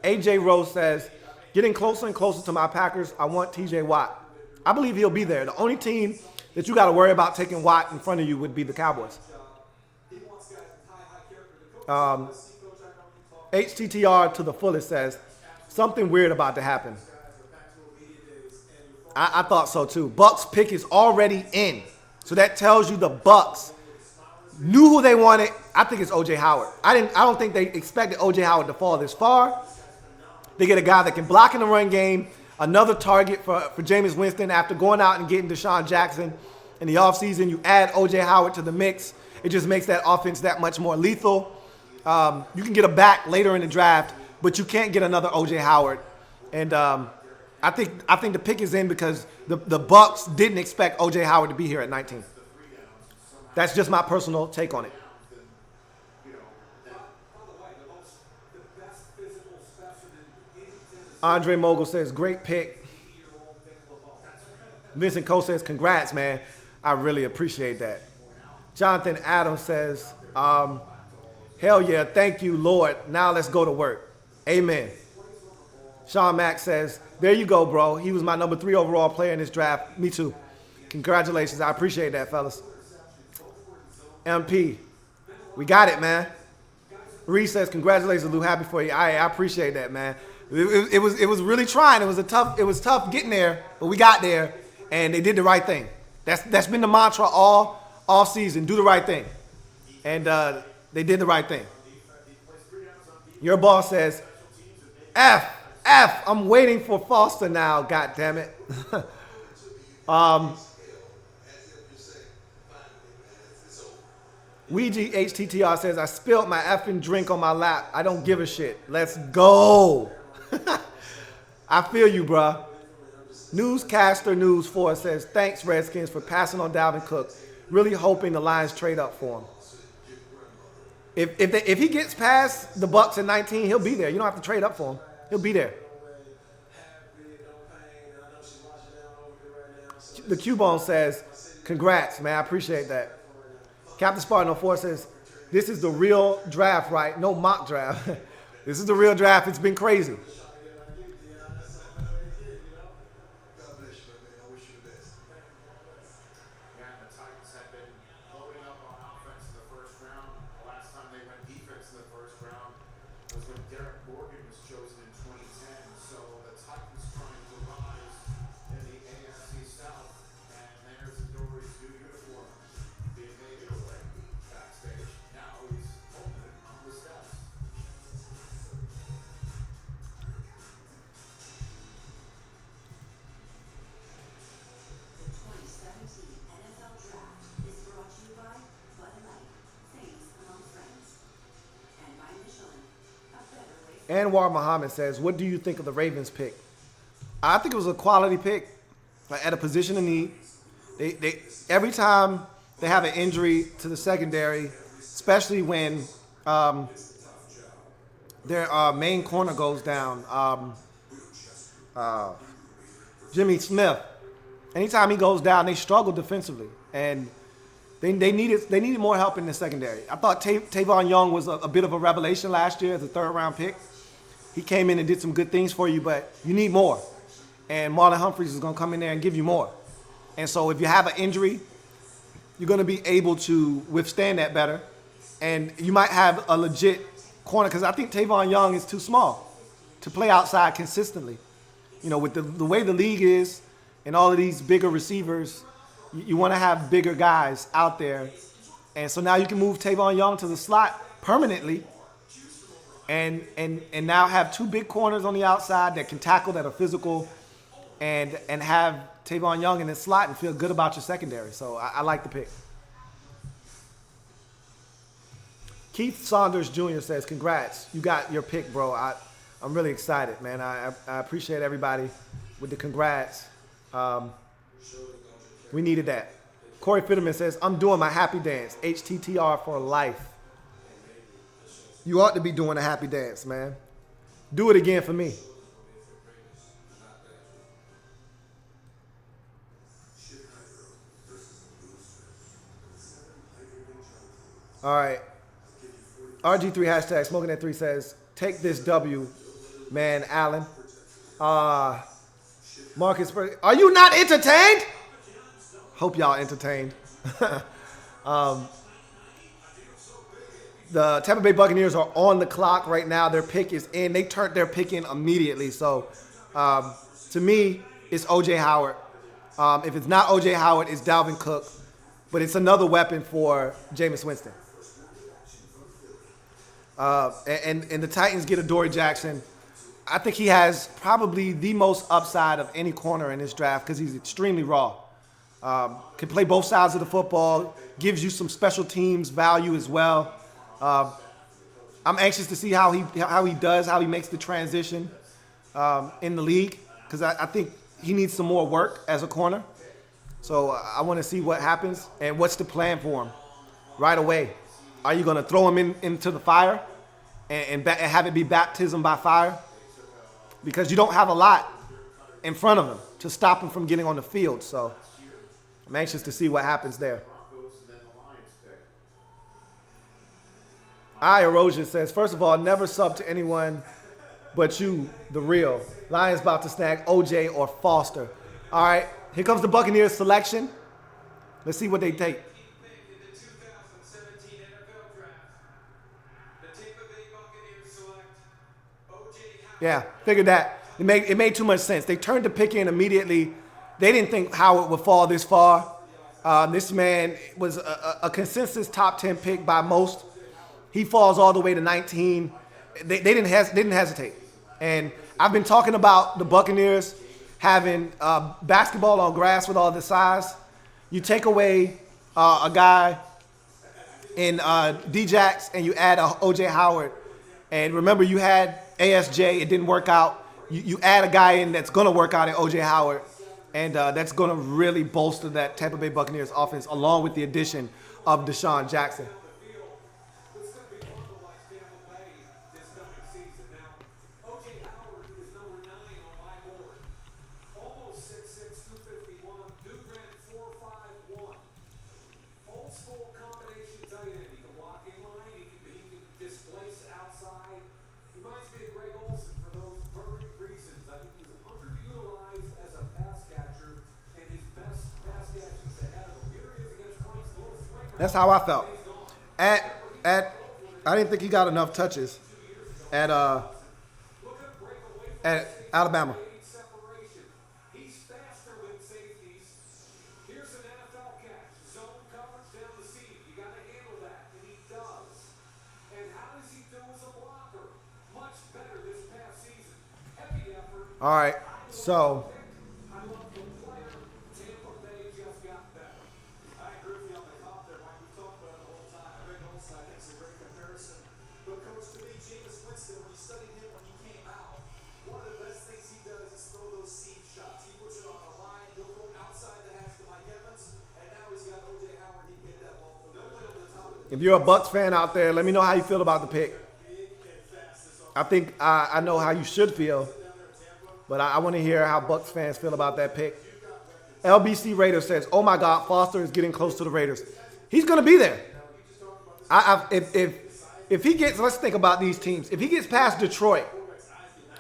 AJ Rose says, getting closer and closer to my Packers, I want TJ Watt. I believe he'll be there. The only team that you got to worry about taking Watt in front of you would be the Cowboys. HTTR to the fullest says, something weird about to happen. I thought so too. Bucks pick is already in. So that tells you the Bucks knew who they wanted. I think it's O.J. Howard. I don't think they expected O.J. Howard to fall this far. They get a guy that can block in the run game, another target for Jameis Winston after going out and getting Deshaun Jackson in the offseason. You add O.J. Howard to the mix. It just makes that offense that much more lethal. You can get a back later in the draft, but you can't get another O.J. Howard. And I think the pick is in because the Bucks didn't expect O.J. Howard to be here at 19. That's just my personal take on it. Andre Mogul says, great pick. Vincent Cole says, congrats, man. I really appreciate that. Jonathan Adams says, hell yeah, thank you, Lord. Now let's go to work. Amen. Sean Mack says, there you go, bro. He was my number 3 overall player in this draft. Me too. Congratulations. I appreciate that, fellas. MP, we got it, man. Reese says, congratulations, Lou. Happy for you. I appreciate that, man. It was really trying. It was tough getting there, but we got there, and they did the right thing. That's been the mantra all season. Do the right thing. And they did the right thing. Your boss says, F, I'm waiting for Foster now, God damn it. Ouija HTTR says, I spilled my effing drink on my lap. I don't give a shit. Let's go. I feel you, bruh. Newscaster News 4 says, thanks, Redskins, for passing on Dalvin Cook. Really hoping the Lions trade up for him. If he gets past the Bucks at 19, he'll be there. You don't have to trade up for him. He'll be there. The Cubone says, congrats, man. I appreciate that. Captain Spartan 04 says, this is the real draft, right? No mock draft. This is the real draft. It's been crazy. Anwar Muhammad says, what do you think of the Ravens pick? I think it was a quality pick, like at a position of need. They every time they have an injury to the secondary, especially when their main corner goes down, Jimmy Smith. Anytime he goes down, they struggle defensively, and they needed more help in the secondary. I thought Tavon Young was a bit of a revelation last year as a third-round pick. He came in and did some good things for you, but you need more. And Marlon Humphreys is going to come in there and give you more. And so if you have an injury, you're going to be able to withstand that better. And you might have a legit corner, because I think Tavon Young is too small to play outside consistently. You know, with the way the league is and all of these bigger receivers, you want to have bigger guys out there. And so now you can move Tavon Young to the slot permanently and now have two big corners on the outside that can tackle, that are physical, and have Tavon Young in the slot and feel good about your secondary. So I like the pick. Keith Saunders Jr. says, congrats. You got your pick, bro. I'm really excited, man. I appreciate everybody with the congrats. We needed that. Corey Fitterman says, I'm doing my happy dance. HTTR for life. You ought to be doing a happy dance, man. Do it again for me. All right. RG3 hashtag smoking at 3 says, take this W, man, Allen. Marcus, are you not entertained? Hope y'all entertained. The Tampa Bay Buccaneers are on the clock right now. Their pick is in. They turned their pick in immediately. So, to me, it's O.J. Howard. If it's not O.J. Howard, it's Dalvin Cook. But it's another weapon for Jameis Winston. And the Titans get Adoree Jackson. I think he has probably the most upside of any corner in this draft because he's extremely raw. Can play both sides of the football, gives you some special teams value as well. I'm anxious to see how he makes the transition in the league, because I think he needs some more work as a corner. So I want to see what happens and what's the plan for him right away. Are you going to throw him into the fire and have it be baptism by fire? Because you don't have a lot in front of him to stop him from getting on the field. So I'm anxious to see what happens there. Erosion says, first of all, never sub to anyone but you, the real. Lions about to snag OJ or Foster. All right, here comes the Buccaneers selection. Let's see what they take. In the 2017 NFL Draft, the Tampa Bay Buccaneers select O.J. Howard. Yeah, figured that. It made too much sense. They turned the pick in immediately. They didn't think Howard would fall this far. This man was a consensus top 10 pick by most. He falls all the way to 19. They didn't hesitate. And I've been talking about the Buccaneers having basketball on grass with all the size. You take away a guy in D-Jax and you add a O.J. Howard. And remember, you had ASJ. It didn't work out. You add a guy in that's going to work out in O.J. Howard. And that's going to really bolster that Tampa Bay Buccaneers offense along with the addition of Deshaun Jackson. It's going to be fun to watch Tampa Bay this coming season. Now, O.J. Howard is number 9 on my board. Almost 6'6", 251. Dude ran 4.51. Old school combination tight end. He can block in line. He can displace outside. Reminds me of Greg Olsen for those perfect reasons. I think he's underutilized as a pass catcher, and his best pass catching's ahead of him. Here he is against Clay's little swinger. That's how I felt. I didn't think he got enough touches at Alabama. Separation. He's faster than safeties. Here's an NFL catch. Zone coverage down the seam. You got to handle that, and he does. And how does he do as a blocker? Much better this past season. Heavy effort. All right, so I love the player. Tampa Bay just got better. I agree with you on the top there, Mike. We've talked about it the whole time. I think also I think it's a great comparison. But Coach, to me, Jameis Winston, when you studied him when he came out, one of the best things he does is throw those seam shots. He puts it on the line, he'll go outside the hash to Mike Evans, and now he's got O.J. Howard. He can get that ball from the top of the if you're a Bucs fan out there, let me know how you feel about the pick. I think I know how you should feel, but I want to hear how Bucs fans feel about that pick. LBC Raiders says, "Oh my God, Foster is getting close to the Raiders. He's going to be there. If he gets, let's think about these teams. If he gets past Detroit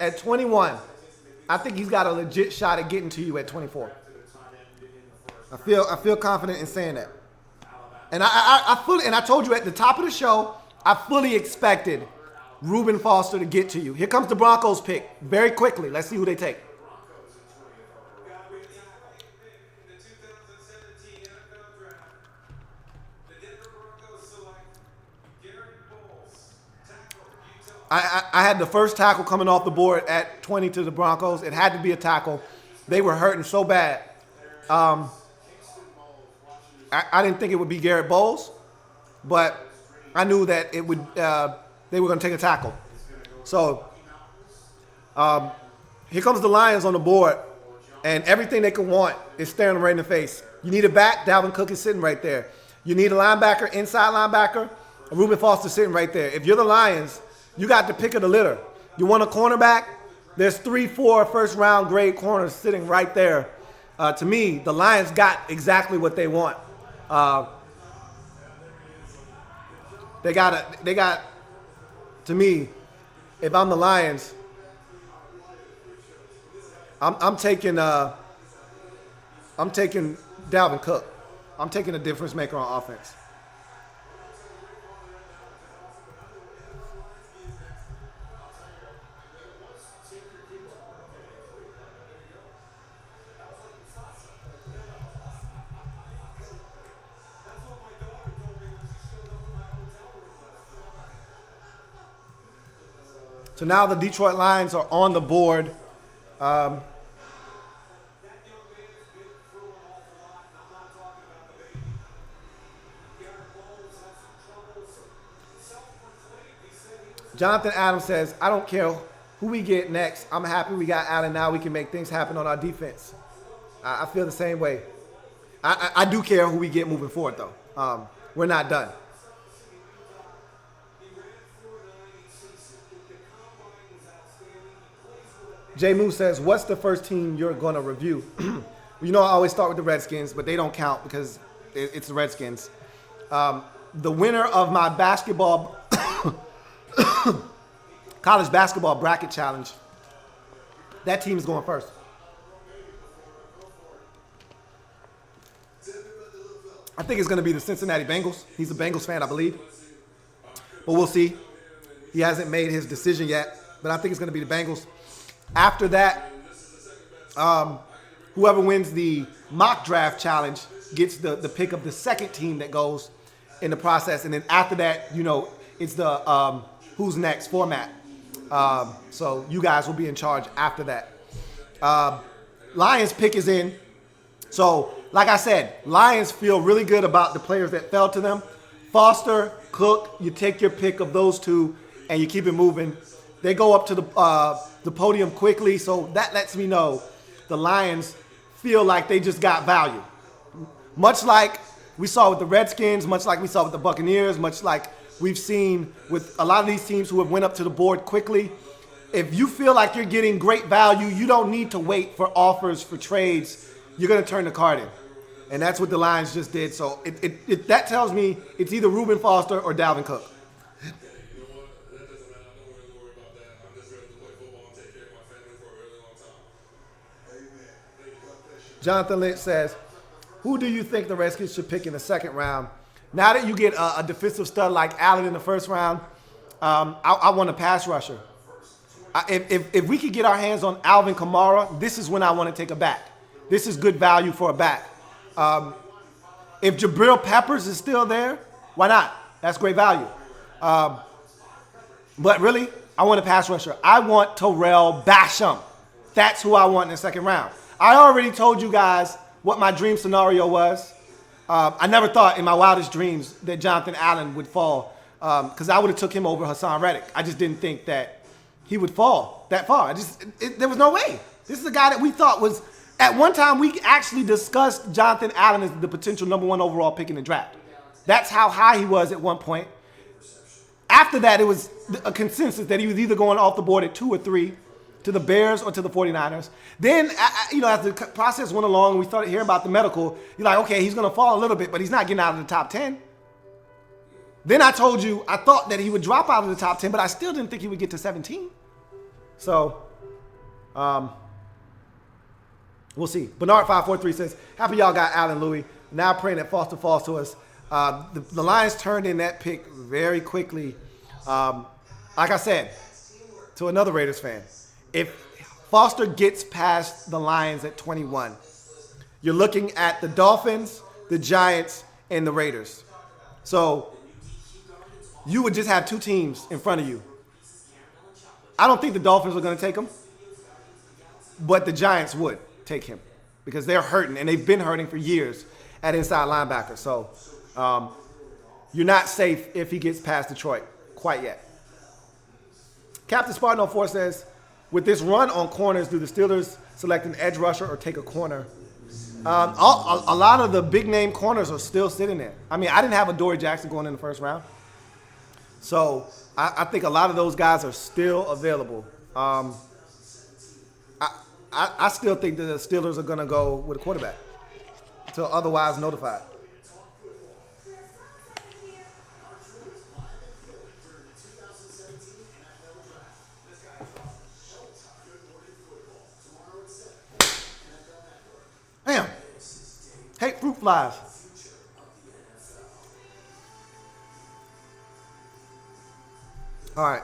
at 21, I think he's got a legit shot at getting to you at 24. I feel confident in saying that. And I fully, and I told you at the top of the show, I fully expected Reuben Foster to get to you. Here comes the Broncos pick very quickly. Let's see who they take. in the 2017 NFL Draft. The Denver Broncos select Garrett Bowles, tackle, Utah. I had the first tackle coming off the board at 20 to the Broncos. It had to be a tackle. They were hurting so bad. I didn't think it would be Garrett Bowles, but I knew that it would. They were going to take a tackle. So here comes the Lions on the board, and everything they can want is staring them right in the face. You need a back, Dalvin Cook is sitting right there. You need a linebacker, inside linebacker, Reuben Foster sitting right there. If you're the Lions, you got the pick of the litter. You want a cornerback? There's 3-4 first-round grade corners sitting right there. To me, the Lions got exactly what they want. They got. To me, if I'm the Lions, I'm taking Dalvin Cook. I'm taking a difference maker on offense. So now the Detroit Lions are on the board. That young man's been through an awful lot, and I'm not talking about the baby. Garrett Bowles had some troubles. Self-proclaimed, he said he was Jonathan Adams says, I don't care who we get next. I'm happy we got Allen now. We can make things happen on our defense. I feel the same way. I do care who we get moving forward, though. We're not done. Jay Moose says, what's the first team you're going to review? You know, I always start with the Redskins, but they don't count because it's the Redskins. The winner of my basketball, college basketball bracket challenge, that team is going first. I think it's going to be the Cincinnati Bengals. He's a Bengals fan, I believe. But we'll see. He hasn't made his decision yet, but I think it's going to be the Bengals. After that, whoever wins the mock draft challenge gets the pick of the second team that goes in the process. And then after that, you know, it's the who's next format. So you guys will be in charge after that. Lions pick is in. So, like I said, Lions feel really good about the players that fell to them. Foster, Cook, you take your pick of those two, and you keep it moving. They go up to the podium quickly, so that lets me know the Lions feel like they just got value. Much like we saw with the Redskins, much like we saw with the Buccaneers, much like we've seen with a lot of these teams who have went up to the board quickly. If you feel like you're getting great value, you don't need to wait for offers for trades. You're going to turn the card in. And that's what the Lions just did. So that tells me it's either Reuben Foster or Dalvin Cook. Jonathan Lynch says, who do you think the Redskins should pick in the second round? Now that you get a defensive stud like Allen in the first round, I want a pass rusher. If we could get our hands on Alvin Kamara, this is when I want to take a back. This is good value for a back. If Jabril Peppers is still there, why not? That's great value. But really, I want a pass rusher. I want Terrell Basham. That's who I want in the second round. I already told you guys what my dream scenario was. I never thought in my wildest dreams that Jonathan Allen would fall because I would have took him over Hassan Reddick. I just didn't think that he would fall that far. There was no way. This is a guy that we thought was, at one time we actually discussed Jonathan Allen as the potential number 1 overall pick in the draft. That's how high he was at one point. After that, it was a consensus that he was either going off the board at 2 or 3 to the Bears or to the 49ers. Then, as the process went along, we started hearing about the medical. You're like, okay, he's going to fall a little bit, but he's not getting out of the top 10. Then I told you I thought that he would drop out of the top 10, but I still didn't think he would get to 17. So, we'll see. Bernard543 says, happy y'all got Allen, Louie. Now praying that Foster falls to us. The Lions turned in that pick very quickly. Like I said, to another Raiders fan, if Foster gets past the Lions at 21, you're looking at the Dolphins, the Giants, and the Raiders. So you would just have 2 teams in front of you. I don't think the Dolphins are going to take him, but the Giants would take him because they're hurting, and they've been hurting for years at inside linebacker. So you're not safe if he gets past Detroit quite yet. Captain Spartan 04 says, with this run on corners, do the Steelers select an edge rusher or take a corner? A lot of the big-name corners are still sitting there. I mean, I didn't have a Dory Jackson going in the first round. So I think a lot of those guys are still available. I still think that the Steelers are going to go with a quarterback until otherwise notified. Damn. Hate fruit flies. All right.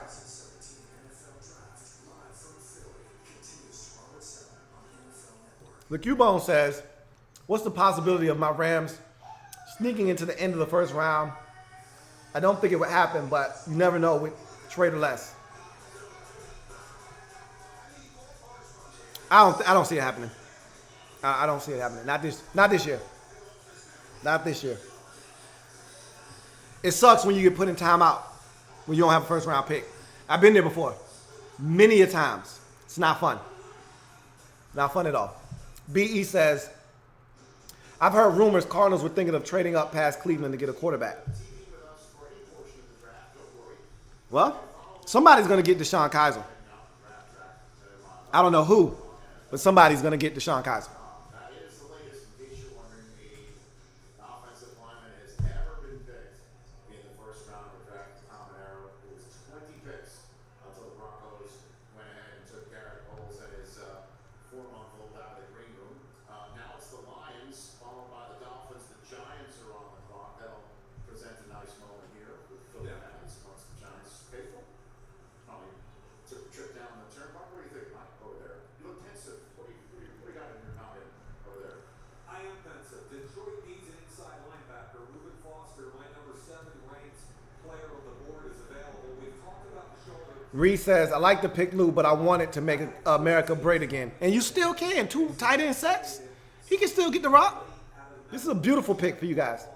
The Cubone says, what's the possibility of my Rams sneaking into the end of the first round? I don't think it would happen, but you never know with trade or less. I don't see it happening. I don't see it happening. Not this year. Not this year. It sucks when you get put in timeout when you don't have a first round pick. I've been there before. Many a times. It's not fun. Not fun at all. BE says, I've heard rumors Cardinals were thinking of trading up past Cleveland to get a quarterback. Well, somebody's going to get Deshaun Kaiser. I don't know who, but somebody's going to get Deshaun Kaiser. Reed says, I like to pick Lou, but I wanted to make America great again. And you still can. 2 tight end sets. He can still get the rock. This is a beautiful pick for you guys.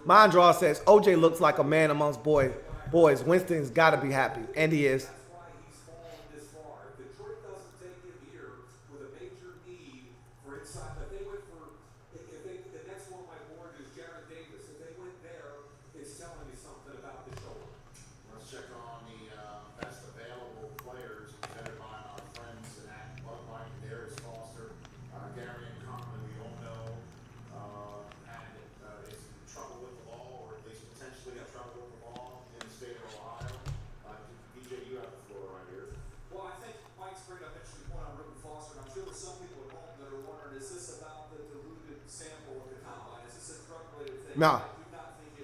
Mondraw says, OJ looks like a man amongst boys. Winston's got to be happy. And he is. No.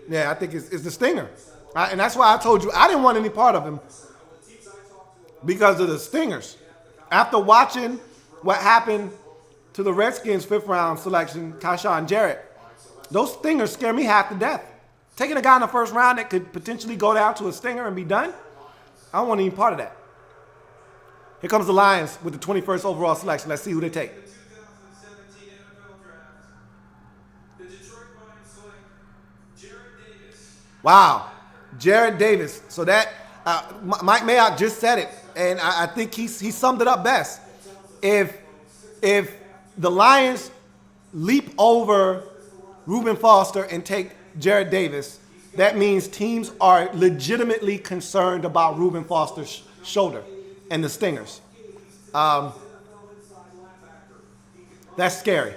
Yeah, I think it's the stinger. And that's why I told you I didn't want any part of him because of the stingers. After watching what happened to the Redskins' fifth-round selection, Kyshawn Jarrett, those stingers scare me half to death. Taking a guy in the first round that could potentially go down to a stinger and be done, I don't want any part of that. Here comes the Lions with the 21st overall selection. Let's see who they take. 2017 NFL Draft. The Detroit Lions select Jared Davis. Wow, Jared Davis. So that Mike Mayock just said it, and I think he summed it up best. If the Lions leap over Reuben Foster and take Jared Davis, that means teams are legitimately concerned about Reuben Foster's shoulder and the stingers. That's scary.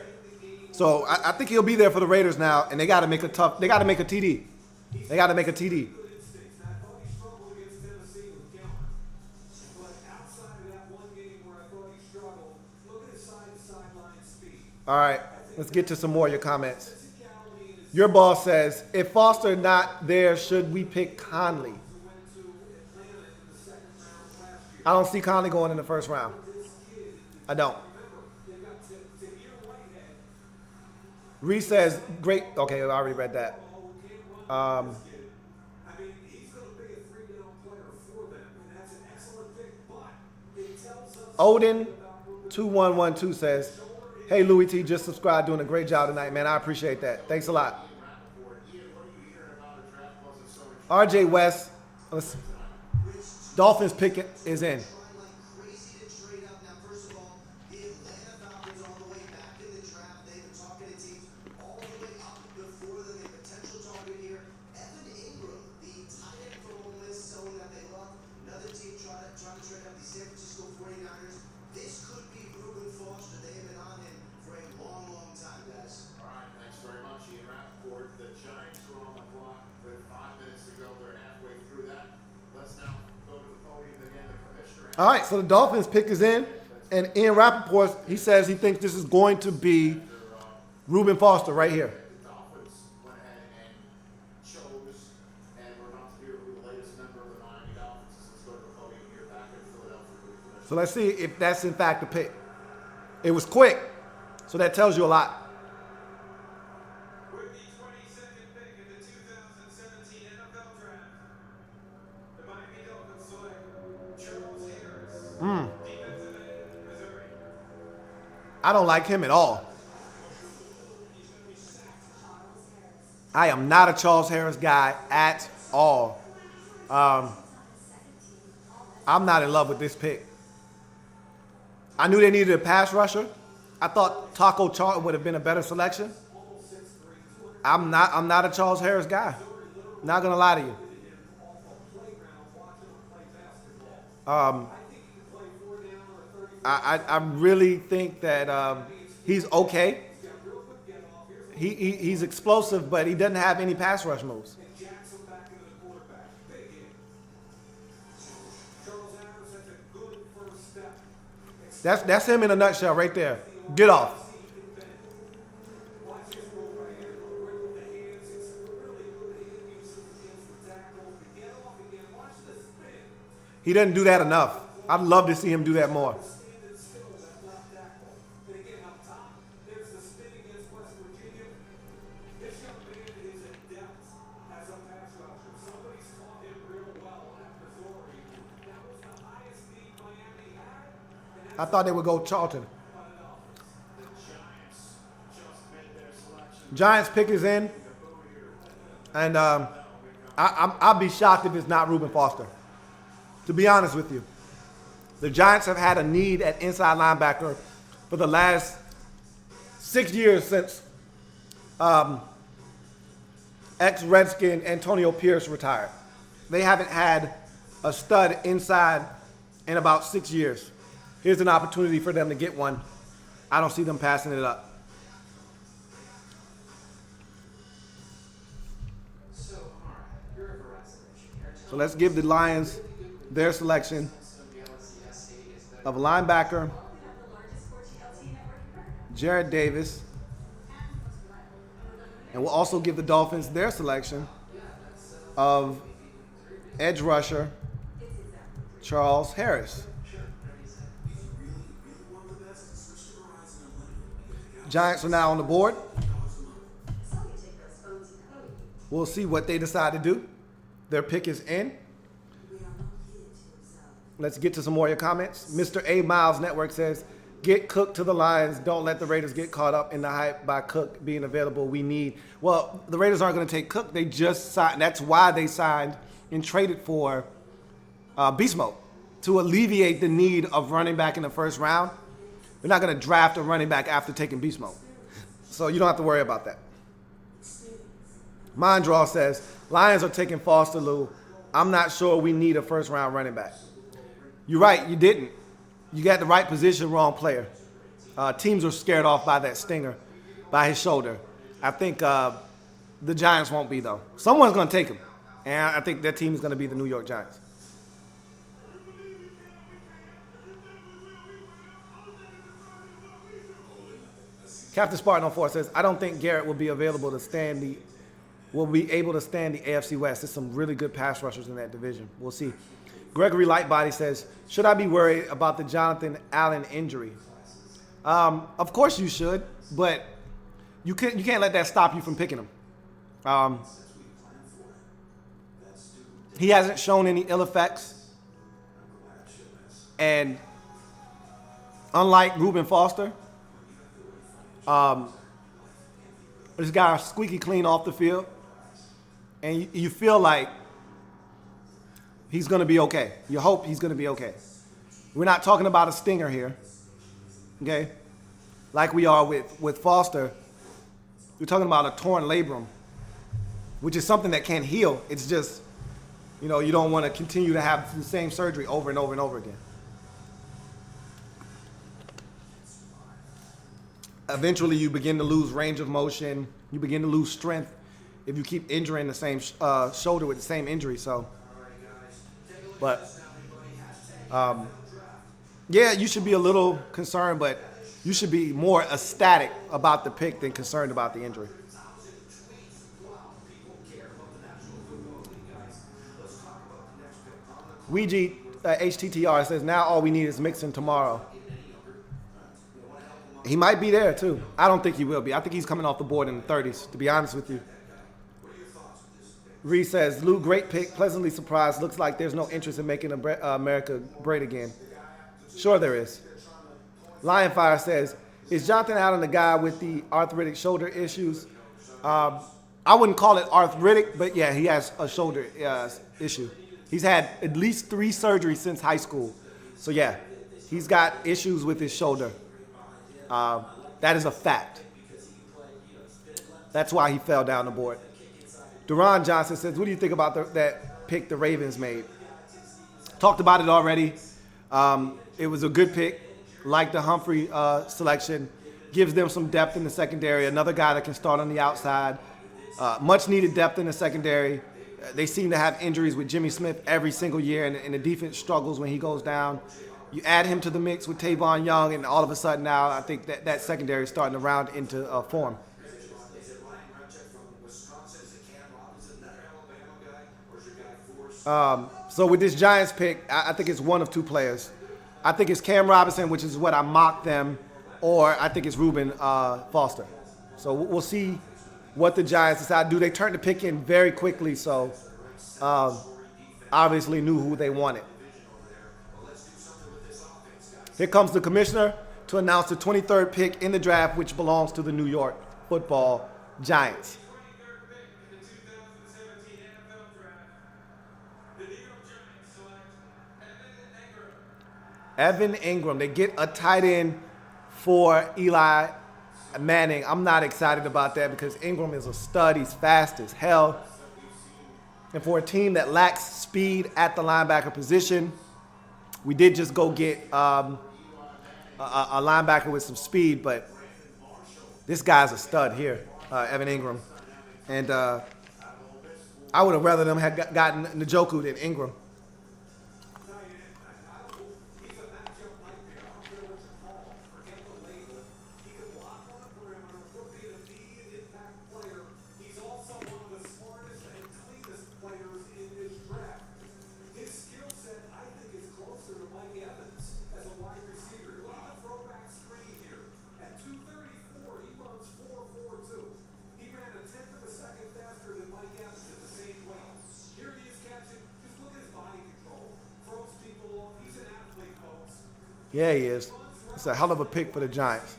So I think he'll be there for the Raiders now, and they got to make a TD. They got to make a TD. I thought he struggled against Tennessee with Gilmer. But outside of that one game where I thought he struggled, look at his side-to-sideline speed. All right, let's get to some more of your comments. Your boss says, if Foster not there, should we pick Conley? I don't see Conley going in the first round. I don't. Reese says, great. Okay, I already read that. I mean, he's going to be a three-down player for them, and that's an excellent pick, but it tells us Odin 2112 says, hey, Louie Tee, just subscribed, doing a great job tonight, man. I appreciate that. Thanks a lot. RJ West, Dolphins pick is in. Crazy to trade up. Now, first of all, the Atlanta Falcons all the way back in the draft. They've been talking to teams all the way up before them. A potential target here. Evan Ingram, the tight end from Ole Miss, someone that they love. Another team trying to trade up the San Francisco 49ers. This could be Reuben Foster. They have been on him for a long, long time, guys. All right, thanks very much, Ian Rappaport. The Giants are on the clock with 5 minutes to go. They're halfway through that. Let's now go to the podium again. The commissioner. All right, so the Dolphins pick is in, and Ian Rappaport, he says he thinks this is going to be Reuben Foster right here. The Dolphins went ahead and chose, and we're about to hear who the latest member of the Miami Dolphins is. Let's go to the podium here back in Philadelphia. So let's see if that's in fact the pick. It was quick, so that tells you a lot. With the 22nd pick in the 2017 NFL Draft, the Miami Dolphins select Charles Harris, defensive end, Missouri. I don't like him at all. I am not a Charles Harris guy at all. I'm not in love with this pick. I knew they needed a pass rusher. I thought Taco Charlton would have been a better selection. I'm not a Charles Harris guy. Not gonna lie to you. I really think that he's okay. He's explosive, but he doesn't have any pass rush moves. Jackson back into the quarterback. Big hit. Charles Adams has a good first step. That's him in a nutshell right there. Get off. Watch his roll right here. Right with the hands. It's really good hand usage against the tackle. To get off again. Watch the spin. He doesn't do that enough. I'd love to see him do that more. Standing still, that left tackle. And again, up top, there's the spin against West Virginia. This young man is adept as a pass rusher. Somebody's taught him real well at Missouri. That was the highest need Miami had. And I thought they would go Charlton. Giants pick is in, and I'll be shocked if it's not Reuben Foster. To be honest with you, the Giants have had a need at inside linebacker for the last 6 years since ex-Redskin Antonio Pierce retired. They haven't had a stud inside in about 6 years. Here's an opportunity for them to get one. I don't see them passing it up. So let's give the Lions their selection of a linebacker, And we'll also give the Dolphins their selection of edge rusher Charles Harris. Giants are now on the board. We'll see what they decide to do. Their pick is in. Let's get to some more of your comments. Mr. A. Miles Network says, get Cook to the Lions. Don't let the Raiders get caught up in the hype by Cook being available. We need. Well, the Raiders aren't going to take Cook. They just signed. That's why they signed and traded for Beast Mode, to alleviate the need of running back in the first round. They're not going to draft a running back after taking Beast Mode. So you don't have to worry about that. Mondraw says, Lions are taking Foster, Lou. I'm not sure we need a first round running back. You're right, you didn't. You got the right position, wrong player. Teams are scared off by that stinger, by his shoulder. I think the Giants won't be, though. Someone's going to take him. And I think that team is going to be the New York Giants. Captain Spartan 04 says, I don't think Garrett will be able to stand the AFC West. There's some really good pass rushers in that division. We'll see. Gregory Lightbody says, should I be worried about the Jonathan Allen injury? Of course you should, but you can't let that stop you from picking him. He hasn't shown any ill effects. And unlike Reuben Foster, this guy is squeaky clean off the field. And you feel like he's going to be okay. You hope he's going to be okay. We're not talking about a stinger here, okay? Like we are with Foster. We're talking about a torn labrum, which is something that can't heal. It's just, you don't want to continue to have the same surgery over and over and over again. Eventually, you begin to lose range of motion. You begin to lose strength if you keep injuring the same shoulder with the same injury. So, but yeah, you should be a little concerned, but you should be more ecstatic about the pick than concerned about the injury. Ouija HTTR says, now all we need is Mixon tomorrow. He might be there, too. I don't think he will be. I think he's coming off the board in the 30s, to be honest with you. Reese says, Lou, great pick. Pleasantly surprised. Looks like there's no interest in making America great again. Sure there is. Lionfire says, is Jonathan Allen the guy with the arthritic shoulder issues? I wouldn't call it arthritic, but yeah, he has a shoulder issue. He's had at least 3 surgeries since high school. So yeah, he's got issues with his shoulder. That is a fact. That's why he fell down the board. Duran Johnson says, what do you think about that pick the Ravens made? Talked about it already. It was a good pick. Like the Humphrey selection. Gives them some depth in the secondary. Another guy that can start on the outside. Much needed depth in the secondary. They seem to have injuries with Jimmy Smith every single year, and the defense struggles when he goes down. You add him to the mix with Tavon Young, and all of a sudden now I think that secondary is starting to round into form. So with this Giants pick, I think it's one of 2 players. I think it's Cam Robinson, which is what I mocked them, or I think it's Reuben Foster. So we'll see what the Giants decide to do. They turned the pick in very quickly, so obviously knew who they wanted. Here comes the commissioner to announce the 23rd pick in the draft, which belongs to the New York Football Giants. Evan Ingram. They get a tight end for Eli Manning. I'm not excited about that because Ingram is a stud. He's fast as hell. And for a team that lacks speed at the linebacker position, we did just go get a linebacker with some speed, but this guy's a stud here, Evan Ingram. And I would have rather them had gotten Njoku than Ingram. Yeah, he is. It's a hell of a pick for the Giants.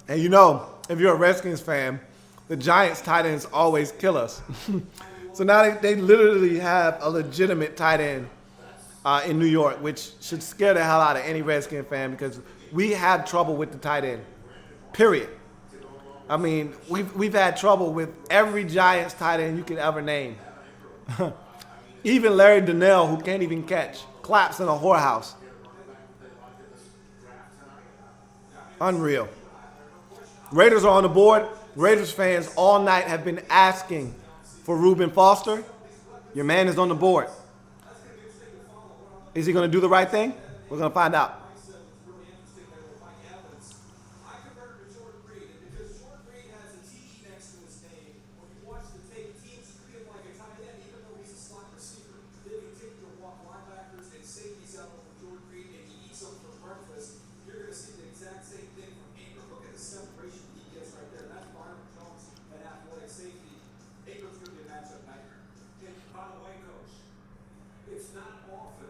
And you know, if you're a Redskins fan, the Giants tight ends always kill us. So now they literally have a legitimate tight end in New York, which should scare the hell out of any Redskin fan because we have trouble with the tight end. Period. I mean, we've had trouble with every Giants tight end you could ever name. Even Larry Donnell, who can't even catch, claps in a whorehouse. Unreal. Raiders are on the board. Raiders fans all night have been asking for Reuben Foster. Your man is on the board. Is he going to do the right thing? We're going to find out. It's not often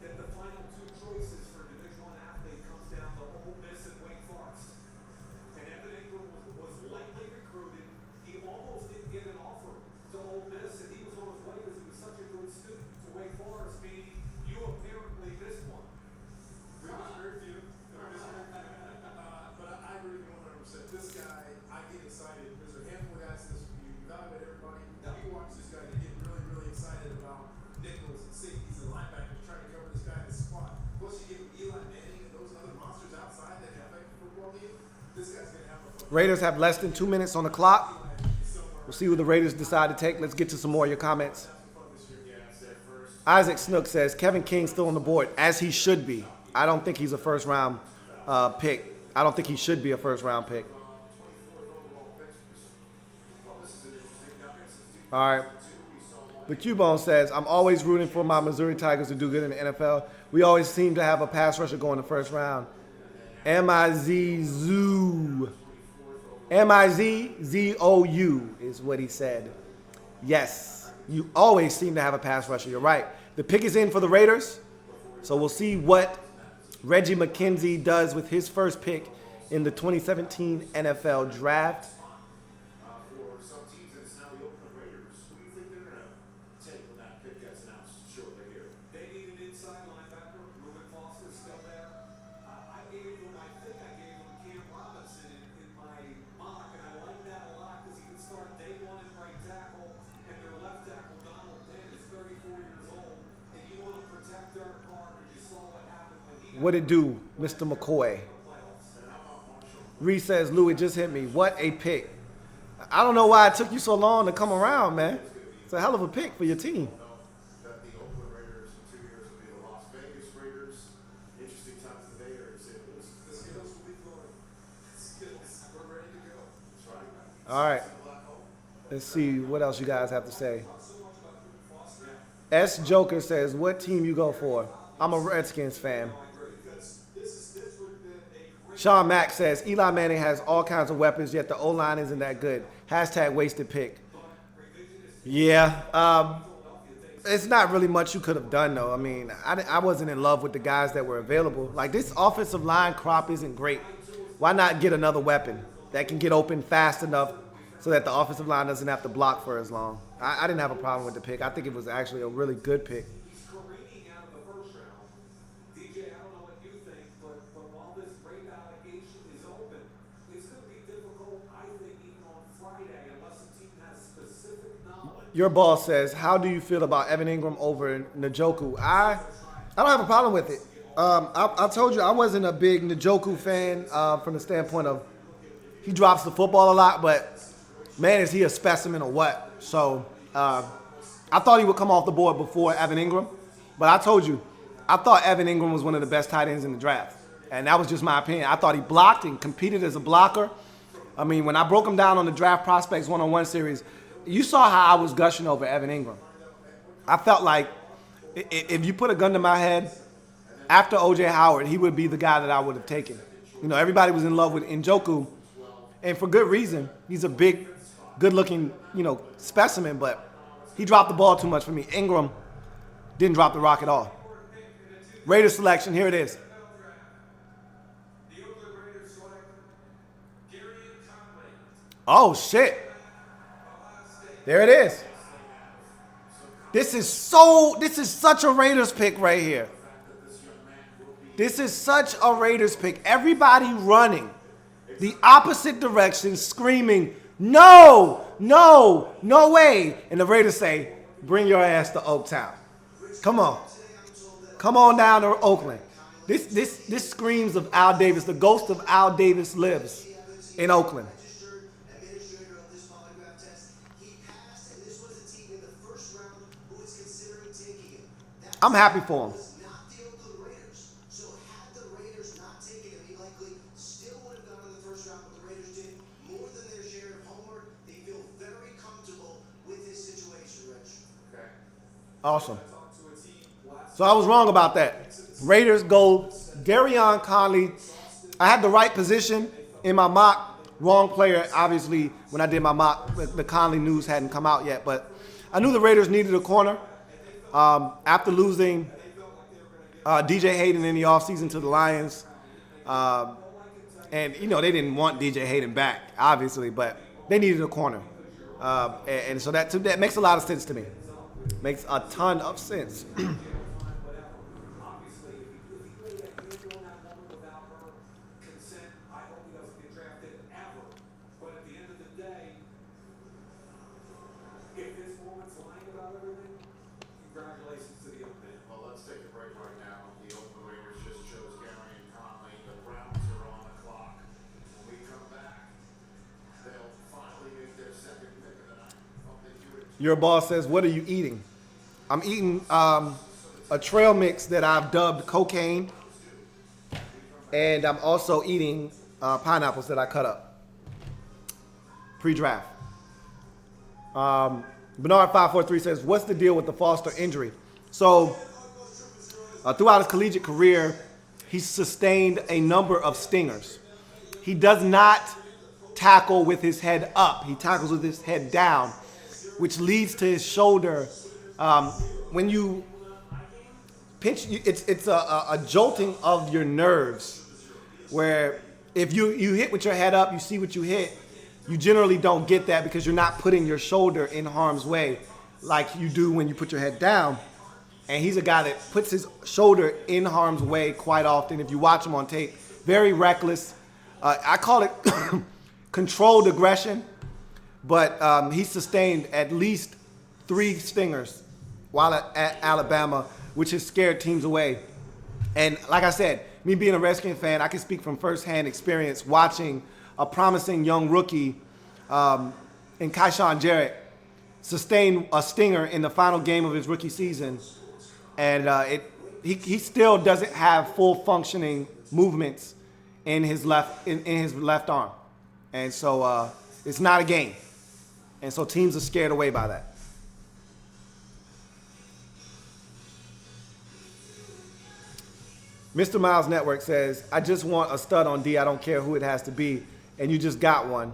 that the final two choices for a Division I athlete comes down to Ole Miss and Wake Forest. And Evan Ingram was lightly recruited. He almost didn't get an offer to Ole Miss, and he was on his way because he was such a good student to Wake Forest, meaning you apparently missed one. We missed very few. But I agree with you 100%. This guy, I get excited. There's a handful of guys in this you evaluate everybody. Now you watch this guy, you get really, really excited about nickels and safeties and linebackers trying to cover this guy in the spot. Plus you give him Eli Manning and those other monsters outside that have like football game. This guy's gonna have a fun. Raiders have less than 2 minutes on the clock. We'll see who the Raiders decide to take. Let's get to some more of your comments. Isaac Snook says Kevin King's still on the board, as he should be. I don't think he's a first-round pick. I don't think he should be a first-round pick. All right. The Cubone says, I'm always rooting for my Missouri Tigers to do good in the NFL. We always seem to have a pass rusher go in the first round. M-I-Z-Zoo. M-I-Z-Z-O-U is what he said. Yes, you always seem to have a pass rusher. You're right. The pick is in for the Raiders. So we'll see what Reggie McKenzie does with his first pick in the 2017 NFL Draft. For some teams, and it's now the Oakland Raiders. Who do you think they're going to take when that pick gets announced shortly here? They need an inside linebacker. Reuben Foster's still there. I think I gave them Cam Robinson in my mock, and I like that a lot because he can start day one at right tackle, and their left tackle, Donald Penn, is 34 years old, and you want to protect Derek Carr because you saw what happened when he What it do, Mr. McCoy? Reese says, Louie just hit me. What a pick. I don't know why it took you so long to come around, man. It's a hell of a pick for your team. that the Oakland Raiders in 2 years will be the Las Vegas Raiders. Interesting times in the Bay Area. The skills will be flowing. We're ready to go. That's right. All right. Let's see what else you guys have to say. S. Joker says, what team you go for? I'm a Redskins fan. Sean Mack says, Eli Manning has all kinds of weapons, yet the O-line isn't that good. Hashtag wasted pick. Yeah. It's not really much you could have done, though. I mean, I wasn't in love with the guys that were available. Like, this offensive line crop isn't great. Why not get another weapon that can get open fast enough so that the offensive line doesn't have to block for as long? I didn't have a problem with the pick. I think it was actually a really good pick. He's careening out of the first round. DJ, I don't know what you think, but while this rape allegation is open, it's going to be difficult, I think, even on Friday, unless the team has specific knowledge. Your boss says, how do you feel about Evan Ingram over Njoku? I don't have a problem with it. I told you I wasn't a big Njoku fan from the standpoint of he drops the football a lot, but man, is he a specimen or what? So I thought he would come off the board before Evan Ingram, but I told you, I thought Evan Ingram was one of the best tight ends in the draft, and that was just my opinion. I thought he blocked and competed as a blocker. I mean, when I broke him down on the Draft Prospects one-on-one series, you saw how I was gushing over Evan Ingram. I felt like if you put a gun to my head, after O.J. Howard, he would be the guy that I would have taken. You know, everybody was in love with Njoku, and for good reason. He's a big, good-looking, specimen, but he dropped the ball too much for me. Ingram, Didn't drop the rock at all. Raiders selection, here it is. The Oakland Raiders select Garyon Conley, Oh, shit. Ohio State. There it is. This is such a Raiders pick right here. This is such a Raiders pick. Everybody running the opposite direction, screaming, no, no, no way. And the Raiders say, bring your ass to Oaktown. Come on. Come on down to Oakland. This screams of Al Davis. The ghost of Al Davis lives in Oakland. Registered administrator of this polygraph test. He passed, and this was a team in the first round who was considering taking him. That I'm happy for him. was not the Oakland Raiders. So had the Raiders not taken him, he likely still would have gone in the first round, but the Raiders did more than their share of homework. They feel very comfortable with his situation, Rich. Okay. Awesome. Talked to a team last So I was wrong about that. Raiders go Garyon Conley. I had the right position in my mock. Wrong player, obviously, when I did my mock. The Conley news hadn't come out yet. But I knew the Raiders needed a corner. After losing DJ Hayden in the offseason to the Lions. And, you know, they didn't want DJ Hayden back, obviously. But they needed a corner. And so that makes a lot of sense to me. Makes a ton of sense. obviously, if he really had handled that woman without her consent, I hope he doesn't get drafted ever. But at the end of the day, if this woman's lying about everything, congratulations to the young man. Well, let's take a break right now. The Oakland Raiders just chose Garyon Conley. The Browns are on the clock. When we come back, they'll finally make their second pick of the night. Hope they do it. Your boss says, what are you eating? I'm eating a trail mix that I've dubbed cocaine. And I'm also eating pineapples that I cut up. Pre-draft. Bernard543 says, what's the deal with the Foster injury? So, throughout his collegiate career, he's sustained a number of stingers. He does not tackle with his head up. He tackles with his head down, which leads to his shoulder. When you pinch, it's a jolting of your nerves, where if you hit with your head up, you see what you hit. You generally don't get that because you're not putting your shoulder in harm's way like you do when you put your head down. And he's a guy that puts his shoulder in harm's way quite often. If you watch him on tape, very reckless. I call it controlled aggression, but he sustained at least 3 stingers while at Alabama, which has scared teams away. And like I said, me being a Redskins fan, I can speak from firsthand experience watching a promising young rookie in Kaishan Jarrett sustain a stinger in the final game of his rookie season. And he still doesn't have full functioning movements in his left arm. And so it's not a game. And so teams are scared away by that. Mr. Miles Network says, I just want a stud on D. I don't care who it has to be. And you just got one.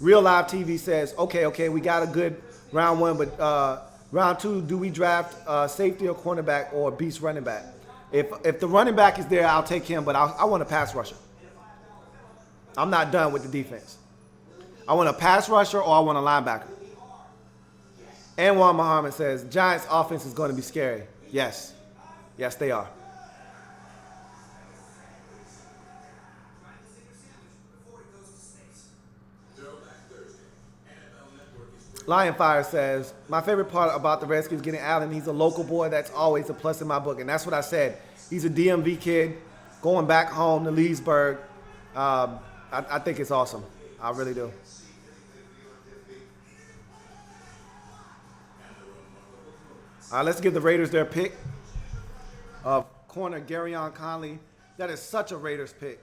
Real Live TV says, okay, we got a good round 1, but round 2, do we draft safety or cornerback or beast running back? If the running back is there, I'll take him, but I want a pass rusher. I'm not done with the defense. I want a pass rusher or I want a linebacker. Anwar Muhammad says, Giants offense is going to be scary. Yes. Yes, they are. Lion Fire says, my favorite part about the Redskins getting Allen, he's a local boy. That's always a plus in my book. And that's what I said. He's a DMV kid going back home to Leesburg. I think it's awesome. I really do. Let's give the Raiders their pick of corner Garyon Conley. That is such a Raiders pick.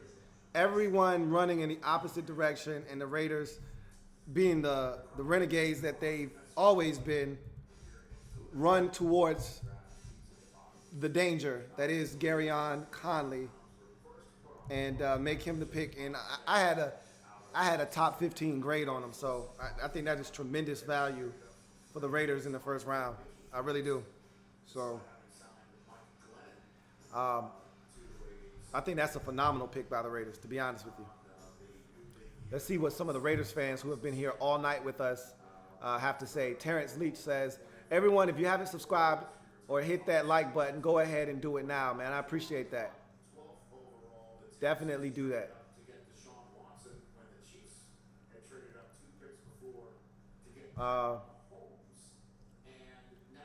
Everyone running in the opposite direction, and the Raiders being the renegades that they've always been, run towards the danger that is Garyon Conley and make him the pick. And I had a top 15 grade on him, so I think that is tremendous value for the Raiders in the first round. I really do. So I think that's a phenomenal pick by the Raiders, to be honest with you. Let's see what some of the Raiders fans who have been here all night with us have to say. Terrence Leach says, everyone, if you haven't subscribed or hit that like button, go ahead and do it now, man. I appreciate that. Definitely do that. To get Deshaun Watson when the Chiefs had traded up 2 picks before to get Mahomes. And now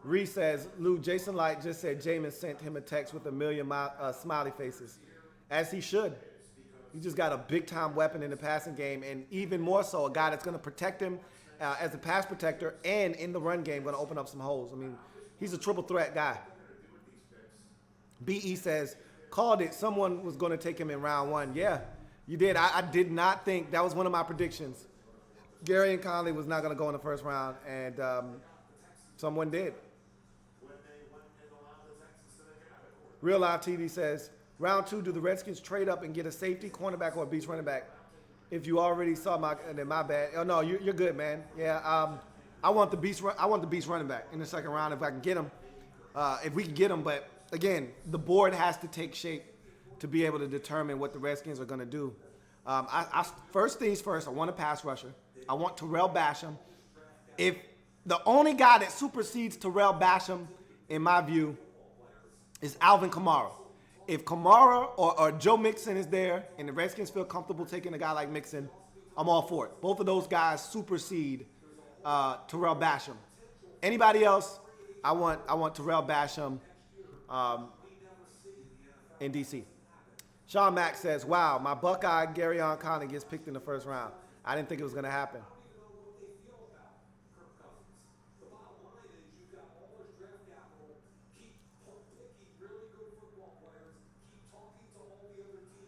the Reese says, Lou, Jason Light just said Jameis sent him a text with a million smiley faces. As he should. He just got a big-time weapon in the passing game, and even more so, a guy that's going to protect him as a pass protector and in the run game going to open up some holes. I mean, he's a triple threat guy. BE says, called it. Someone was going to take him in round 1. Yeah, you did. I did not think. That was one of my predictions. Gary and Conley was not going to go in the first round, and someone did. Real Live TV says, round 2, do the Redskins trade up and get a safety, cornerback, or a beast running back? If you already saw my bad. Oh no, you're good, man. Yeah, I want the beast running back in the second round if I can get him. If we can get him, but again, the board has to take shape to be able to determine what the Redskins are going to do. First things first, I want a pass rusher. I want Terrell Basham. If the only guy that supersedes Terrell Basham, in my view, is Alvin Kamara. If Kamara or Joe Mixon is there and the Redskins feel comfortable taking a guy like Mixon, I'm all for it. Both of those guys supersede Terrell Basham. Anybody else, I want Terrell Basham in D.C. Sean Mack says, wow, my Buckeye Garyon Conley gets picked in the first round. I didn't think it was going to happen.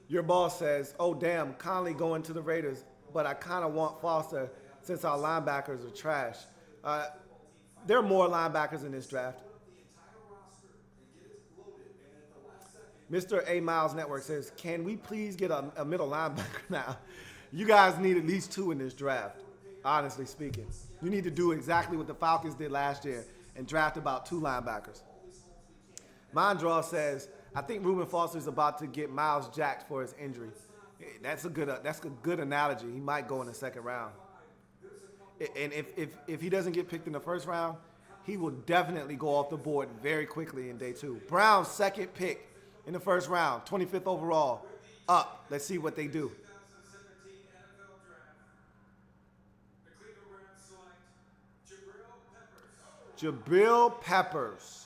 Your boss says, oh, damn, Conley going to the Raiders, but I kind of want Foster since our linebackers are trash. There are more linebackers in this draft. Mr. A. Miles Network says, can we please get a middle linebacker now? You guys need at least 2 in this draft, honestly speaking. You need to do exactly what the Falcons did last year and draft about 2 linebackers. Mondraw says, I think Reuben Foster's about to get Miles jacked for his injury. That's a good analogy. He might go in the second round. And if he doesn't get picked in the first round, he will definitely go off the board very quickly in day 2. Browns' second pick in the first round, 25th overall. Up. Let's see what they do. 2017 NFL Draft. The Cleveland Browns select Jabril Peppers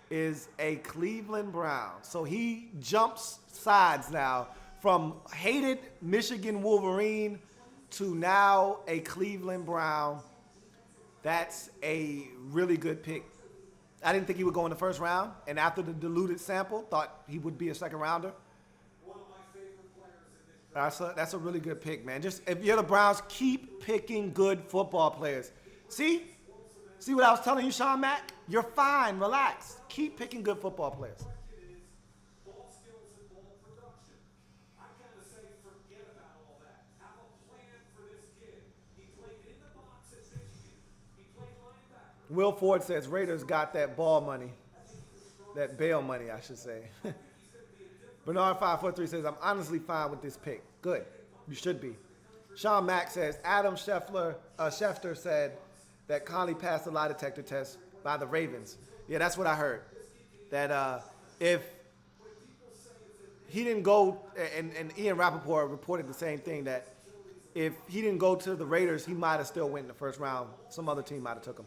is a Cleveland Brown. So he jumps sides now from hated Michigan Wolverine to now a Cleveland Brown. That's a really good pick. I didn't think he would go in the first round, and after the diluted sample, thought he would be a second rounder. one of my favorite players in this draft. That's a really good pick, man. Just if you're the Browns, keep picking good football players. See what I was telling you, Sean Mack? You're fine. Relax. Keep picking good football players. Ball skills and ball production. I kind of say forget about all that. Have a plan for this kid. He played in the box at Michigan. He played linebacker. Will Ford says Raiders got that ball money. That bail money, I should say. Bernard543 says, I'm honestly fine with this pick. Good. You should be. Sean Mack says, Adam Schefter said that Conley passed the lie detector test by the Ravens. Yeah, that's what I heard. That if he didn't go, and Ian Rappaport reported the same thing, that if he didn't go to the Raiders, he might have still went in the first round. Some other team might have took him.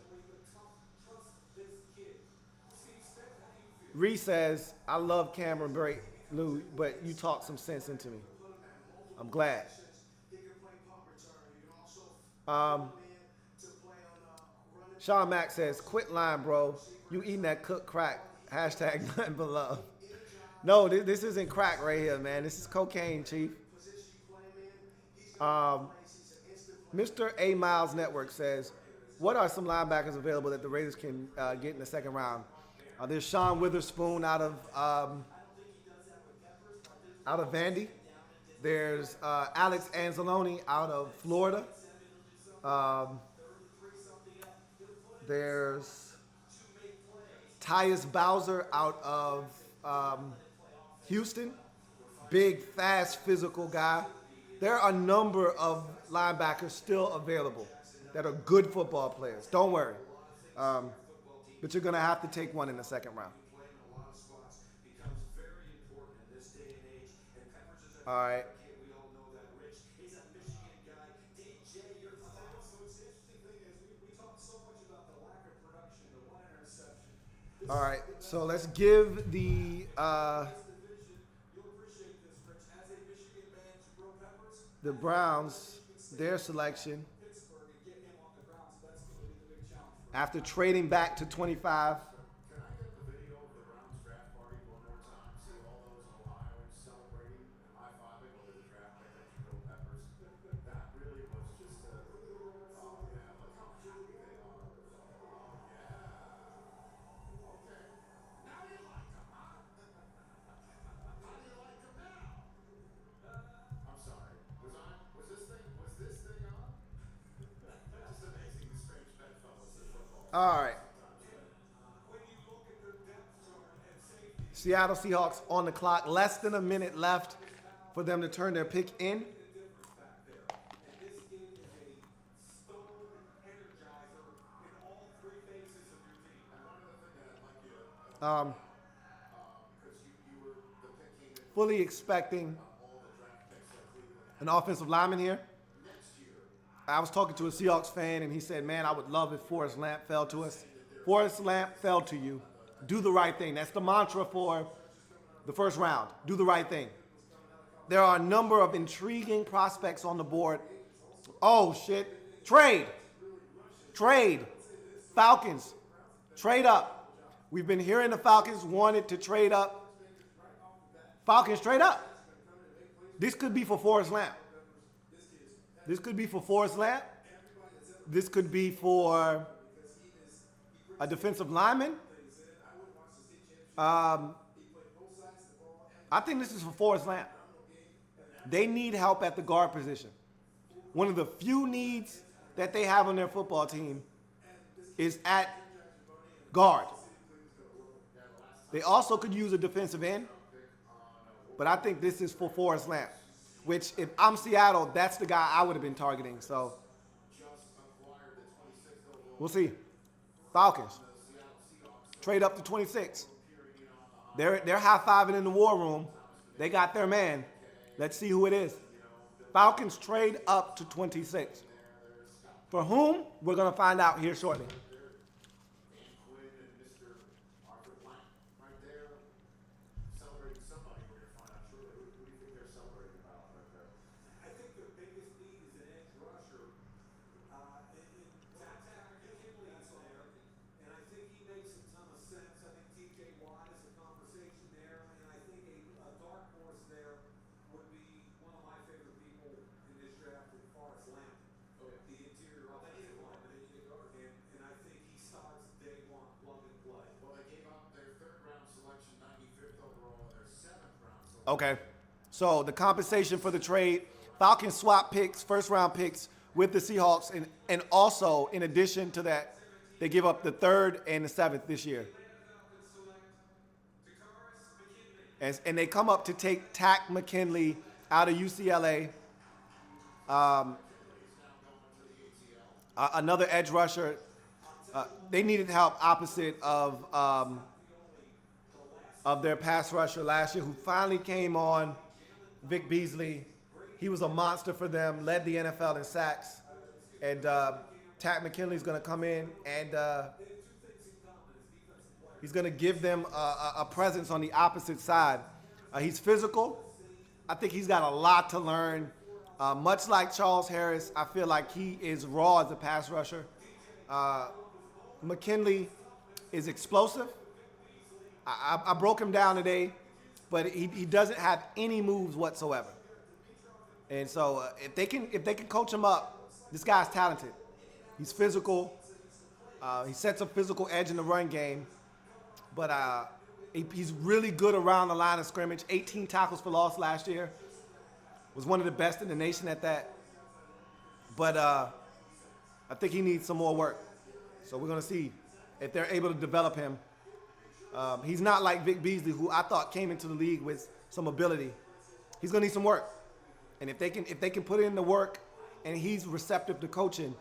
Reese says, I love Cameron Brate, Lou, but you talked some sense into me. I'm glad. Sean Mack says, quit lying, bro. You eating that cooked crack. Hashtag nothing but love. No, this isn't crack right here, man. This is cocaine, Chief. Mr. A. Miles Network says, what are some linebackers available that the Raiders can get in the second round? There's Sean Witherspoon out of Vandy. There's Alex Anzalone out of Florida. There's Tyus Bowser out of Houston, big, fast, physical guy. There are a number of linebackers still available that are good football players. Don't worry. But you're going to have to take one in the second round. Playing in a lot of spots becomes very important in this day and age. And Peppers is a All right. kid. We all know that. Rich is a Michigan guy. DJ, your thoughts? So it's the interesting thing is we talk so much about the lack of production, the one interception. All right. So let's give the Division, you'll appreciate this, Rich. As a Michigan man, Jabril Peppers, Browns their selection Pittsburgh, and get him on the ground. So that's going to be the big challenge for after trading back to 25. Can I get the video of the Browns draft party one more time? See all those Ohioans celebrating and high-fiving over the draft pick of Jabril Peppers. That really was just a, oh yeah, look how happy they are. Oh yeah. Okay. Now you like him, huh? How do you like him now? I'm sorry. Was this thing on? Just amazing the strange bedfellows in football. All right. when you look at their depth chart and safety. Seattle Seahawks on the clock. Less than a minute left for them to turn their pick in. Difference back there. And this kid is a stone energizer in all three phases of your team. And one other thing that I'd like you to, because you were the pick came in Fully expecting all the draft picks that Cleveland an offensive lineman here. next year. I was talking to a Seahawks fan, and he said, man, I would love if Forrest Lamp fell to us. Forrest Lamp fell to you. Do the right thing. That's the mantra for the first round. Do the right thing. There are a number of intriguing prospects on the board. Oh, shit. Trade. Falcons. Trade up. We've been hearing the Falcons wanted to trade up. Falcons trade up. This could be for Forrest Lamp. This could be for Forrest Lamp. This could be for a defensive lineman. I think this is for Forrest Lamp. They need help at the guard position. One of the few needs that they have on their football team is at guard. They also could use a defensive end, but I think this is for Forrest Lamp, which if I'm Seattle, that's the guy I would have been targeting. So we'll see. Falcons trade up to 26. They're high-fiving in the war room. They got their man. Let's see who it is. Falcons trade up to 26. For whom? We're going to find out here shortly. Quinn and Mr. Arthur Blank right there celebrating somebody. We're going to find out shortly. Who do you think they're celebrating about right there? I think their biggest need is an edge rusher. McKinley's there, and I think he makes a ton of sense. I think T.J. Watt is a conversation there, and I think a dark horse there would be one of my favorite people in this draft, with Forrest Lamp, the interior offensive lineman, and I think he starts day one, plug and play. Well, they gave up their third round selection, 95th overall, and their seventh round selection. Okay. So the compensation for the trade, Falcons swap picks, first round picks with the Seahawks, and also in addition to that, they give up the third and the seventh this year. And they come up to take Tack McKinley out of UCLA. Another edge rusher. They needed help opposite of their pass rusher last year, who finally came on, Vic Beasley. He was a monster for them, led the NFL in sacks. And Tack McKinley's going to come in, and he's going to give them a presence on the opposite side. He's physical. I think he's got a lot to learn. Much like Charles Harris, I feel like he is raw as a pass rusher. McKinley is explosive. I broke him down today, but he doesn't have any moves whatsoever. And so if they can coach him up, this guy's talented. He's physical. He sets a physical edge in the run game. But he's really good around the line of scrimmage. 18 tackles for loss last year. Was one of the best in the nation at that. But I think he needs some more work. So we're going to see if they're able to develop him He's not like Vic Beasley, who I thought came into the league with some ability. He's gonna need some work, and if they can put in the work, and he's receptive to coaching,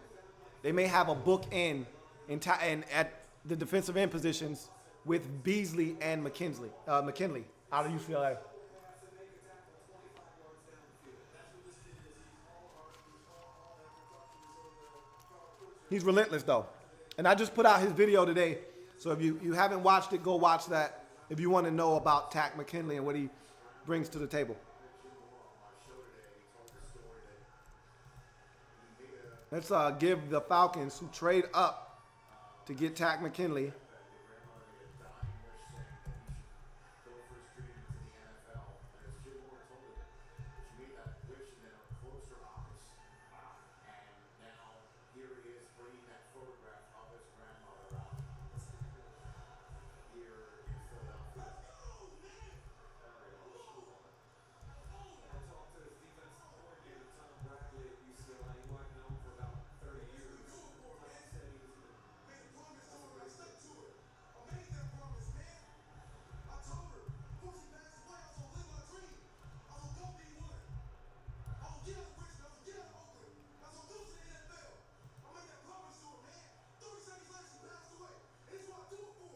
they may have a bookend and at the defensive end positions with Beasley and McKinley. Out of UCLA. He's relentless though, and I just put out his video today. So if you haven't watched it, go watch that. If you want to know about Takk McKinley and what he brings to the table. Let's give the Falcons, who trade up to get Takk McKinley, I talked to his defensive coordinator, Tom Bradley at UCLA, who I've known for about 30 years. Tom said he was Made a promise to her, I stuck to it. I made that promise, man. I told her, before she passed away, I was gonna live my dream. I was gonna go D1. I was gonna get out of Richmond, I was gonna get out of Oakland. I was gonna go to the NFL. I made that promise to her, man. 30 seconds later, she passed away. And this is what I do it for.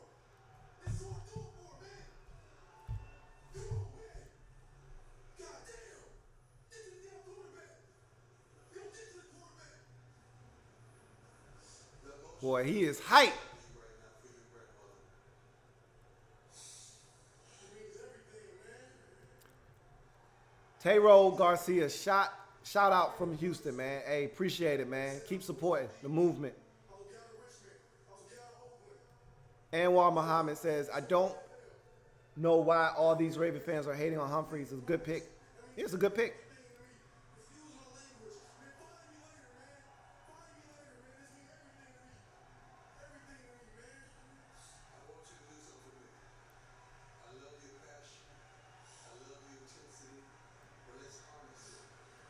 This is what I do it for, man. Come on, man. God damn. Get to the damn quarterback. You don't get to the quarterback. boy, he is hype. Tayro Garcia, shout out from Houston, man. Hey, appreciate it, man. Keep supporting the movement. Anwar Muhammad says, I don't know why all these Raven fans are hating on Humphreys. It's a good pick. It's a good pick. Excuse my language. Man, find me later, man. Find me later, man. This means everything to me. Everything to me, man. I want you to do something for me. I love your passion. I love your intensity. But let's harness it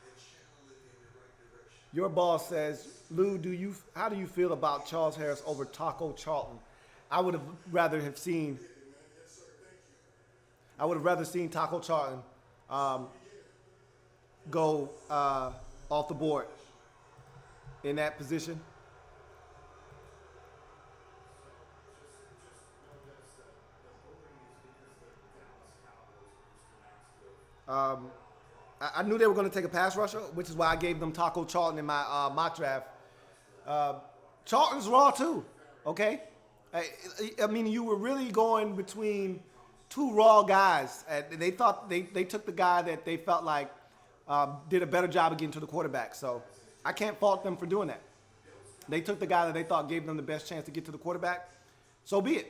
and channel it in the right direction. Your boss says, Lou, how do you feel about Charles Harris over Taco Charlton? I would have rather have seen. Yes, sir. Thank you. I would have rather seen Taco Charlton go off the board in that position. I knew they were going to take a pass rusher, which is why I gave them Taco Charlton in my mock draft. Charlton's raw too, okay? I mean, you were really going between two raw guys. They thought they took the guy that they felt like did a better job of getting to the quarterback. So I can't fault them for doing that. They took the guy that they thought gave them the best chance to get to the quarterback. So be it.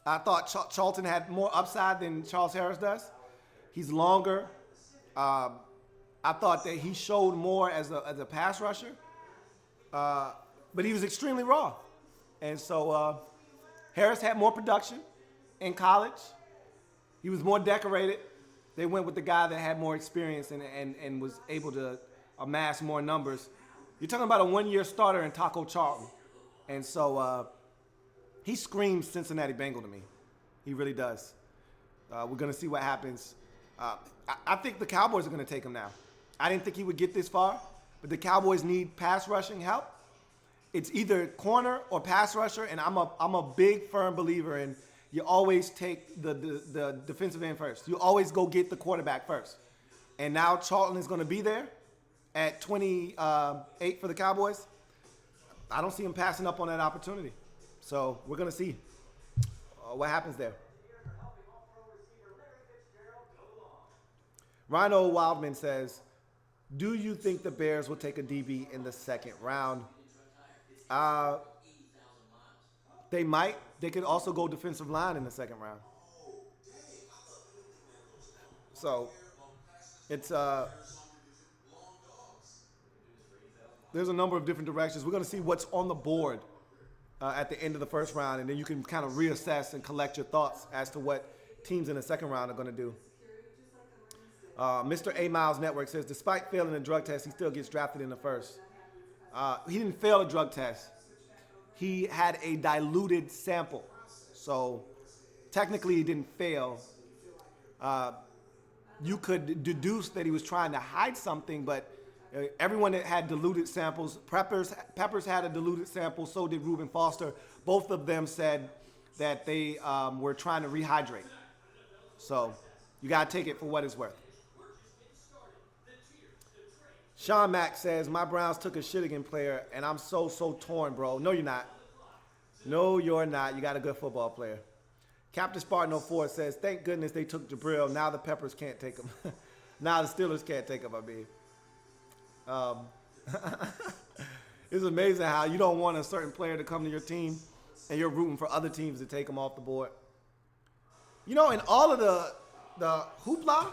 I thought Charlton had more upside than Charles Harris does. He's longer. I thought that he showed more as a pass rusher. But he was extremely raw. And so Harris had more production in college. He was more decorated. They went with the guy that had more experience and was able to amass more numbers. You're talking about a one-year starter in Taco Charlton. And so he screams Cincinnati Bengal to me. He really does. We're going to see what happens. I think the Cowboys are going to take him now. I didn't think he would get this far, but the Cowboys need pass rushing help. It's either corner or pass rusher, and I'm a big firm believer in you always take the defensive end first. You always go get the quarterback first. And now Charlton is going to be there at 28 for the Cowboys. I don't see him passing up on that opportunity. So we're going to see what happens there. Rhino Wildman says, do you think the Bears will take a DB in the second round? They might. They could also go defensive line in the second round. So it's there's a number of different directions. We're going to see what's on the board at the end of the first round, and then you can kind of reassess and collect your thoughts as to what teams in the second round are going to do. Mr. A Miles Network says, despite failing a drug test, he still gets drafted in the first. He didn't fail a drug test. He had a diluted sample. So technically he didn't fail. You could deduce that he was trying to hide something, but everyone that had diluted samples, Peppers had a diluted sample, so did Reuben Foster. Both of them said that they were trying to rehydrate. So you got to take it for what it's worth. Sean Mack says, my Browns took a Shittigan player, and I'm so torn, bro. No, you're not. No, you're not. You got a good football player. Captain Spartan 04 says, thank goodness they took Jabril. Now the Peppers can't take him. Now the Steelers can't take him, I mean. It's amazing how you don't want a certain player to come to your team, and you're rooting for other teams to take him off the board. You know, in all of the hoopla,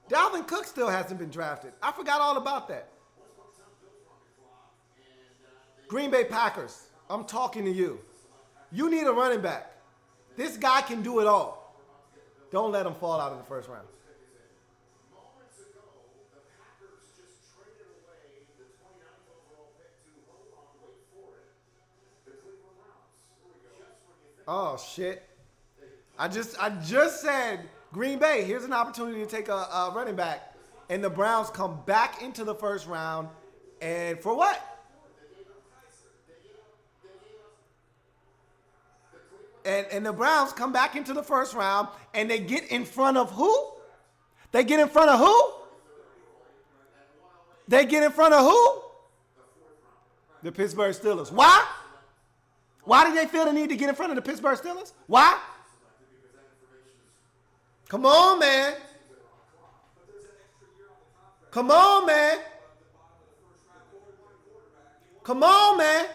Dalvin Cook still hasn't been drafted. I forgot all about that. Green Bay Packers, I'm talking to you. You need a running back. This guy can do it all. Don't let him fall out of the first round. Moments ago, the Packers just traded away the 29th overall pick to, hold on, wait for it, the Cleveland Browns. Here we go. Just when you think Oh, shit. I just said, Green Bay, here's an opportunity to take a running back. And the Browns come back into the first round. And for what? And the Browns come back into the first round, and they get in front of who? They get in front of who? They get in front of who? The Pittsburgh Steelers. Why? Why did they feel the need to get in front of the Pittsburgh Steelers? Why? Come on, man. Come on, man. Come on, man.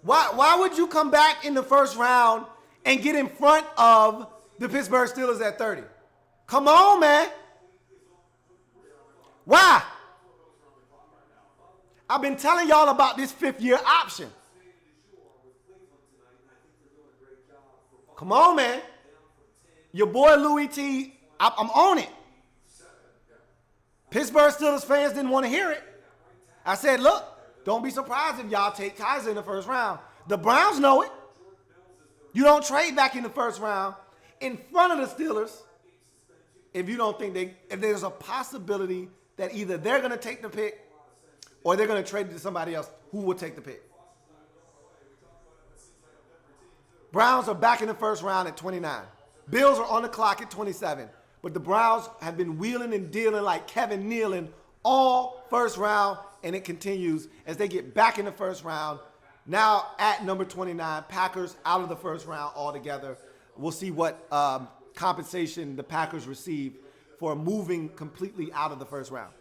Why would you come back in the first round and get in front of the Pittsburgh Steelers at 30? Come on, man. Why? I've been telling y'all about this fifth-year option. Come on, man. Your boy Louie Tee, I'm on it. Pittsburgh Steelers fans didn't want to hear it. I said, look. Don't be surprised if y'all take Kaiser in the first round. The Browns know it. You don't trade back in the first round in front of the Steelers if you don't think if there's a possibility that either they're going to take the pick or they're going to trade it to somebody else who will take the pick. Browns are back in the first round at 29. Bills are on the clock at 27. But the Browns have been wheeling and dealing like Kevin Nealon all first round, and it continues as they get back in the first round. Now at number 29, Packers out of the first round altogether. We'll see what compensation the Packers receive for moving completely out of the first round.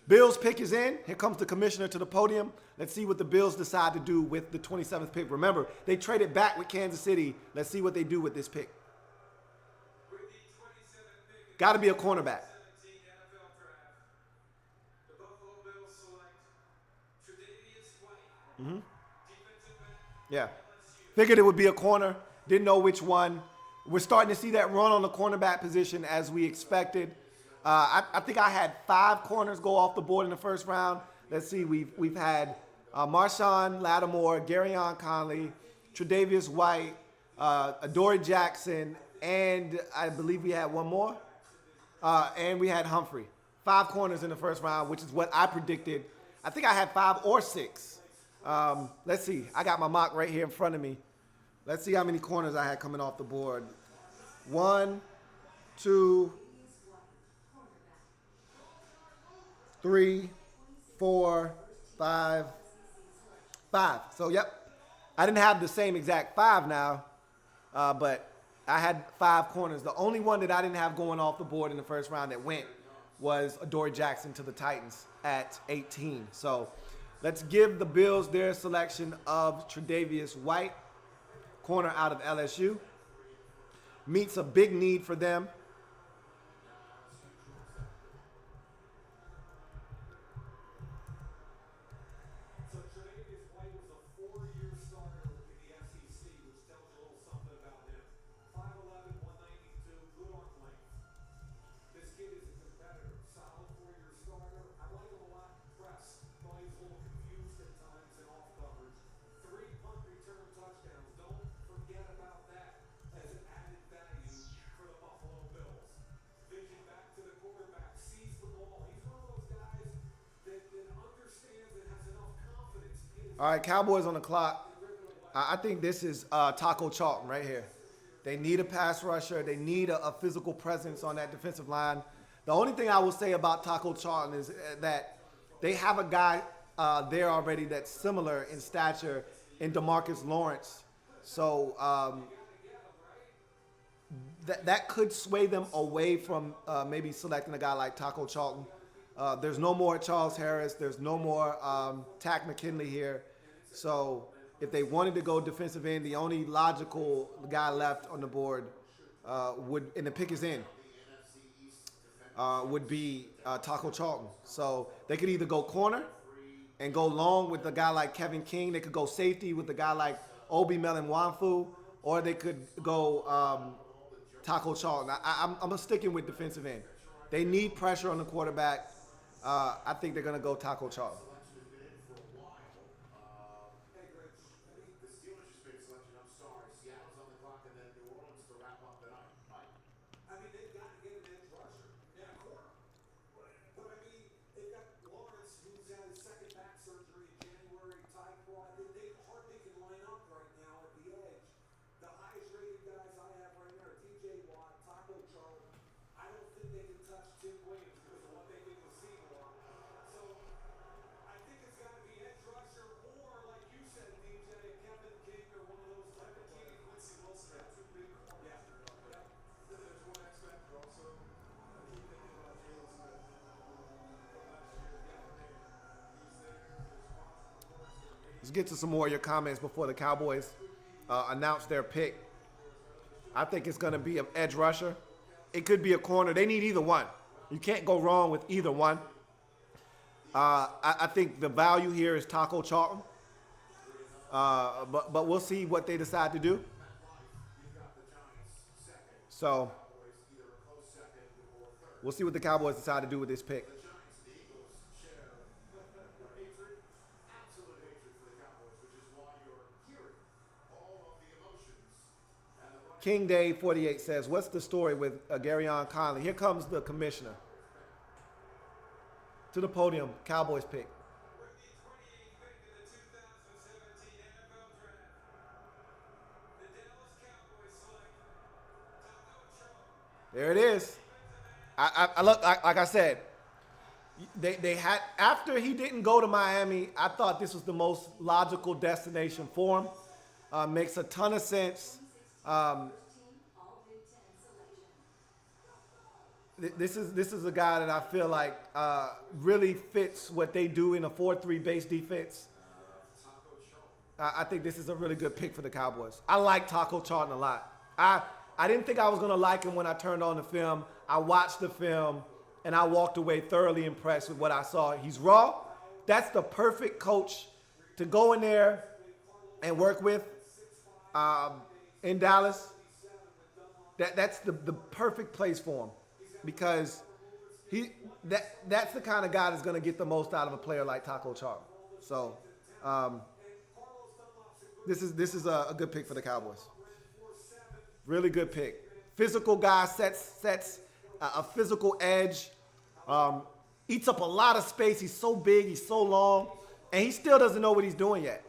Bills pick is in. Here comes the commissioner to the podium. Let's see what the Bills decide to do with the 27th pick. Remember, they traded back with Kansas City. Let's see what they do with this pick. Got to be a cornerback. Yeah. Figured it would be a corner. Didn't know which one. We're starting to see that run on the cornerback position as we expected. I think I had 5 corners go off the board in the first round. Let's see. We've had Marshawn Lattimore, Garyon Conley, Tre'Davious White, Adoree Jackson, and I believe we had one more. And we had Humphrey. 5 corners in the first round, which is what I predicted. I think I had 5 or 6. Let's see. I got my mock right here in front of me. Let's see how many corners I had coming off the board. 1, 2, 3, 4, 5. So, yep. I didn't have the same exact 5 now, but I had 5 corners. The only one that I didn't have going off the board in the first round that went was Adoree Jackson to the Titans at 18. So let's give the Bills their selection of Tre'Davious White, corner out of LSU. Meets a big need for them. So Tre'Davious White was a 4-year starter in the SEC, which tells you a little something about him. 5'11", 192, good arm length. This kid is a competitor, solid 4-year starter. I like him a lot. Press, thought he was a little confused at times and off coverage. 3 All right, Cowboys on the clock. I think this is Taco Charlton right here. They need a pass rusher. They need a physical presence on that defensive line. The only thing I will say about Taco Charlton is that they have a guy there already that's similar in stature in DeMarcus Lawrence. So that could sway them away from maybe selecting a guy like Taco Charlton. There's no more Charles Harris. There's no more Tack McKinley here. So if they wanted to go defensive end, the only logical guy left on the board would, and the pick is in, would be Taco Charlton. So they could either go corner and go long with a guy like Kevin King. They could go safety with a guy like Obi Melanwanfu, or they could go Taco Charlton. I'm sticking with defensive end. They need pressure on the quarterback. I think they're going to go Taco Charlton. The Steelers just made a selection. I'm sorry. Seattle's on the clock and then New Orleans to wrap up the night. Mike? I mean, they've got to get an edge rusher and a corner. But I mean, they've got Lawrence, who's had his second back surgery in January, Tyquan. They hardly can line up right now at the edge. The highest rated guys I have right now are TJ Watt, Taco Charlton. I don't think they can touch Tim Williams because of what they did with Seymour. So I think it's got to be edge rusher or, like you said, DJ, Kevin King or one of those Kevin King and Quincy Wilson. That's a big corner. Yeah. There's one X factor also. I keep thinking about Jalen Smith from last year. He's there. Let's get to some more of your comments before the Cowboys announce their pick. I think it's going to be an edge rusher. It could be a corner. They need either one. You can't go wrong with either one. I think the value here is Taco Charlton. But we'll see what they decide to do. So we'll see what the Cowboys decide to do with this pick. King Day 48 says, what's the story with Garyon Conley? Here comes the commissioner. To the podium, Cowboys pick. With the 28th pick in the 2017 NFL Draft, the Dallas Cowboys select Taco Charlton. There it is. I look, like I said, they had, after he didn't go to Miami, I thought this was the most logical destination for him. Makes a ton of sense. This is a guy that I feel like really fits what they do in a 4-3 base defense. I think this is a really good pick for the Cowboys. I like Taco Charlton a lot. I didn't think I was going to like him when I turned on the film. I watched the film, and I walked away thoroughly impressed with what I saw. He's raw. That's the perfect coach to go in there and work with in Dallas. That's the perfect place for him because that's the kind of guy that's going to get the most out of a player like Taco Charlton. So this is a good pick for the Cowboys. Really good pick. Physical guy, sets a physical edge. Eats up a lot of space. He's so big. He's so long. And he still doesn't know what he's doing yet.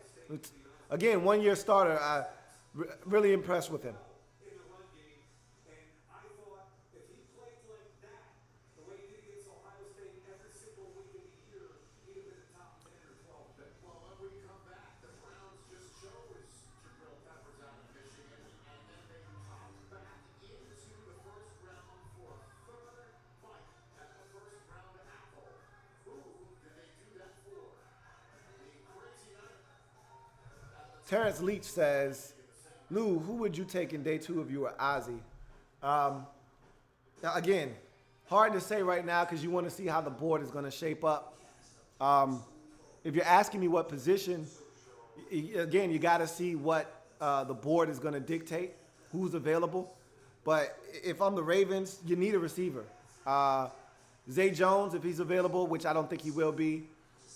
Again, one-year starter. Really impressed with him. In the run game, and I thought if he played like that, the way he did against Ohio State every single week of the year, he'd have been a top 10 or 12 pick. Well, when we come back, the Browns just chose Jabril Peppers out of Michigan, and then they popped back into the first round for a third bite at the first round apple. Who did they do that for? The crazy night. Terrence Leach says, Lou, who would you take in day 2 if you were Ozzie? Now again, hard to say right now because you want to see how the board is going to shape up. If you're asking me what position, again, you got to see what the board is going to dictate, who's available. But if I'm the Ravens, you need a receiver. Zay Jones, if he's available, which I don't think he will be.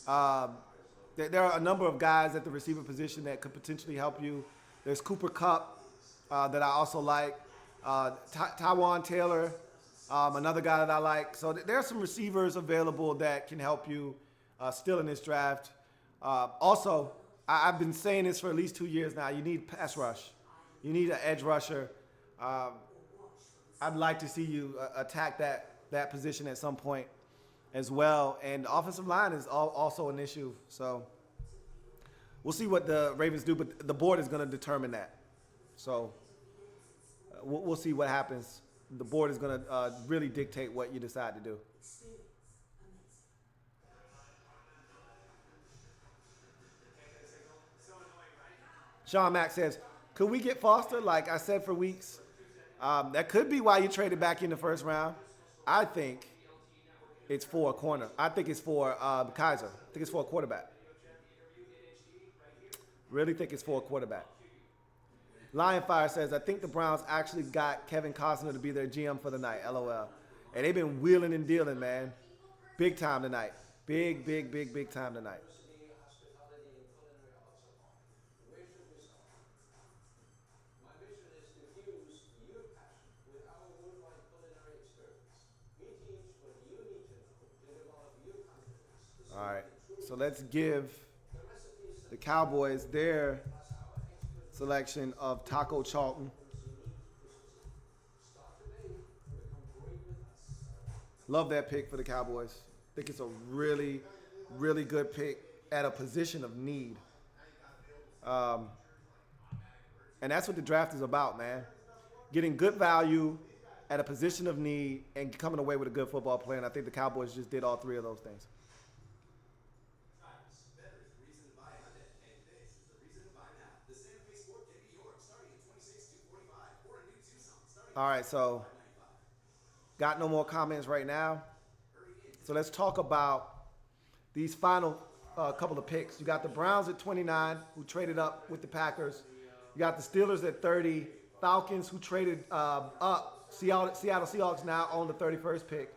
There are a number of guys at the receiver position that could potentially help you. There's Cooper Kupp that I also like. Tywan Taylor, another guy that I like. So there are some receivers available that can help you still in this draft. Also, I've been saying this for at least 2 years now. You need pass rush. You need an edge rusher. I'd like to see you attack that position at some point as well. And the offensive line is also an issue. So we'll see what the Ravens do, but the board is going to determine that. So we'll see what happens. The board is going to really dictate what you decide to do. Sean Mack says, could we get Foster? Like I said for weeks, that could be why you traded back in the first round. I think it's for a corner. I think it's for Kaiser. I think it's for a quarterback. Really think it's for a quarterback. Lionfire says, I think the Browns actually got Kevin Costner to be their GM for the night. LOL. And they've been wheeling and dealing, man. Big time tonight. Big time tonight. Where should we start? My mission is to fuse your passion with our worldwide culinary experience. Meet teams what you need to know to develop your confidence. All right. So let's give the Cowboys their selection of Taco Charlton. Love that pick for the Cowboys. I think it's a really good pick at a position of need. And that's what the draft is about, man. Getting good value at a position of need and coming away with a good football player. And I think the Cowboys just did all three of those things. Better is the reason to buy Hyundai, and this is the reason to buy now. The Santa Fe Sport can be yours, starting at $26,245, or a new Tucson, starting All right, so got no more comments right now. So let's talk about these final couple of picks. You got the Browns at 29, who traded up with the Packers. You got the Steelers at 30, Falcons, who traded up. Seattle Seahawks now own the 31st pick.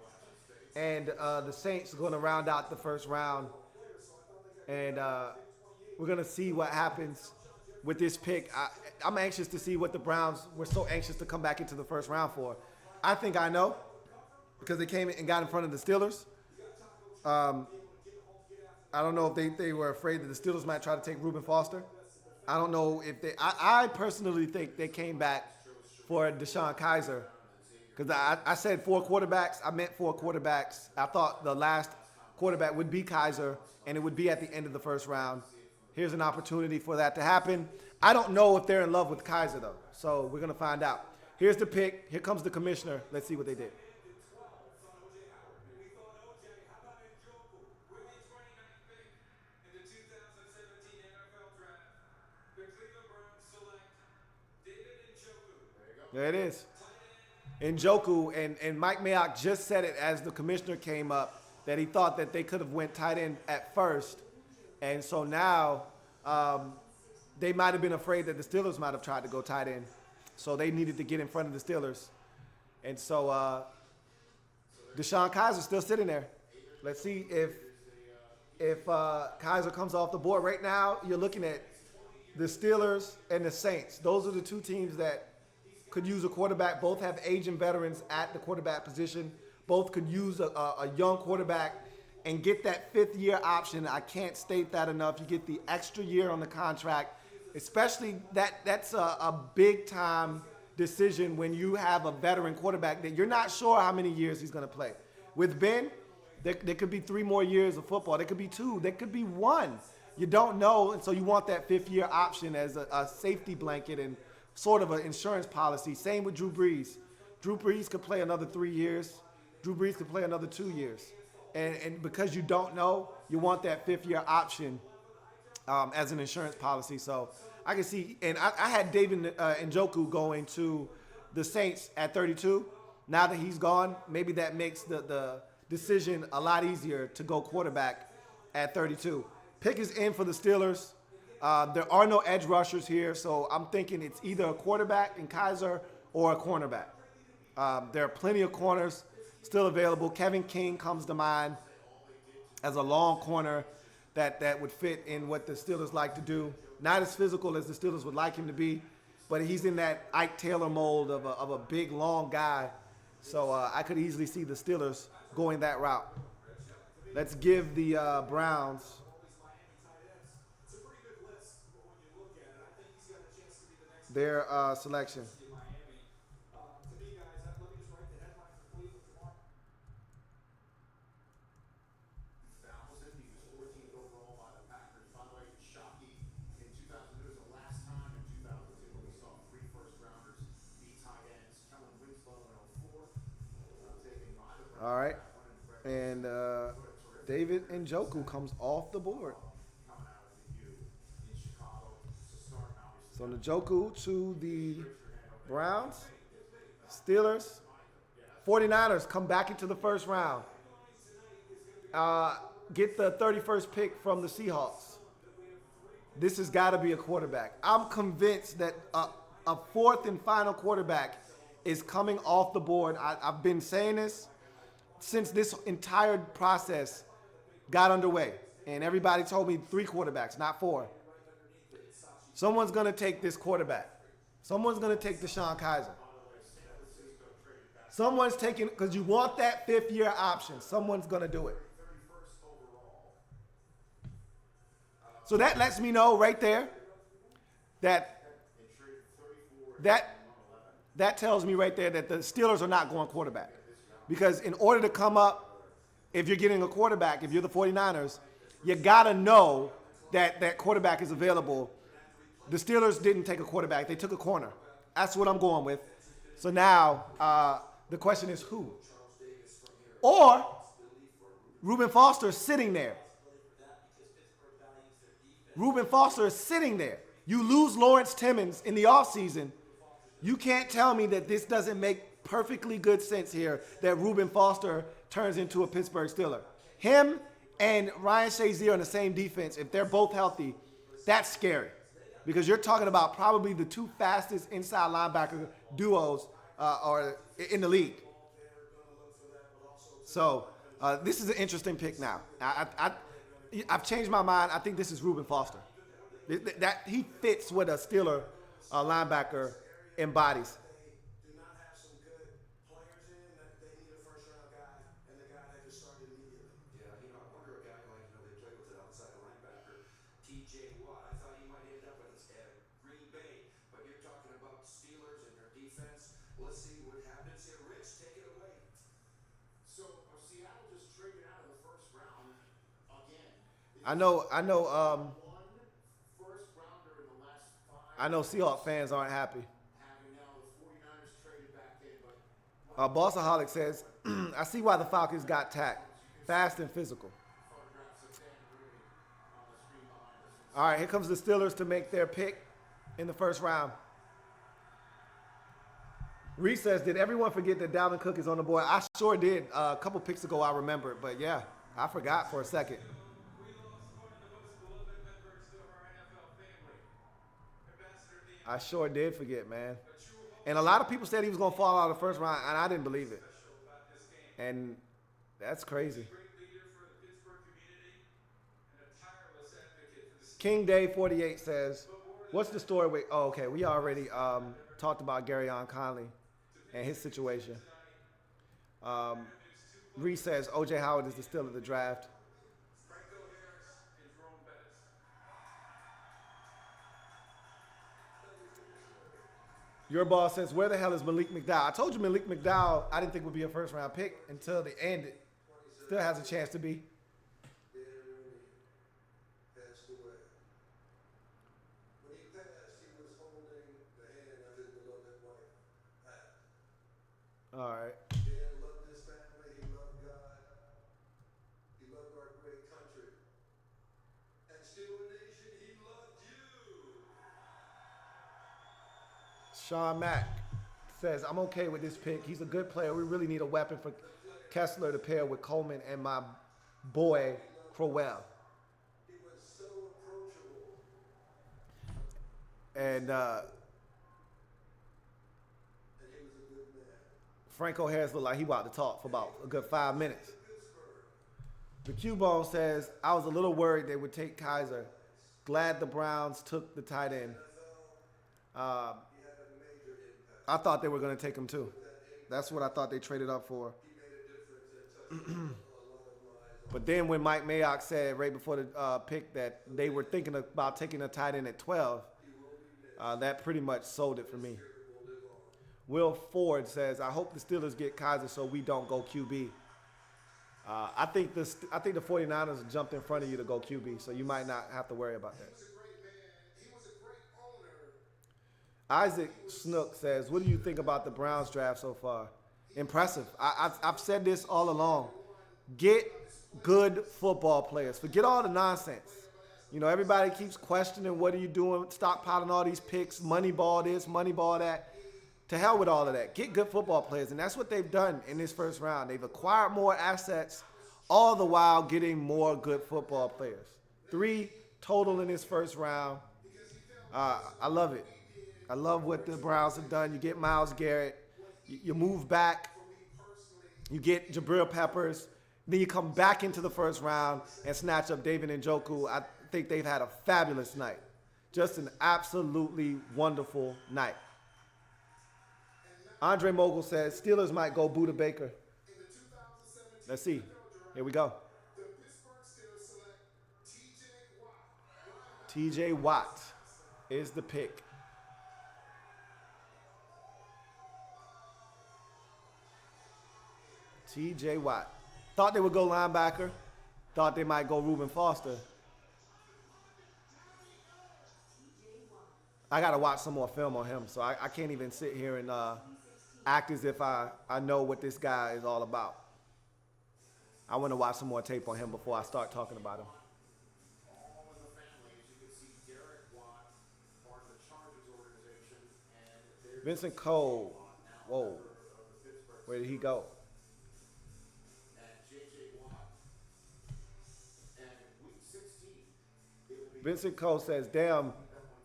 And the Saints are going to round out the first round. And we're going to see what happens with this pick. I'm anxious to see what the Browns were so anxious to come back into the first round for. I think I know, because they came and got in front of the Steelers. I don't know if they were afraid that the Steelers might try to take Reuben Foster. I don't know if they – I personally think they came back for Deshaun Kaiser, because I said 4 quarterbacks. I meant 4 quarterbacks. I thought the last quarterback would be Kaiser, and it would be at the end of the first round. Here's an opportunity for that to happen. I don't know if they're in love with Kaiser, though, so we're going to find out. Here's the pick. Here comes the commissioner. Let's see what they did. We thought OJ, how about Njoku? With the 29th pick in the 2017 NFL Draft, the Cleveland Browns select David Njoku. There it is. Njoku, and Mike Mayock just said it as the commissioner came up, that he thought that they could have went tight end at first. And so now they might have been afraid that the Steelers might have tried to go tight end. So they needed to get in front of the Steelers. And so Deshaun Kaiser's still sitting there. Let's see if Kaiser comes off the board. Right now, you're looking at the Steelers and the Saints. Those are the two teams that could use a quarterback. Both have aging veterans at the quarterback position. Both could use a young quarterback and get that 5th-year option. I can't state that enough. You get the extra year on the contract. Especially that's a big-time decision when you have a veteran quarterback that you're not sure how many years he's going to play. With Ben, there could be 3 more years of football. There could be 2. There could be 1. You don't know, and so you want that 5th-year option as a safety blanket and sort of an insurance policy. Same with Drew Brees. Drew Brees could play another 3 years. Drew Brees could play another 2 years. And because you don't know, you want that 5th-year option as an insurance policy. So I can see, and I had David Njoku going to the Saints at 32. Now that he's gone, maybe that makes the decision a lot easier to go quarterback at 32. Pick is in for the Steelers. There are no edge rushers here, so I'm thinking it's either a quarterback in Kaiser or a cornerback. There are plenty of corners still available. Kevin King comes to mind as a long corner that would fit in what the Steelers like to do. Not as physical as the Steelers would like him to be, but he's in that Ike Taylor mold of a big, long guy. So I could easily see the Steelers going that route. Let's give the Browns their selection. in Miami. To me, guys, let me just write the headline for Cleveland tomorrow. 2000. He was 14th overall by the Packers. By the way, Shockey in 2000. It was the last time in 2002 when we saw 3 first-rounders be tight ends. Kellen Winslow in 04, taken by the Browns. All right. And David Njoku comes off the board. Coming out of the U in Chicago to start, obviously. So Njoku to the Browns, Steelers, 49ers come back into the first round. Get the 31st pick from the Seahawks. This has got to be a quarterback. I'm convinced that a fourth and final quarterback is coming off the board. I've been saying this since this entire process got underway. And everybody told me 3 quarterbacks, not 4. Someone's going to take this quarterback. Someone's going to take Deshaun Kaiser. Someone's taking, because you want that 5th-year option. Someone's going to do it. So that lets me know right there that tells me right there that the Steelers are not going quarterback. Because in order to come up, if you're getting a quarterback, if you're the 49ers, you got to know that that quarterback is available. The Steelers didn't take a quarterback. They took a corner. That's what I'm going with. So now the question is who? Or Reuben Foster is sitting there. Reuben Foster is sitting there. You lose Lawrence Timmons in the offseason. You can't tell me that this doesn't make perfectly good sense here that Reuben Foster turns into a Pittsburgh Steeler. Him and Ryan Shazier on the same defense, if they're both healthy, that's scary. Because you're talking about probably the 2 fastest inside linebacker duos are in the league. So this is an interesting pick now. I've changed my mind. I think this is Reuben Foster. That he fits what a Steeler linebacker embodies. They do not have some good players in that they need a first-round guy and the guy that can start immediately. Yeah, I wonder a guy like, they play with an outside linebacker, T.J. Watt. I thought he might end up at Green Bay, but you're talking about Steelers and their defense. Let's see what happens here. Rich, take it away. So Seattle just traded out of the first round again. I know. One first rounder in the last 5. I know Seahawks fans aren't happy. Having now the 49ers traded back in, but Bossaholic says, I see why the Falcons got tacked. Fast and physical. photographs of Dan Rooney on the screen behind us. All right, here comes the Steelers to make their pick in the first round. Reese says, did everyone forget that Dalvin Cook is on the board? I sure did. A couple picks ago, I remember it. But, yeah, I forgot for a second. We lost one of the most beloved members of our NFL family, Ambassador Dean. I sure did forget, man. And a lot of people said he was going to fall out of the first round, and I didn't believe it. Special about this game. And that's crazy. Great leader for the Pittsburgh community and a tireless advocate for the city. King Day 48 says, what's the story with, oh, okay, we already talked about Garyon Conley and his situation. Reese says, O.J. Howard is the steal of the draft. Franco Harris and Jerome Bettis. Your boss says, where the hell is Malik McDowell? I told you Malik McDowell, I didn't think would be a first round pick until the end. It still has a chance to be. Dan Rooney passed away. When he passed, he was holding the hand of his beloved wife, Pat. All right. Dan loved his family. He loved God. He loved our great country. And still a nation, he loved you. Sean Mack says, I'm okay with this pick. He's a good player. We really need a weapon for Kessler to pair with Coleman and my boy Crowell. He was so approachable. And And he was a good man. Franco Harris looked like he about to talk for about a good 5 minutes. Pittsburgh. The Q-Bone says, I was a little worried they would take Kaiser. Glad the Browns took the tight end. He had a major impact. I thought they were going to take him too. That's what I thought they traded up for. He made a difference and touched a lot of lives. But then when Mike Mayock said right before the pick that they were thinking about taking a tight end at 12, That pretty much sold it for me. Will Ford says, I hope the Steelers get Kaiser so we don't go QB. I think the 49ers jumped in front of you to go QB, so you might not have to worry about that. He was a great man. He was a great owner. Isaac Snook says, what do you think about the Browns draft so far? Impressive. I've said this all along. Get good football players. Forget all the nonsense. You know, everybody keeps questioning, what are you doing? Stockpiling all these picks, money ball this, money ball that. To hell with all of that. Get good football players. And that's what they've done in this first round. They've acquired more assets, all the while getting more good football players. 3 total in this first round. I love it. I love what the Browns have done. You get Myles Garrett. You move back. You get Jabril Peppers. Then you come back into the first round and snatch up David Njoku. I think they've had a fabulous night. Just an absolutely wonderful night. Andre Mogul says, Steelers might go Buda Baker. Let's see. Here we go. The Pittsburgh Steelers select T.J. Watt. T.J. Watt is the pick. T.J. Watt. Thought they would go linebacker. Thought they might go Reuben Foster. I got to watch some more film on him, so I can't even sit here and act as if I know what this guy is all about. I want to watch some more tape on him before I start talking about him. All in the family, as you can see, Derek Watt, part of the Chargers organization, and there's Vincent Cole. Whoa. Where did he go? and J.J. Watt. And week 16, it will be Vincent Cole says, damn,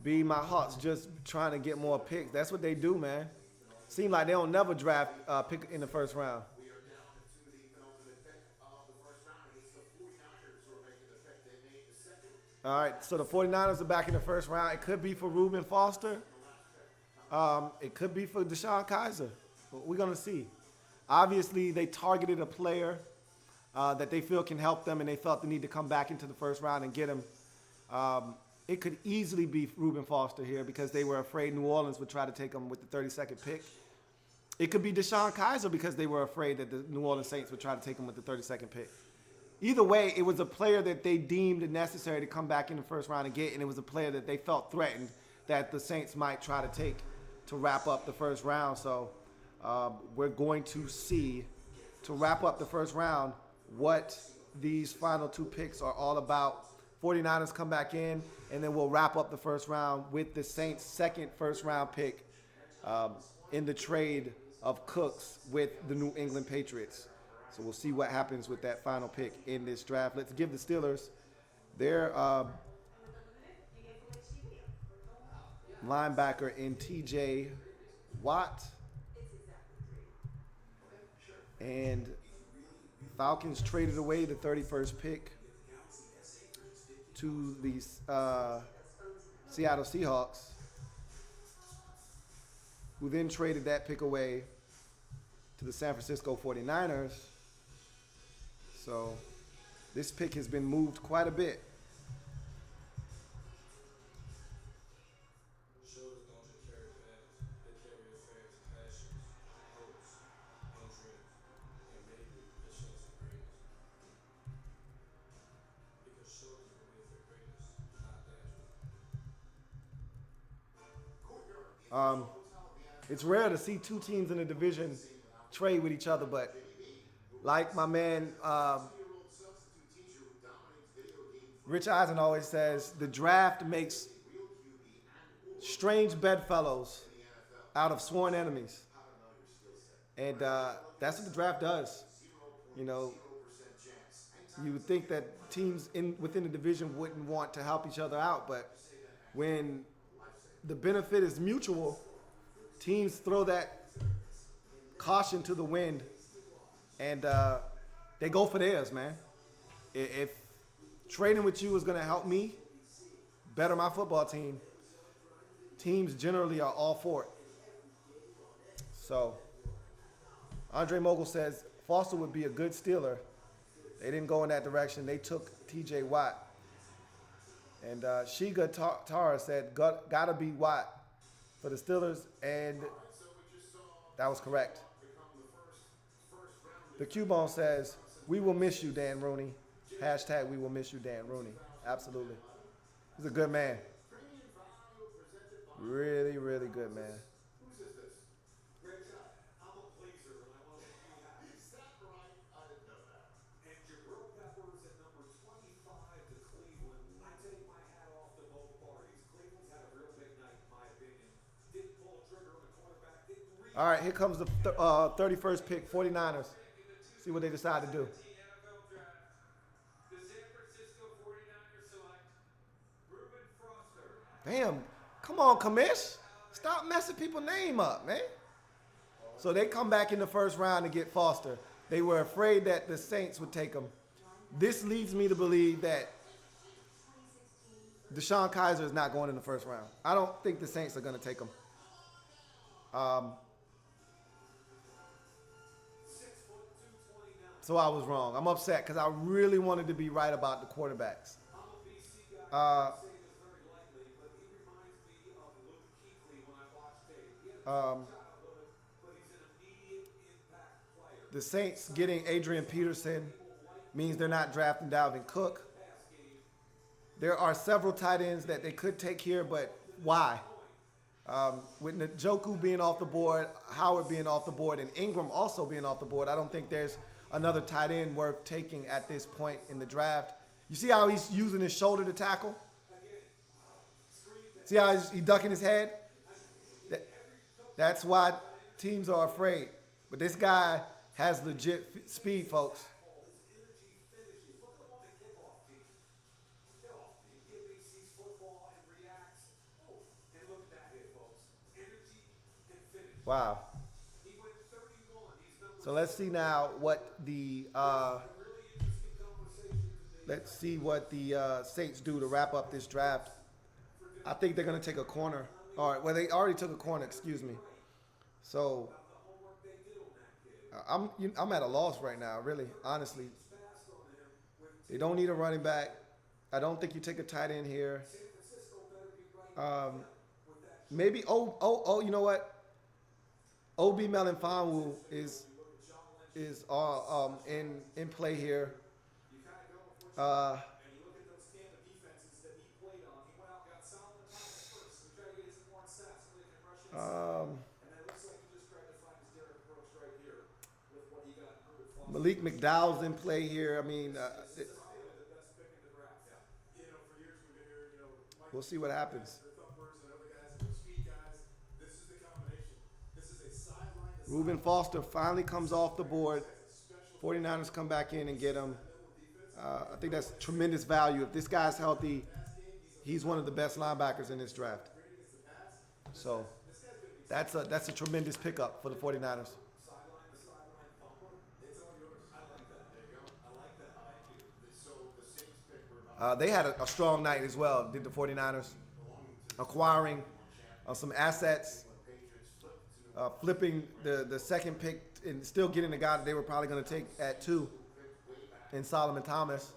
B, my Hawks just trying to get more picks. That's what they do, man. Seem like they don't never draft pick in the first round. we are down to the penultimate pick of the first round. It's the 49ers who are making the pick. They made the second. All right, so the 49ers are back in the first round. It could be for Reuben Foster. It could be for Deshaun Kaiser. But we're going to see. Obviously, they targeted a player that they feel can help them, and they felt the need to come back into the first round and get him. It could easily be Reuben Foster here because they were afraid New Orleans would try to take him with the 32nd pick. It could be Deshaun Kaiser because they were afraid that the New Orleans Saints would try to take him with the 32nd pick. Either way, it was a player that they deemed necessary to come back in the first round and get, and it was a player that they felt threatened that the Saints might try to take to wrap up the first round. So we're going to see, to wrap up the first round, what these final 2 picks are all about. 49ers come back in, and then we'll wrap up the first round with the Saints' second first-round pick in the trade of Cooks with the New England Patriots. So we'll see what happens with that final pick in this draft. Let's give the Steelers their linebacker in T.J. Watt. And Falcons traded away the 31st pick to the Seattle Seahawks, who then traded that pick away to the San Francisco 49ers. So this pick has been moved quite a bit. Shoulders don't just carry fans, they carry your fans' passions, hopes, and dreams, and maybe a chance of greatness. Because shoulders are made for greatness, not that. It's rare to see 2 teams in a division trade with each other, but like my man Rich Eisen always says, the draft makes strange bedfellows out of sworn enemies. And that's what the draft does. You know, you would think that teams within the division wouldn't want to help each other out, but when the benefit is mutual, teams throw that caution to the wind, and they go for theirs, man. If trading with you is going to help me better my football team, teams generally are all for it. So, Andre Mogul says Foster would be a good Steeler. They didn't go in that direction. They took T.J. Watt. And Shiga Tara said, gotta be Watt. for the Steelers, and that was correct. The Cubone says, "We will miss you, Dan Rooney." Hashtag we will miss you, Dan Rooney. Absolutely. He's a good man. Really, really good man. Whose is this? Rich, I'm a pleaser, and I want to make you happy. Is that right? I didn't know that. And Jabril Peppers at number 25 to Cleveland. I take my hat off to both parties. Cleveland's had a real big night, in my opinion. Didn't pull a trigger on the quarterback. Didn't read. All right, here comes the 31st pick, 49ers. See what they decide to do. NFL draft. The San Francisco 49ers select Reuben Foster. Damn, come on, commish. Stop messing people's name up, man. So they come back in the first round to get Foster. They were afraid that the Saints would take him. This leads me to believe that Deshaun Kaiser is not going in the first round. I don't think the Saints are going to take him. 6'2", 229. So I was wrong. I'm upset because I really wanted to be right about the quarterbacks. I'm a BC guy. I say this very lightly, but he reminds me of Luke Kuechly when I watch tape. He had a childhood, but he's an immediate impact player. The Saints getting Adrian Peterson means they're not drafting Dalvin Cook. Pass game. There are several tight ends that they could take here, but why? With Njoku being off the board, Howard being off the board, and Ingram also being off the board, I don't think there's another tight end worth taking at this point in the draft. You see how he's using his shoulder to tackle? See how he's ducking his head? That's why teams are afraid. But this guy has legit speed, folks. His energy finishes. Look at him on the kickoff team. Kickoff team. He sees football and reacts. Oh, and look at that hit, folks. Energy and finish. Wow. He went 31. He's number So let's see now what the really interesting conversation today. let's see what the Saints do to wrap up this draft. I think they're going to take a corner. All right, well, they already took a corner, excuse me. So The homework they did on that kid. I'm at a loss right now, really, honestly. Fast on him with They don't need a running back. I don't think you take a tight end here. San Francisco better be right with that. Maybe you know what? Obi Melanfonwu is in play here. You kind of go with what and you look at those Tampa defenses that he played on. He went out and got Solomon Thomas first. We try to get some more stats so they can rush inside. And it looks like he just tried to find his Derrick Brooks right here with what he got. Malik McDowell's in play here. I mean, This is probably the best pick in the draft. You know, for years we've been hearing, Mike we'll see what happens. the thumpers and other guys and the speed guys. This is the combination. This is a sideline to Reuben Foster finally comes off the board. 49ers come back in and get him. I think that's tremendous value. If this guy's healthy, he's one of the best linebackers in this draft. So that's a tremendous pickup for the 49ers. Sideline to sideline thumper. It's all yours. I like that. There you go. I like that. Thank you. So the Saints pick were about They had a strong night as well, did the 49ers, acquiring some assets, Patriots flipped to flipping the second pick and still getting the guy that they were probably going to take at 2 in Solomon Thomas.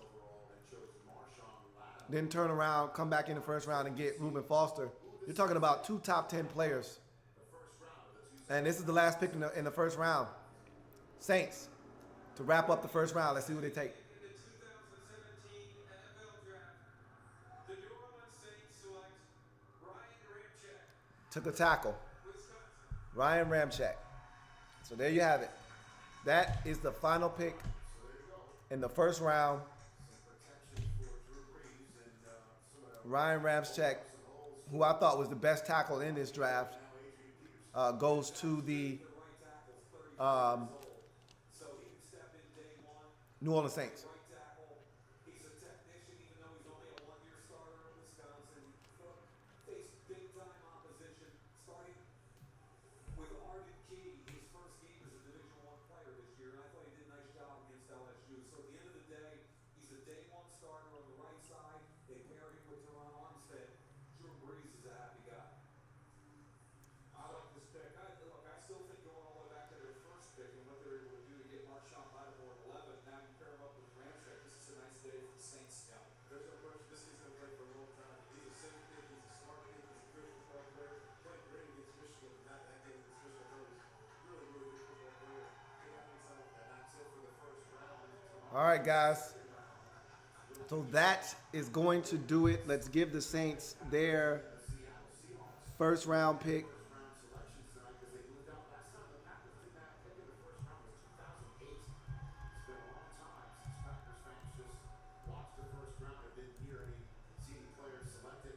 and chose Marshawn Latimore. Then turn around, come back in the first round and get Reuben Foster. You're talking about 2 top 10 players. And this is the last pick in the first round. Saints to wrap up the first round. Let's see what they take. In the 2017 NFL Draft, the New Orleans Saints select Ryan Ramczyk, Took a tackle. Wisconsin. Ryan Ramczyk. So there you have it. That is the final pick in the first round. Ryan Ramczyk, who I thought was the best tackle in this draft, goes to the So he can step in day one. New Orleans Saints. Right tackle. He's a technician, even though he's only a one-year starter in Wisconsin. Faced big-time opposition, starting with Arden Key. His first game as a Division I player this year, and I thought he did a nice job against LSU. So at the end of the day, he's a day one starter on the right side. They pair him with Teron Armstead. Drew Brees is a happy guy. I like this pick. I still think going all the way back to their first pick and what they were able to do to get Marshawn Lattimore at 11, now you pair him up with Ramczyk. All right, guys. So that is going to do it. Let's give the Saints their first round pick. Selections tonight because they moved out. Last time the Packers did that pick in the first round was 2008. It's been a long time since Packers fans just watched the first round and didn't hear any CD players selected.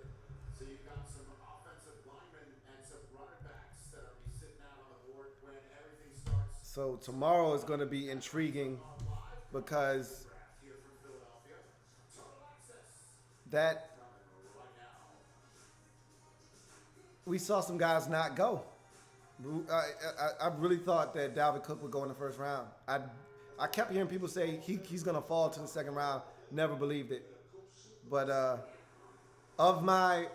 So you've got some offensive linemen and some running backs that are be sitting out on the board when everything starts. So tomorrow is going to be intriguing because Here from Philadelphia, total access that right now. we saw some guys not go. I really thought that Dalvin Cook would go in the first round. I kept hearing people say he's going to fall to the second round. Never believed it. But of my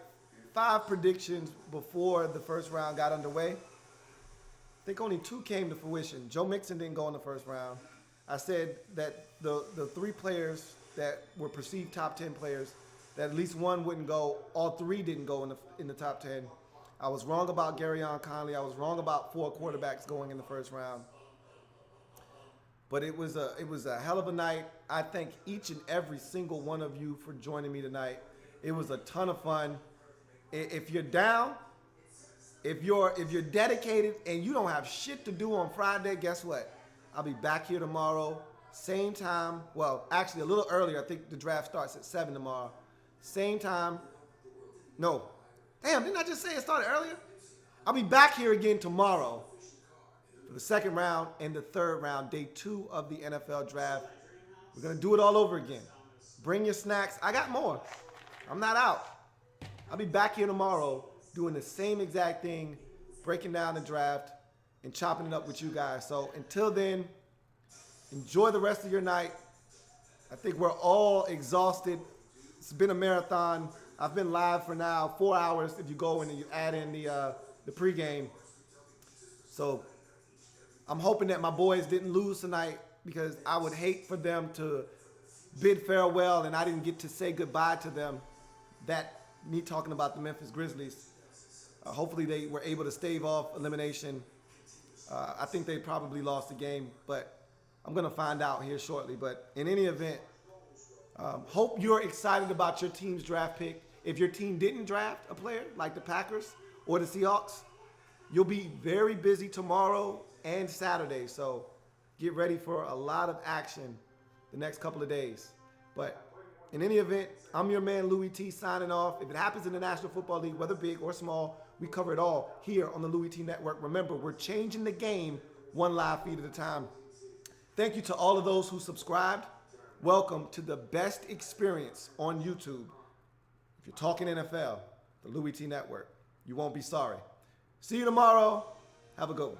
5 predictions before the first round got underway, I think only 2 came to fruition. Joe Mixon didn't go in the first round. I said that the 3 players that were perceived top 10 players, that at least one wouldn't go. All 3 didn't go in the top 10. I was wrong about Garyon Conley. I was wrong about 4 quarterbacks going in the first round. But it was a hell of a night. I thank each and every single one of you for joining me tonight. It was a ton of fun. If you're down, if you're dedicated and you don't have shit to do on Friday, guess what? I'll be back here tomorrow, same time. Well, actually a little earlier. I think the draft starts at 7 tomorrow. Same time. No. Damn, didn't I just say it started earlier? I'll be back here again tomorrow for the second round and the third round, day 2 of the NFL draft. We're going to do it all over again. Bring your snacks. I got more. I'm not out. I'll be back here tomorrow doing the same exact thing, breaking down the draft and chopping it up with you guys. So until then, enjoy the rest of your night. I think we're all exhausted. It's been a marathon. I've been live for now 4 hours if you go in and you add in the pregame. So I'm hoping that my boys didn't lose tonight because I would hate for them to bid farewell and I didn't get to say goodbye to them. That me talking about the Memphis Grizzlies. Hopefully they were able to stave off elimination. I think they probably lost the game, but I'm going to find out here shortly. But in any event, hope you're excited about your team's draft pick. If your team didn't draft a player like the Packers or the Seahawks, you'll be very busy tomorrow and Saturday. So get ready for a lot of action the next couple of days. But in any event, I'm your man Louie Tee signing off. If it happens in the National Football League, whether big or small, we cover it all here on the Louie Tee Network. Remember, we're changing the game one live feed at a time. Thank you to all of those who subscribed. Welcome to the best experience on YouTube. If you're talking NFL, the Louie Tee Network, you won't be sorry. See you tomorrow. Have a good one.